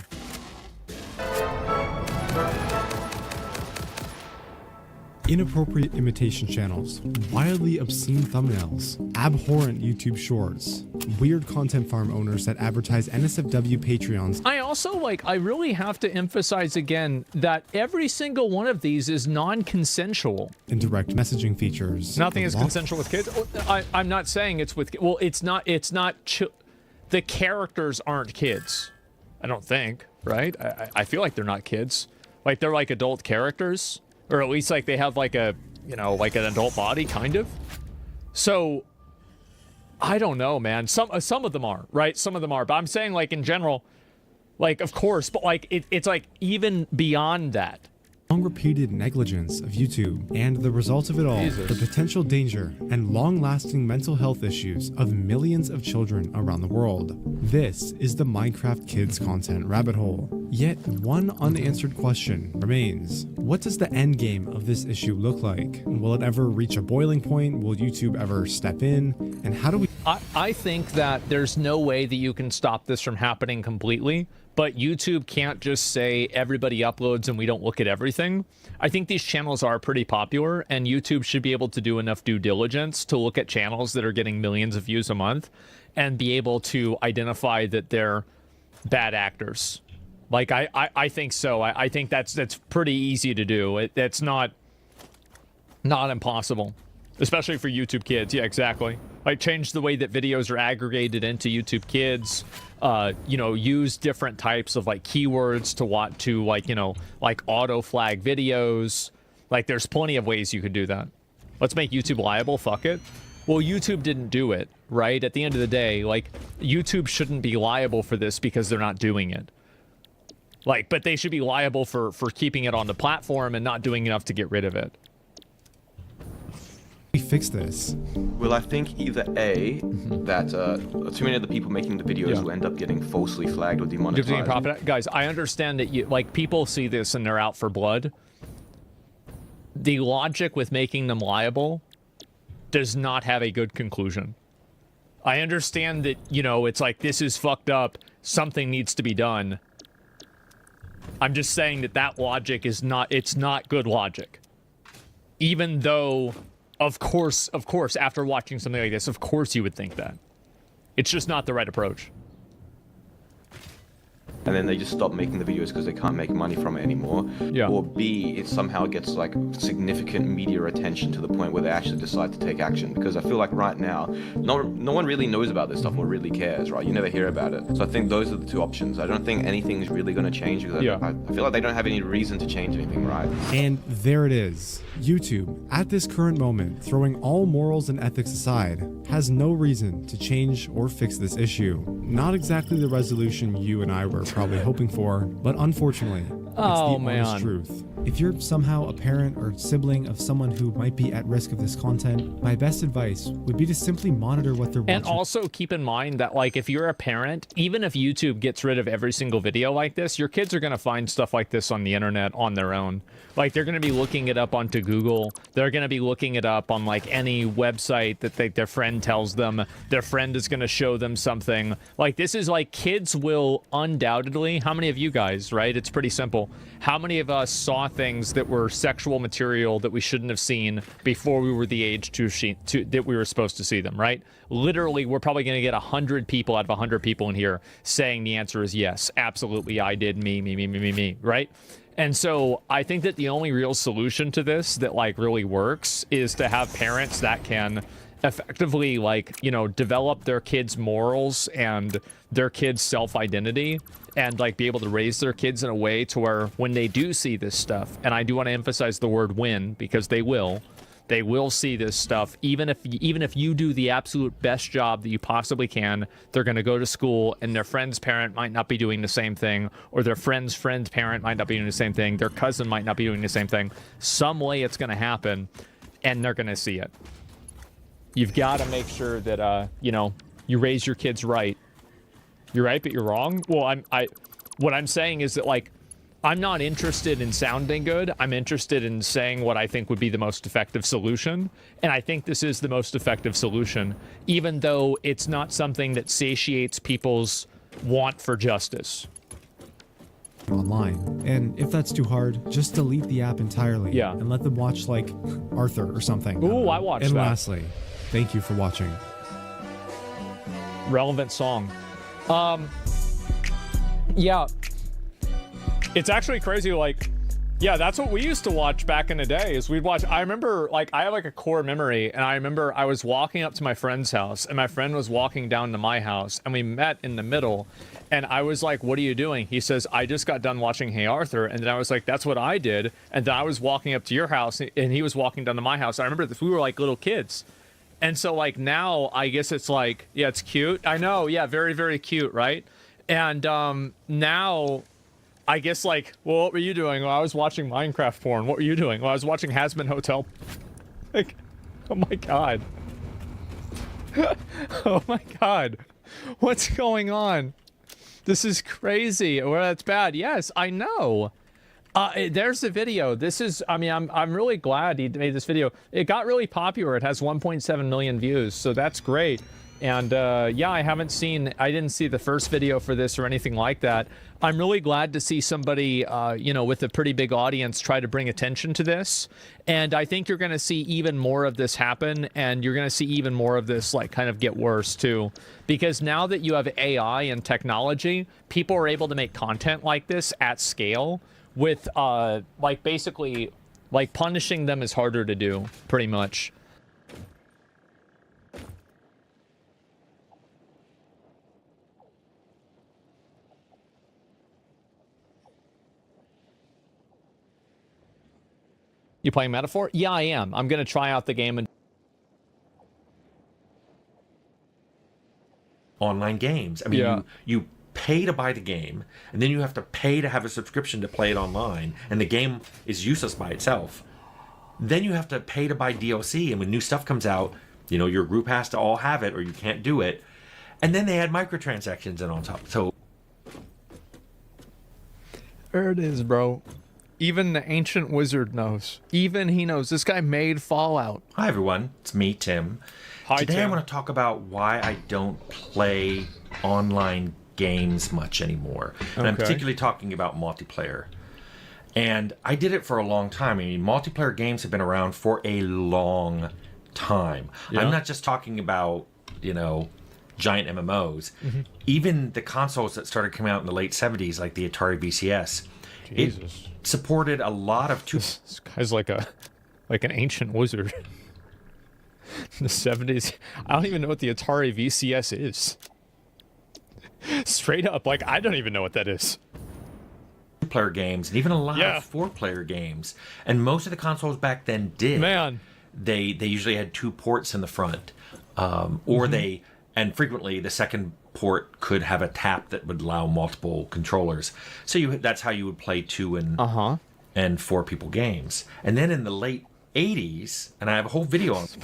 Inappropriate imitation channels, wildly obscene thumbnails, abhorrent YouTube shorts, weird content farm owners that advertise NSFW Patreons. I also, I really have to emphasize again that every single one of these is non-consensual. And direct messaging features. Nothing The is law- consensual with kids. I'm not saying it's with, well, it's not, the characters aren't kids. I don't think, right? I feel like they're not kids. Like, they're like adult characters. Or at least, like, they have, like, a, you know, like an adult body, kind of. So, I don't know, man. Some of them are, right? Some of them are. But I'm saying, like, in general, like, of course, but, like, it's, like, even beyond that. Long-repeated negligence of YouTube, and the result of it all, Jesus. the potential danger and long-lasting mental health issues of millions of children around the world. This is the Minecraft Kids content rabbit hole. Yet one unanswered question remains. What does the end game of this issue look like? Will it ever reach a boiling point? Will YouTube ever step in? And how do we... I think that there's no way that you can stop this from happening completely, but YouTube can't just say everybody uploads and we don't look at everything. I think these channels are pretty popular, and YouTube should be able to do enough due diligence to look at channels that are getting millions of views a month and be able to identify that they're bad actors. Like, I think so. I think that's pretty easy to do. That's not impossible, especially for YouTube Kids. Yeah, exactly. Like, change the way that videos are aggregated into YouTube Kids. You know, use different types of, like, keywords to like, you know, like auto flag videos. Like, there's plenty of ways you could do that. Let's make YouTube liable. Fuck it. Well, YouTube didn't do it, right? At the end of the day, like, YouTube shouldn't be liable for this because they're not doing it. Like, but they should be liable for keeping it on the platform and not doing enough to get rid of it. fix this? Well, I think either A, that too many of the people making the videos will end up getting falsely flagged or demonetized. Guys, I understand that you, like, people see this and they're out for blood. The logic with making them liable does not have a good conclusion. I understand that, you know, it's like, this is fucked up, something needs to be done. I'm just saying that that logic is not, it's not good logic. Even though, of course, after watching something like this, of course you would think that. It's just not the right approach. And then they just stop making the videos because they can't make money from it anymore. Yeah. Or B, it somehow gets like significant media attention to the point where they actually decide to take action. Because I feel like right now, no one really knows about this stuff or really cares, right? You never hear about it. So I think those are the two options. I don't think anything's really going to change because I feel like they don't have any reason to change anything, right? And there it is. YouTube, at this current moment, throwing all morals and ethics aside, has no reason to change or fix this issue. Not exactly the resolution you and I were probably hoping for, but unfortunately, it's the honest truth. If you're somehow a parent or sibling of someone who might be at risk of this content, my best advice would be to simply monitor what they're watching. And also keep in mind that, like, if you're a parent, even if YouTube gets rid of every single video like this, your kids are going to find stuff like this on the internet on their own. Like, they're going to be looking it up onto Google. They're going to be looking it up on, like, any website that their friend tells them. Their friend is going to show them something. Like, this is, like, kids will undoubtedly, how many of you guys, right? It's pretty simple. how many of us saw things that were sexual material that we shouldn't have seen before we were the age that we were supposed to see them, right? Literally, we're probably going to get 100 people out of 100 people in here saying the answer is yes, absolutely, I did, me, right? And so I think that the only real solution to this that like really works is to have parents that can effectively like, you know, develop their kids' morals and their kids' self-identity and like be able to raise their kids in a way to where when they do see this stuff, and I do want to emphasize the word when, because they will see this stuff, even if you do the absolute best job that you possibly can, they're going to go to school and their friend's parent might not be doing the same thing, or their friend's parent might not be doing the same thing, their cousin might not be doing the same thing. Some way it's going to happen, and they're going to see it. You've got to make sure that, you know, you raise your kids right. You're right, but you're wrong. Well, what I'm saying is that, like, I'm not interested in sounding good. I'm interested in saying what I think would be the most effective solution. And I think this is the most effective solution, even though it's not something that satiates people's want for justice. Online. And if that's too hard, just delete the app entirely. Yeah. And let them watch, like, Arthur or something. Ooh, I watched that. And lastly, thank you for watching. Relevant song. Yeah. It's actually crazy, like, yeah, that's what we used to watch back in the day, is we'd watch, I remember, like, I have, like, a core memory, and I remember I was walking up to my friend's house, and my friend was walking down to my house, and we met in the middle, and I was like, what are you doing? He says, I just got done watching Hey Arthur, and then I was like, that's what I did, and then I was walking up to your house, and he was walking down to my house. I remember this, we were, like, little kids. And so, like, now, I guess it's like, yeah, it's cute. I know, yeah, very, very cute, right? And now, I guess, like, well, what were you doing? Well, I was watching Minecraft porn. What were you doing? Well, I was watching Hazbin Hotel. Like, oh my god. Oh my god. What's going on? This is crazy. Well, that's bad. Yes, I know. There's the video. This is, I mean, I'm really glad he made this video. It got really popular. It has 1.7 million views, so that's great. And yeah, I didn't see the first video for this or anything like that. I'm really glad to see somebody, you know, with a pretty big audience try to bring attention to this. And I think you're going to see even more of this happen, and you're going to see even more of this, like, kind of get worse too. Because now that you have AI and technology, people are able to make content like this at scale with, like, basically, like, punishing them is harder to do, pretty much. You playing Metaphor? Yeah, I am. I'm going to try out the game and... Online games. I mean, yeah. You pay to buy the game, and then you have to pay to have a subscription to play it online, and the game is useless by itself. Then you have to pay to buy DLC, and when new stuff comes out, you know, your group has to all have it, or you can't do it. And then they add microtransactions in on top. So... There it is, bro. Even the ancient wizard knows. Even he knows. This guy made Fallout. Hi, everyone. It's me, Tim. Hi, Today Tim. I want to talk about why I don't play online games much anymore. And I'm particularly talking about multiplayer. And I did it for a long time. I mean, multiplayer games have been around for a long time. Yeah. I'm not just talking about, you know, giant MMOs. Mm-hmm. Even the consoles that started coming out in the late 70s, like the Atari VCS, Jesus. It supported a lot of... This guy's like an ancient wizard. In the 70s. I don't even know what the Atari VCS is. Straight up, like, I don't even know what that is. Player games, and even a lot of four-player games. And most of the consoles back then did. Man. They usually had 2 ports in the front. Or they... And frequently, the second port could have a tap that would allow multiple controllers. So that's how you would play 2 and 4 people games. And then in the late 80s, and I have a whole video on some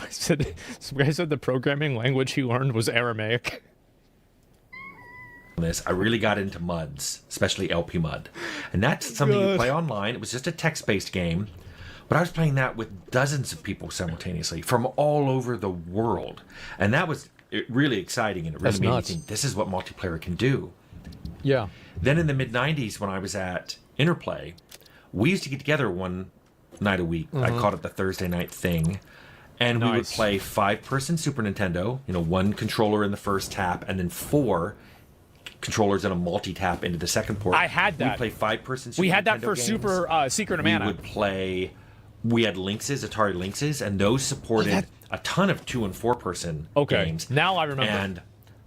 guy said the programming language he learned was Aramaic. This, I really got into MUDs, especially LP MUD. And that's something you play online. It was just a text-based game. But I was playing that with dozens of people simultaneously from all over the world. And that was... really exciting, and it really made me think this is what multiplayer can do. Yeah. Then in the mid-90s, when I was at Interplay, we used to get together one night a week. I called it the Thursday night thing. And we would play 5-person Super Nintendo, one controller in the first tap, and then 4 controllers in a multi-tap into the second port. I had that. We play 5-person Super We had that Nintendo for games. Super Secret of Mana. We had Lynxes, Atari Lynxes, and those supported a ton of 2- and 4-person games. Now I remember. And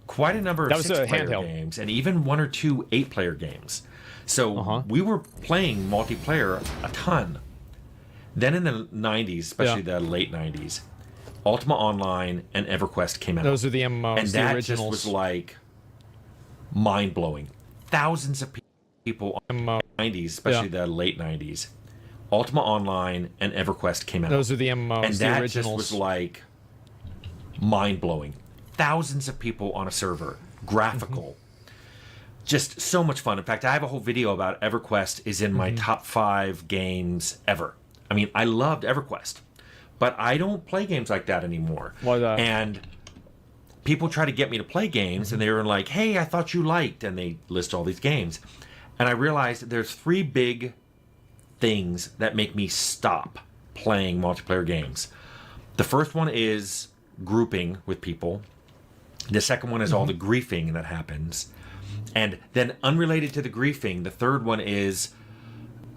quite a number of 6-player games, and even 1 or 2 8-player games. So we were playing multiplayer a ton. Then in the 90s, especially the late 90s, Ultima Online and EverQuest came out. Those are the MMOs, and the that originals. just was like mind-blowing. Thousands of people in the 90s, especially the late 90s. Ultima Online and EverQuest came out. Those are the MMOs, and the that originals. just was like mind-blowing. Thousands of people on a server. Graphical. Just so much fun. In fact, I have a whole video about EverQuest is in my top 5 games ever. I mean, I loved EverQuest, but I don't play games like that anymore. Why that? And people try to get me to play games, and they were like, hey, I thought you liked, and they list all these games. And I realized there's 3 big things that make me stop playing multiplayer games. The first one is grouping with people. The second one is all the griefing that happens. And then unrelated to the griefing, the third one is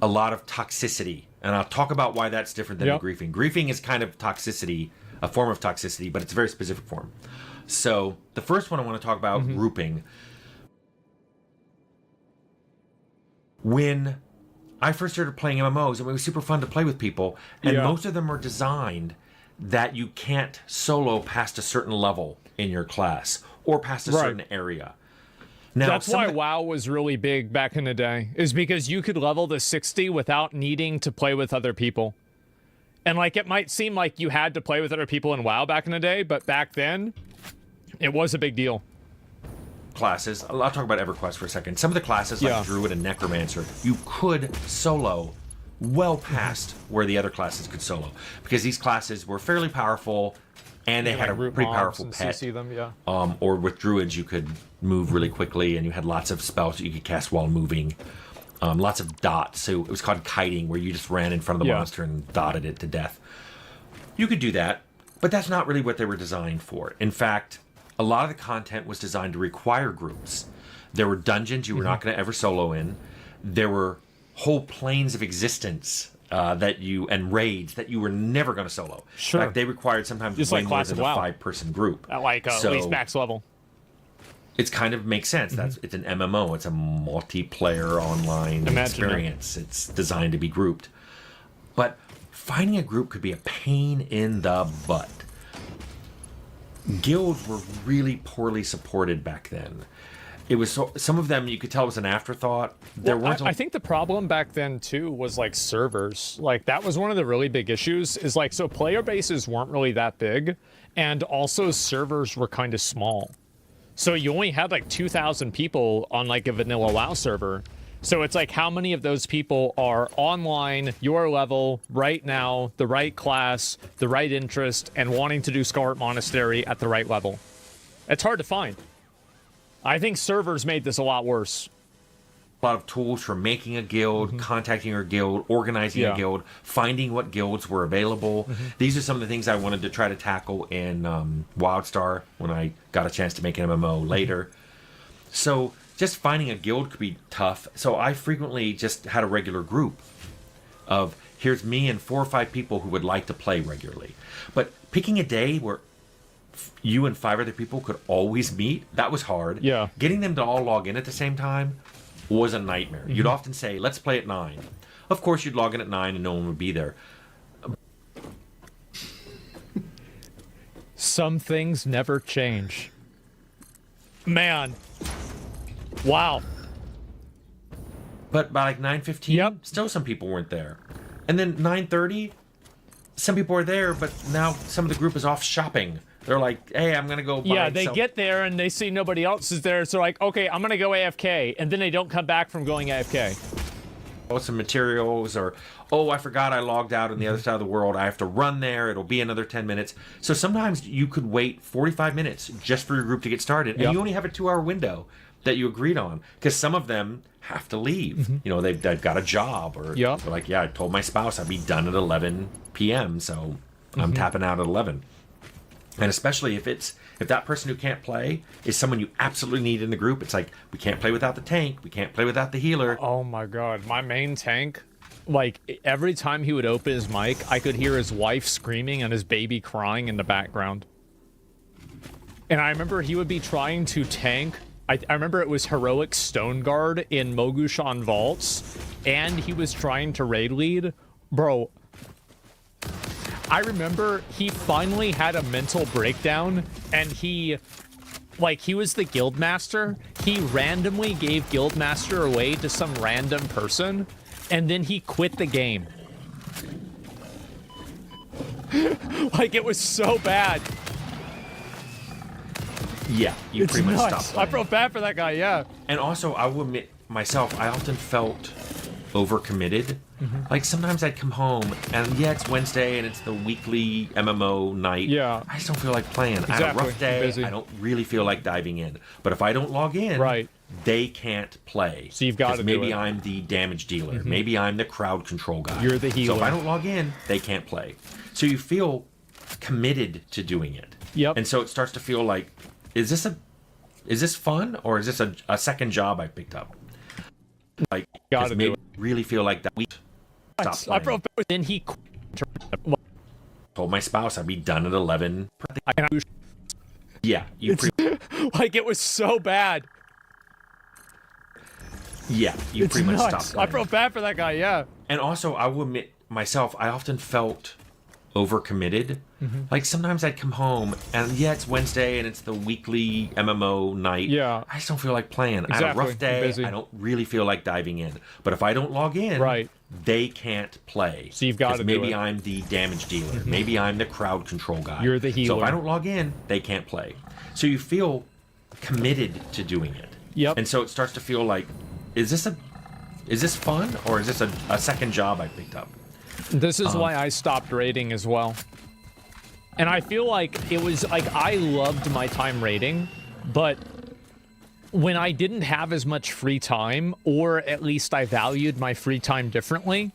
a lot of toxicity. And I'll talk about why that's different than the griefing. Griefing is kind of toxicity, a form of toxicity, but it's a very specific form. So the first one I want to talk about, grouping. When I first started playing MMOs, it was super fun to play with people, and most of them are designed that you can't solo past a certain level in your class or past a certain area. Now, that's why WoW was really big back in the day, is because you could level to 60 without needing to play with other people. And like, it might seem like you had to play with other people in WoW back in the day, but back then, it was a big deal. Classes, I'll talk about EverQuest for a second. Some of the classes, like Druid and Necromancer, you could solo well past where the other classes could solo, because these classes were fairly powerful, and they had a pretty powerful pet. CC them, or with Druids, you could move really quickly, and you had lots of spells that you could cast while moving. Lots of dots, so it was called kiting, where you just ran in front of the monster and dotted it to death. You could do that, but that's not really what they were designed for. In fact, a lot of the content was designed to require groups. There were dungeons you were not going to ever solo in. There were whole planes of existence and raids that you were never going to solo. Sure. In fact, they required sometimes just way like more Class than of a WoW. 5-person group. At least max level. It's kind of makes sense. It's an MMO. It's a multiplayer online experience. It's designed to be grouped. But finding a group could be a pain in the butt. Guilds were really poorly supported back then. It was some of them you could tell was an afterthought. I think the problem back then too was like servers. Like that was one of the really big issues. Is like, so player bases weren't really that big, and also servers were kind of small. So you only had like 2,000 people on like a vanilla WoW server. So it's like, how many of those people are online, your level, right now, the right class, the right interest, and wanting to do Scarlet Monastery at the right level? It's hard to find. I think servers made this a lot worse. A lot of tools for making a guild, contacting your guild, organizing a guild, finding what guilds were available. These are some of the things I wanted to try to tackle in WildStar when I got a chance to make an MMO later. So just finding a guild could be tough. So I frequently just had a regular group of, here's me and 4 or 5 people who would like to play regularly. But picking a day where you and 5 other people could always meet, that was hard. Yeah. Getting them to all log in at the same time was a nightmare. You'd often say, let's play at 9. Of course, you'd log in at 9 and no one would be there. Some things never change. Man. Wow. But by like 9:15, still some people weren't there. And then 9:30, some people are there, but now some of the group is off shopping. They're like, hey, I'm going to go buy they get there and they see nobody else is there. So like, okay, I'm going to go AFK. And then they don't come back from going AFK. Some materials, or, oh, I forgot I logged out on the other side of the world. I have to run there. It'll be another 10 minutes. So sometimes you could wait 45 minutes just for your group to get started. And you only have a 2-hour window. that you agreed on, because some of them have to leave. You know, they've got a job, or they're like, yeah, I told my spouse I'd be done at 11 p.m., so I'm tapping out at 11. And especially if that person who can't play is someone you absolutely need in the group. It's like, we can't play without the tank, we can't play without the healer. Oh my god, my main tank, like, every time he would open his mic, I could hear his wife screaming and his baby crying in the background. And I remember he would be trying to tank. I remember it was Heroic Stone Guard in Mogushan Vaults, and he was trying to raid lead. Bro, I remember he finally had a mental breakdown, and he was the guild master. He randomly gave guild master away to some random person, and then he quit the game. Like, it was so bad. Yeah, you pretty much stopped playing. I felt bad for that guy, yeah. And also, I will admit, myself, I often felt overcommitted. Like, sometimes I'd come home, and yeah, it's Wednesday, and it's the weekly MMO night. Yeah. I just don't feel like playing. I had a rough day. I don't really feel like diving in. But if I don't log in, they can't play. So you've got to do it. Maybe I'm the damage dealer. Maybe I'm the crowd control guy. You're the healer. So if I don't log in, they can't play. So you feel committed to doing it. Yep. And so it starts to feel like, is this fun, or is this a second job I picked up? Like, gotta do it. Really feel like that. We stopped I playing. then he Told my spouse I'd be done at 11. Yeah, you like, it was so bad. Yeah, you pretty much stopped playing. I felt bad for that guy, yeah. And also, I will admit, myself, I often felt overcommitted. Like, sometimes I'd come home, and yeah, it's Wednesday, and it's the weekly MMO night. Yeah. I just don't feel like playing. I had a rough day. I don't really feel like diving in. But if I don't log in, they can't play. So you've got to do it. Maybe I'm the damage dealer. Maybe I'm the crowd control guy. You're the healer. So if I don't log in, they can't play. So you feel committed to doing it. Yep. And so it starts to feel like, is this fun, or is this a second job I picked up? This is why I stopped raiding as well. And I feel like it was like, I loved my time raiding, but when I didn't have as much free time, or at least I valued my free time differently,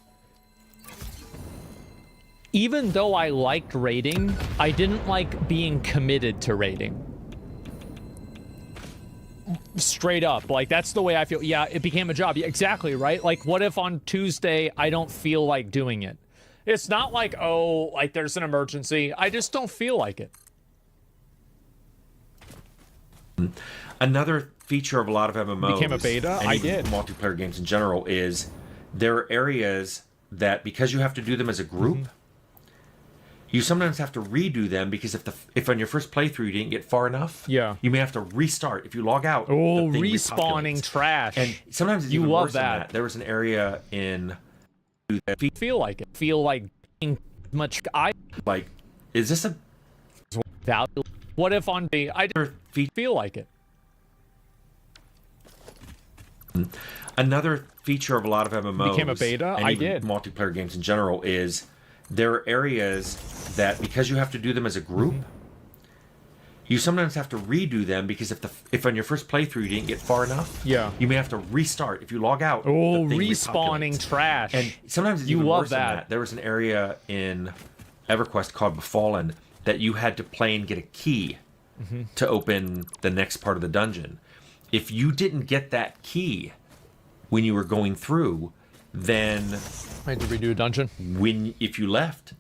even though I liked raiding, I didn't like being committed to raiding. Straight up, like, that's the way I feel. Yeah, it became a job. Yeah, exactly, right? Like, what if on Tuesday I don't feel like doing it? It's not like, oh, like, there's an emergency. I just don't feel like it. Another feature of a lot of MMOs, became a beta. and I even did. multiplayer games in general, is there are areas that, because you have to do them as a group, you sometimes have to redo them, because if on your first playthrough you didn't get far enough, you may have to restart. If you log out, oh, respawning trash. And sometimes it's you even love worse than that. There was an area in feel like being much. I like, is this a value? What if on the I feel like it? Another feature of a lot of MMOs, became a beta. And I even did. multiplayer games in general, is there are areas that, because you have to do them as a group, you sometimes have to redo them, because if on your first playthrough you didn't get far enough, you may have to restart. If you log out, oh, respawning trash. And sometimes it's you even love worse than that. There was an area in EverQuest called Befallen that you had to play and get a key to open the next part of the dungeon. If you didn't get that key when you were going through, then I had to redo a dungeon. If you left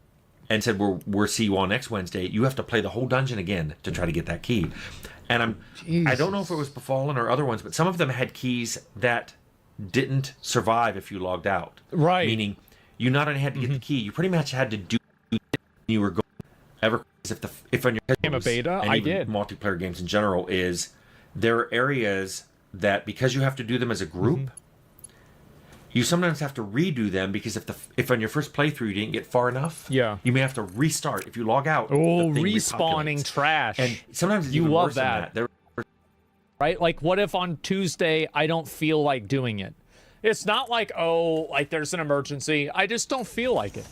and said, we'll see you all next Wednesday, you have to play the whole dungeon again to try to get that key. And I don't know if it was Befallen or other ones, but some of them had keys that didn't survive if you logged out. Right. Meaning, you not only had to get the key, you pretty much had to do when you were going. If on your became a beta, and I even did. Multiplayer games in general, is there are areas that, because you have to do them as a group, you sometimes have to redo them, because if on your first playthrough you didn't get far enough, you may have to restart. If you log out, oh, respawning trash. And sometimes it's you even love worse than that. Right? Like, what if on Tuesday I don't feel like doing it? It's not like, oh, like, there's an emergency. I just don't feel like it.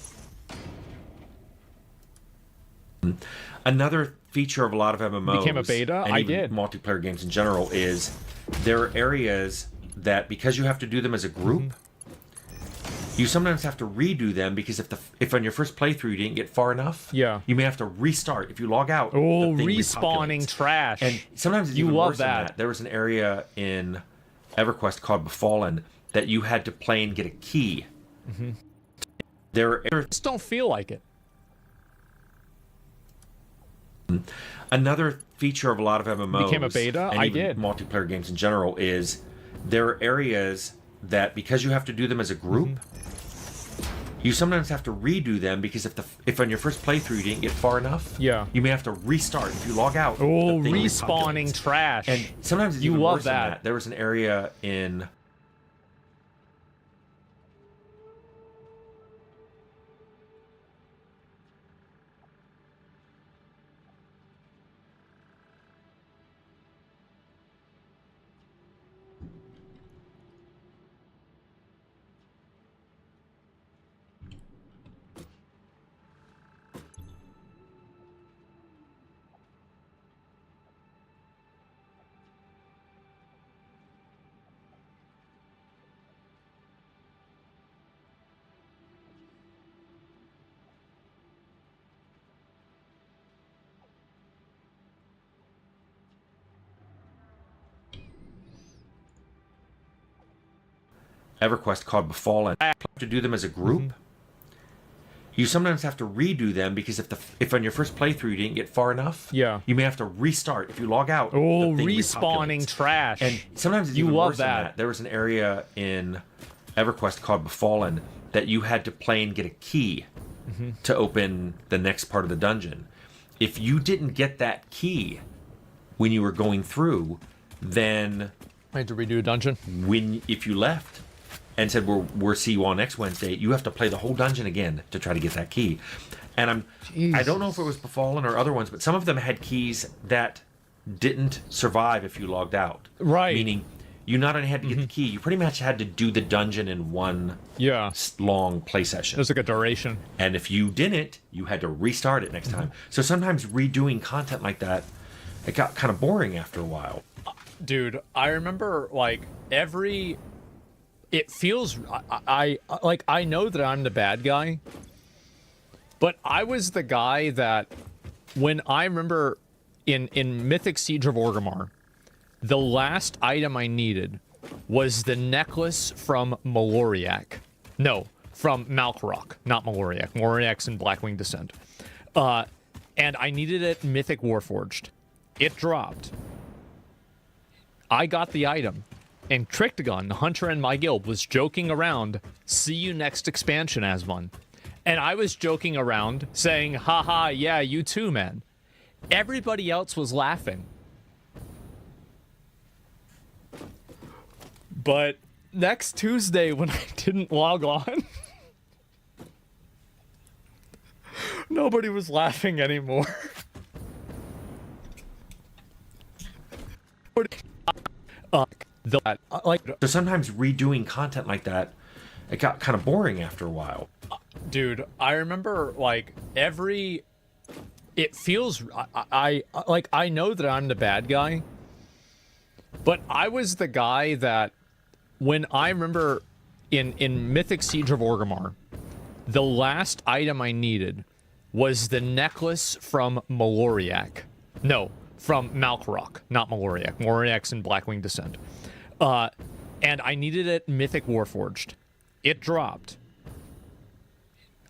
Another feature of a lot of MMOs Became a beta? and I even did. multiplayer games in general is there are areas that because you have to do them as a group, you sometimes have to redo them because if on your first playthrough you didn't get far enough, you may have to restart. If you log out, oh, the thing respawning repopulates. trash. And sometimes it's you even love worse than that. There was an area in EverQuest called Befallen that you had to play and get a key. There just don't feel like it. Another feature of a lot of MMOs Became a beta? and I even did. multiplayer games in general is there are areas that because you have to do them as a group, you sometimes have to redo them because if on your first playthrough you didn't get far enough, you may have to restart. If you log out, oh, the thing respawning repopulates. trash. And sometimes it's you even love worse than that. There was an area in EverQuest called Befallen. To do them as a group, you sometimes have to redo them because if on your first playthrough you didn't get far enough, you may have to restart. If you log out, oh, the thing respawning repopulates. trash. And sometimes it's you even love worse than that. There was an area in EverQuest called Befallen that you had to play and get a key to open the next part of the dungeon. If you didn't get that key when you were going through, then I had to redo a dungeon. If you left and said we'll see you all next Wednesday, you have to play the whole dungeon again to try to get that key. And I don't know if it was Befallen or other ones, but some of them had keys that didn't survive if you logged out. Right. Meaning you not only had to get the key, you pretty much had to do the dungeon in one long play session. There's like a duration. And if you didn't, you had to restart it next time. So sometimes redoing content like that, it got kind of boring after a while. Dude, I remember like it feels I know that I'm the bad guy, but I was the guy that when I remember in Mythic Siege of Orgrimmar, the last item I needed was the necklace from Maloriak. No, from Malkorok, not Maloriak. Maloriak's in Blackwing Descent. And I needed it Mythic Warforged. It dropped. I got the item. And Trictagon, the hunter in my guild, was joking around, see you next expansion, Asmon. And I was joking around, saying, haha, yeah, you too, man. Everybody else was laughing. But next Tuesday, when I didn't log on, nobody was laughing anymore. So sometimes redoing content like that, it got kind of boring after a while. Dude, I remember like it feels I know that I'm the bad guy, but I was the guy that when I remember in Mythic Siege of Orgrimmar, the last item I needed was the necklace from Maloriak. No, from Malkorok, not Maloriak. Maloriak's in Blackwing Descent. And I needed it Mythic Warforged. It dropped.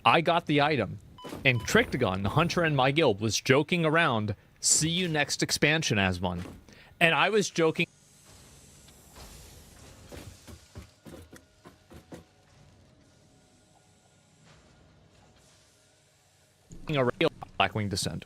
I got the item. And Trictagon, the hunter in my guild, was joking around, see you next expansion, Asmon. And I was joking around Blackwing Descent.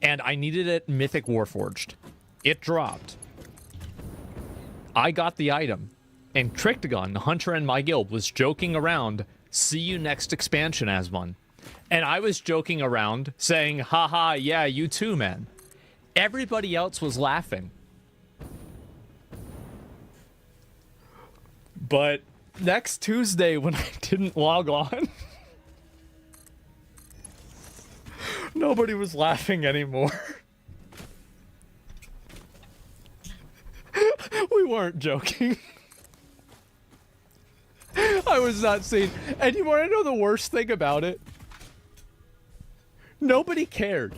and I needed it Mythic Warforged. It dropped. I got the item, and Trictagon, the hunter in my guild, was joking around, "See you next expansion, Asmon." And I was joking around, saying, haha, yeah, you too, man. Everybody else was laughing. But next Tuesday, when I didn't log on, nobody was laughing anymore. We weren't joking. I was not saying. And you want to know the worst thing about it? Nobody cared.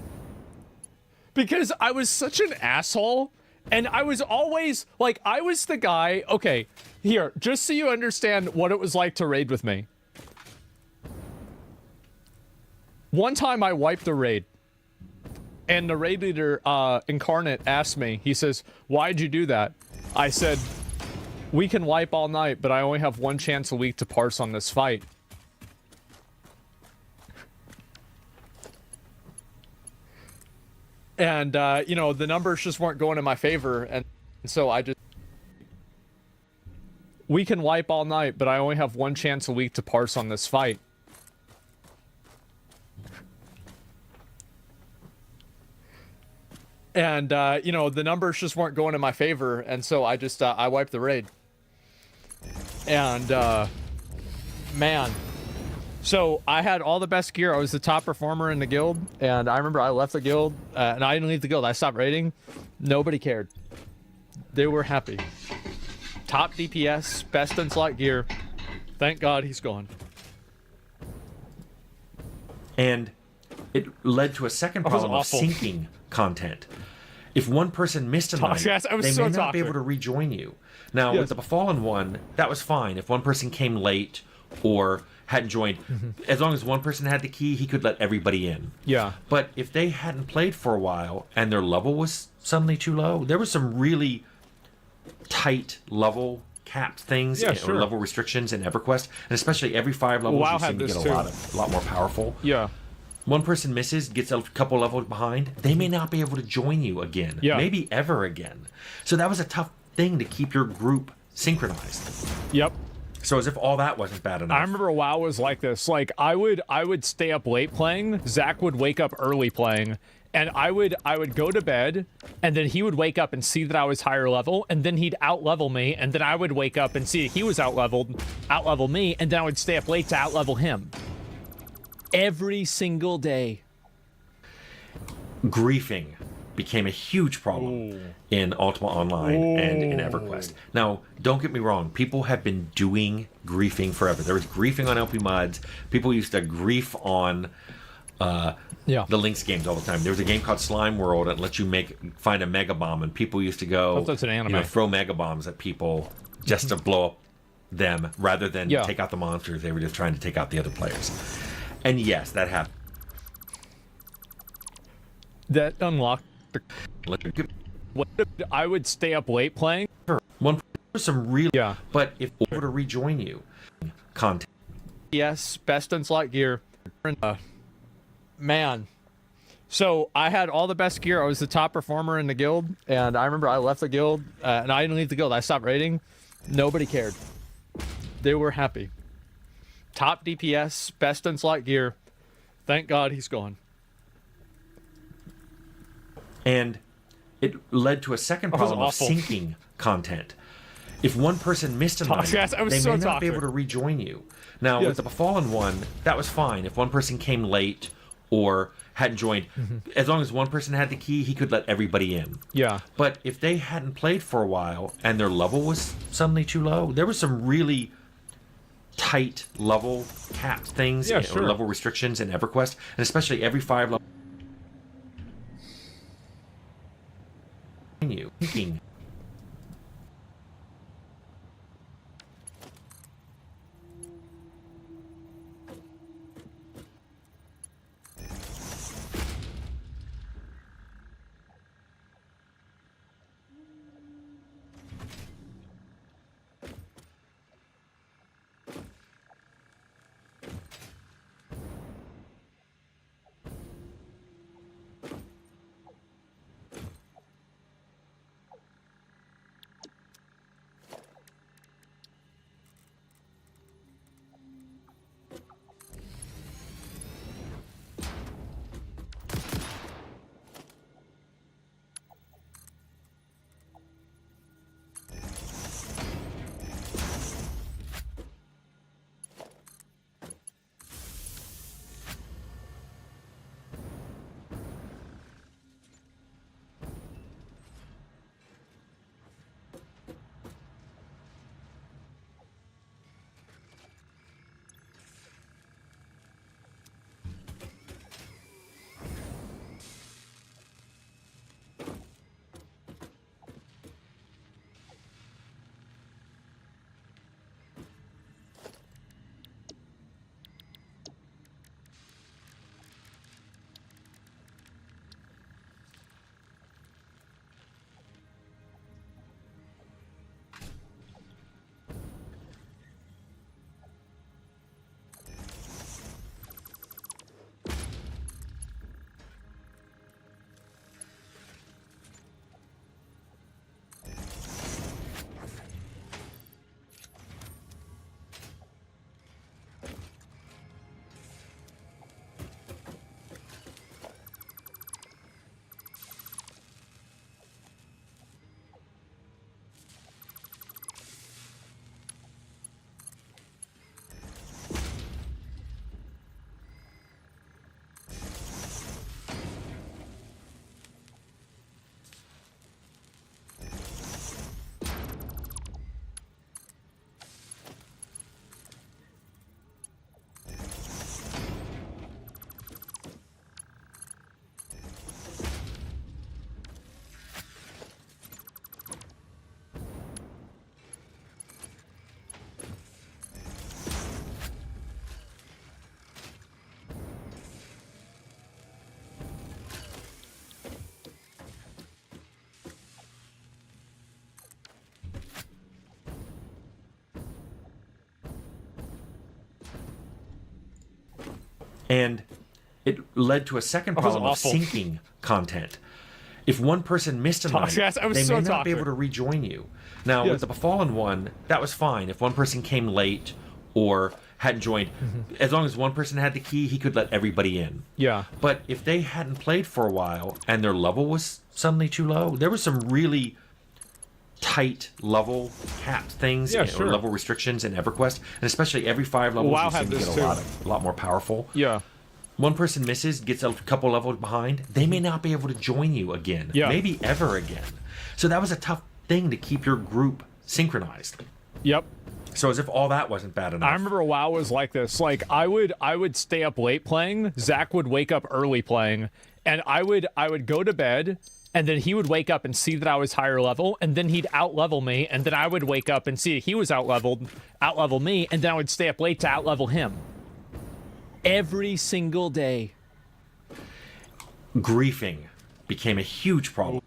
Because I was such an asshole, and I was always, like, I was the guy, okay, here, just so you understand what it was like to raid with me. One time I wiped a raid, and the raid leader, Incarnate, asked me, he says, "Why'd you do that?" I said, "We can wipe all night, but I only have one chance a week to parse on this fight." And, you know, the numbers just weren't going in my favor, and so I just... We can wipe all night, but I only have one chance a week to parse on this fight. And, you know, the numbers just weren't going in my favor, and so I just, I wiped the raid. And, man... So, I had all the best gear. I was the top performer in the guild, and I remember I left the guild, and I didn't leave the guild. I stopped raiding. Nobody cared. They were happy. Top DPS, best in slot gear. Thank God he's gone. And it led to a second problem of syncing content. If one person missed a night, Yes, they may not be able to rejoin you. Now, with the Befallen one, that was fine. If one person came late or hadn't joined, as long as one person had the key, he could let everybody in. Yeah. But if they hadn't played for a while and their level was suddenly too low, there was some really tight level capped things, or level restrictions in EverQuest, and especially every 5 levels you seem to get a lot more powerful. Yeah. One person misses, gets a couple levels behind, they may not be able to join you again. Yeah. Maybe ever again. So that was a tough thing to keep your group synchronized. Yep. So as if all that wasn't bad enough. I remember WoW was like this. Like, I would stay up late playing, Zach would wake up early playing, and I would go to bed, and then he would wake up and see that I was higher level, and then he'd out-level me, and then I would wake up and see that he was out-level me, and then I would stay up late to out-level him. Every single day. Griefing became a huge problem in Ultima Online and in EverQuest. Now, don't get me wrong, people have been doing griefing forever. There was griefing on LP Mods. People used to grief on the Lynx games all the time. There was a game called Slime World that lets you find a mega bomb, and people used to go that's an anime. Throw mega bombs at people just to blow up them rather than take out the monsters. They were just trying to take out the other players. And yes, that happened. That unlocked I would stay up late playing. One some really but if they were to rejoin you, content. Yes, best in slot gear. Man. So I had all the best gear. I was the top performer in the guild, and I remember I left the guild, and I didn't leave the guild. I stopped raiding. Nobody cared. They were happy. Top DPS, best in slot gear. Thank God he's gone. And it led to a second problem of syncing content. If one person missed a night, they may not be able to rejoin you. Now, with the Befallen one, that was fine. If one person came late or hadn't joined, as long as one person had the key, he could let everybody in. Yeah. But if they hadn't played for a while and their level was suddenly too low, there was some really tight level capped things, or level restrictions in EverQuest, and especially every 5 level. You thinking. And it led to a second problem of awful. syncing content. If one person missed a night, Yes, I was they so may not be toxic. able to rejoin you. Now, with the Befallen one, that was fine. If one person came late or hadn't joined, as long as one person had the key, he could let everybody in. Yeah. But if they hadn't played for a while and their level was suddenly too low, there was some really tight level capped things or level restrictions in EverQuest, and especially every 5 levels WoW you seem had to this get too. a lot more powerful. Yeah. One person misses, gets a couple levels behind, they may not be able to join you again, maybe ever again. So that was a tough thing to keep your group synchronized. Yep. So as if all that wasn't bad enough. I remember WoW was like this. Like I would stay up late playing. Zach would wake up early playing, and I would go to bed, and then he would wake up and see that I was higher level, and then he'd out-level me, and then I would wake up and see that he was out-level me, and then I would stay up late to out-level him. Every single day. Griefing became a huge problem.